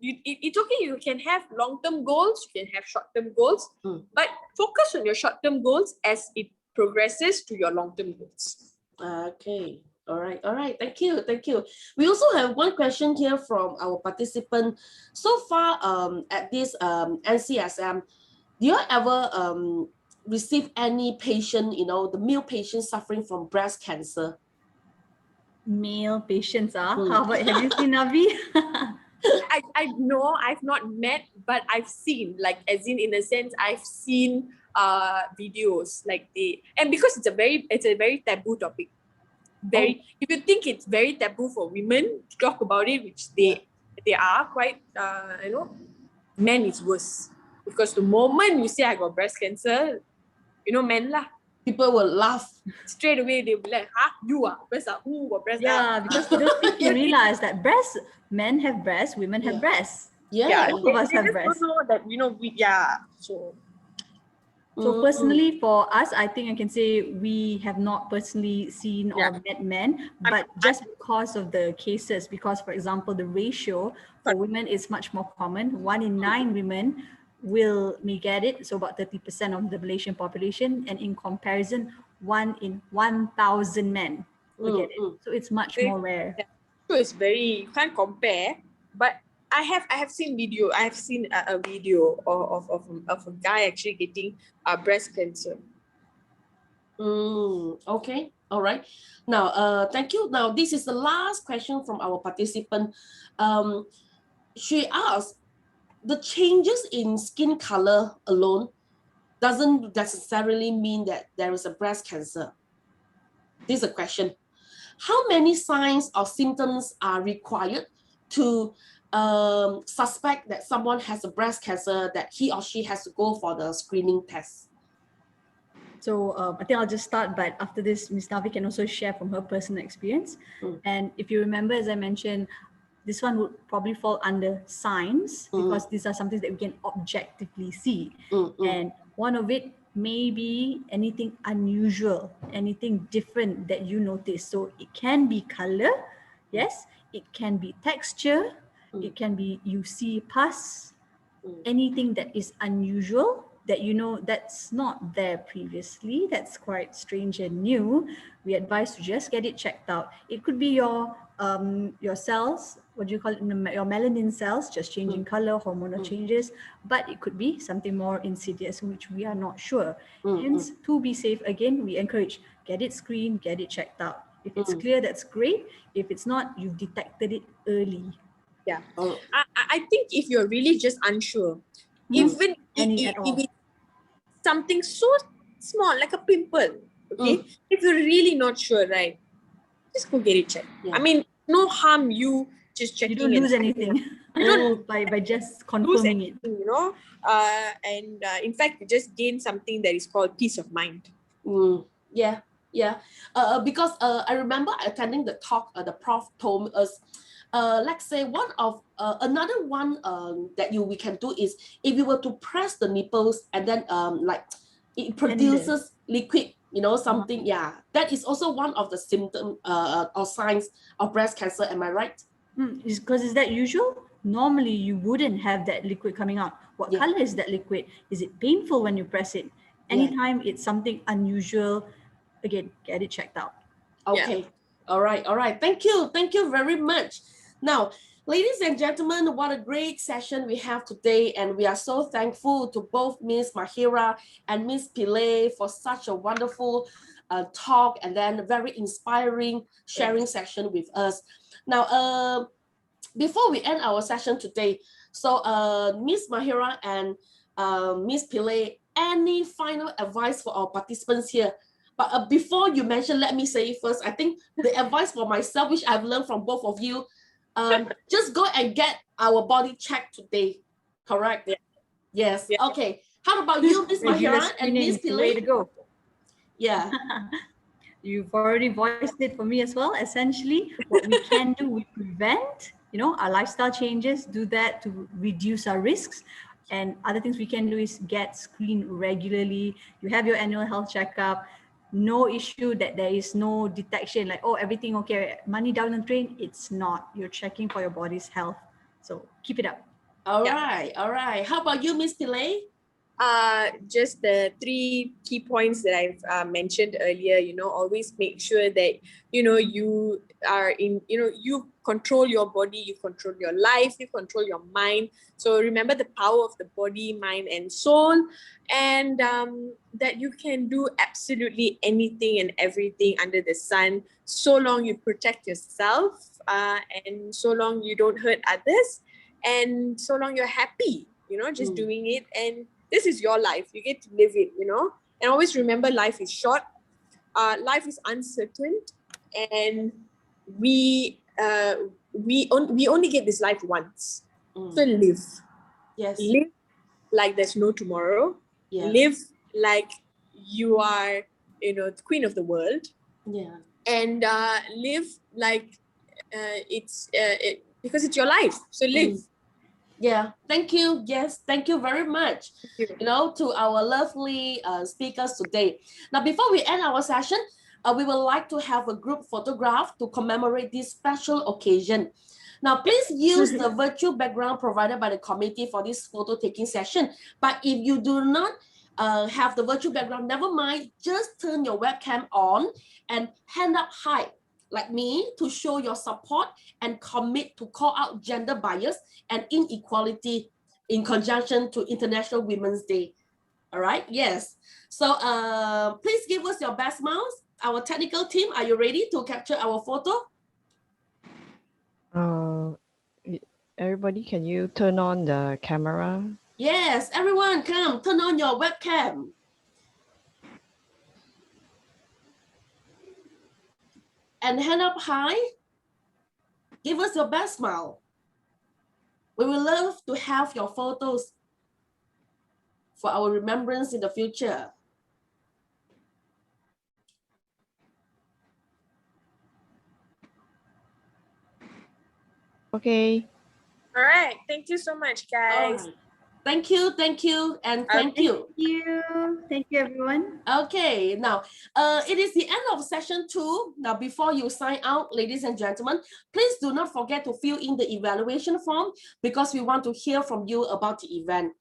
It's okay. You can have long-term goals. You can have short-term goals, but focus on your short-term goals as it progresses to your long-term goals. Okay. All right. Thank you. We also have one question here from our participant. So far, at this NCSM, do you ever receive any patient, the male patient suffering from breast cancer? Male patients are. How about, have you seen Navi? I know I've not met, but I've seen, like, as in a sense, I've seen videos like and because it's a very taboo topic. If you think it's very taboo for women to talk about it, which they are quite, men is worse, because the moment you say I got breast cancer, men lah, people will laugh straight away. They'll be like, you are breast, who got breast? Yeah, because they don't think you realize that men have breasts, women have breasts. All of us have breasts. Don't know that So personally, for us, I think I can say we have not personally seen or met men, but just because of the cases, because for example, the ratio for women is much more common. 1 in 9 women may get it, so about 30% of the Malaysian population, and in comparison, 1 in 1,000 men will get it. So it's much more rare. So it's very, you can't compare, but I have seen video. I have seen a video of a guy actually getting breast cancer. Okay. All right. Now, thank you. Now, this is the last question from our participant. She asked, the changes in skin color alone doesn't necessarily mean that there is a breast cancer. This is a question. How many signs or symptoms are required to suspect that someone has a breast cancer, that he or she has to go for the screening test? So I think I'll just start, but after this, Ms. Navi can also share from her personal experience. And if you remember, as I mentioned, this one would probably fall under signs, because these are something that we can objectively see. And one of it may be anything unusual, anything different that you notice. So it can be color, yes, it can be texture, it can be you see pus, anything that is unusual that you know that's not there previously, that's quite strange and new, we advise to just get it checked out. It could be your cells, what do you call it, your melanin cells just changing color, hormonal changes, but it could be something more insidious which we are not sure. Hence, to be safe, again, we encourage get it screened, get it checked out. If it's clear, that's great. If it's not, you've detected it early. Yeah. I think if you're really just unsure, even if it's something so small like a pimple, okay, if you're really not sure, right, just go get it checked. I mean, no harm you just checking. You don't lose anything by just confirming it. You know, in fact, you just gain something that is called peace of mind. Yeah. Because I remember attending the talk. The prof told us, let's say one of another one that we can do is if you were to press the nipples and then like it produces liquid, you know, something. Yeah, that is also one of the symptoms or signs of breast cancer. Am I right? Because is that usual? Normally you wouldn't have that liquid coming out. What color is that liquid? Is it painful when you press it? Anytime it's something unusual, again, get it checked out. Okay. All right. Thank you very much. Now, ladies and gentlemen, what a great session we have today, and we are so thankful to both Miss Mahira and Miss Pillay for such a wonderful talk and then very inspiring sharing session with us. Now, before we end our session today, so Miss Mahira and Miss Pillay, any final advice for our participants here? But before you mention, let me say first, I think the advice for myself, which I've learned from both of you, just go and get our body checked today. Correct? Yes. Okay. How about you, Miss Mahira and Miss Pillay? Way to go. Yeah. You've already voiced it for me as well. Essentially, what we can do, we prevent, you know, our lifestyle changes, do that to reduce our risks. And other things we can do is get screened regularly. You have your annual health checkup. No issue that there is no detection like, oh, everything okay, money down the drain. It's not. You're checking for your body's health. So keep it up. All right. How about you, Miss Pillay? Just the 3 key points that I've mentioned earlier, you know, always make sure that, you know, you are in, you know, you control your body, you control your life, you control your mind. So remember the power of the body, mind, and soul, and that you can do absolutely anything and everything under the sun, so long you protect yourself, and so long you don't hurt others, and so long you're happy, you know, just doing it. And this is your life. You get to live it, you know. And always remember, life is short. Life is uncertain, and we only get this life once. So live. Yes. Live like there's no tomorrow. Yeah. Live like you are, you know, the queen of the world. Yeah. And live like because it's your life. So live. Yeah, thank you. Yes, thank you very much. You know, to our lovely speakers today. Now, before we end our session, we would like to have a group photograph to commemorate this special occasion. Now, please use the virtual background provided by the committee for this photo taking session. But if you do not have the virtual background, never mind, just turn your webcam on and hand up high, like me, to show your support and commit to call out gender bias and inequality in conjunction to International Women's Day. All right, yes. So please give us your best smiles. Our technical team, are you ready to capture our photo? Everybody, can you turn on the camera? Yes, everyone, come, turn on your webcam. And hand up high. Give us your best smile. We would love to have your photos for our remembrance in the future. Okay. All right. Thank you so much, guys. Right. Thank you, and thank you. Thank you, everyone. Okay, now it is the end of session 2. Now, before you sign out, ladies and gentlemen, please do not forget to fill in the evaluation form because we want to hear from you about the event.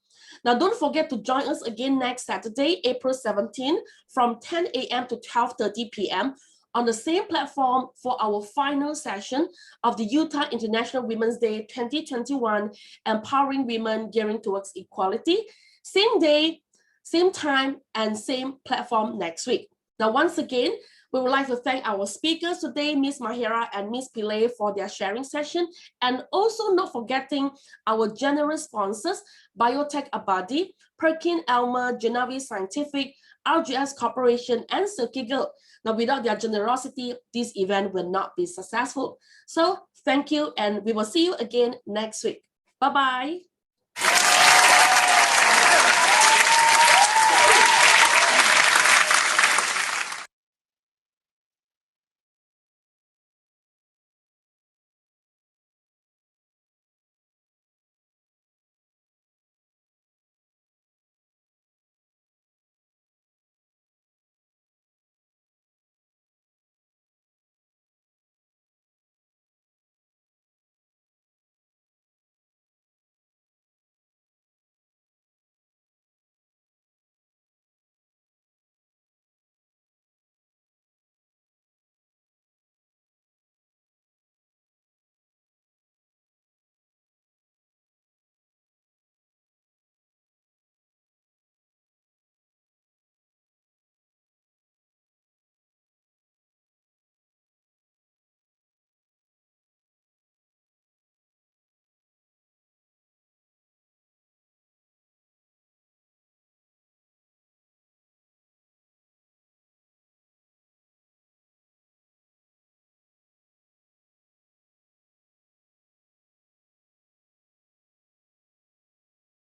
Now, don't forget to join us again next Saturday, April 17, from 10 a.m. to 12:30 p.m. on the same platform for our final session of the Utah International Women's Day 2021, Empowering Women Gearing Towards Equality. Same day, same time, and same platform next week. Now, once again, we would like to thank our speakers today, Ms. Mahira and Ms. Pillay, for their sharing session, and also not forgetting our generous sponsors, Biotech Abadi, Perkin Elmer, Genavi Scientific, RGS Corporation, and Silkygirl. Now, without their generosity, this event will not be successful. So thank you, and we will see you again next week. Bye-bye.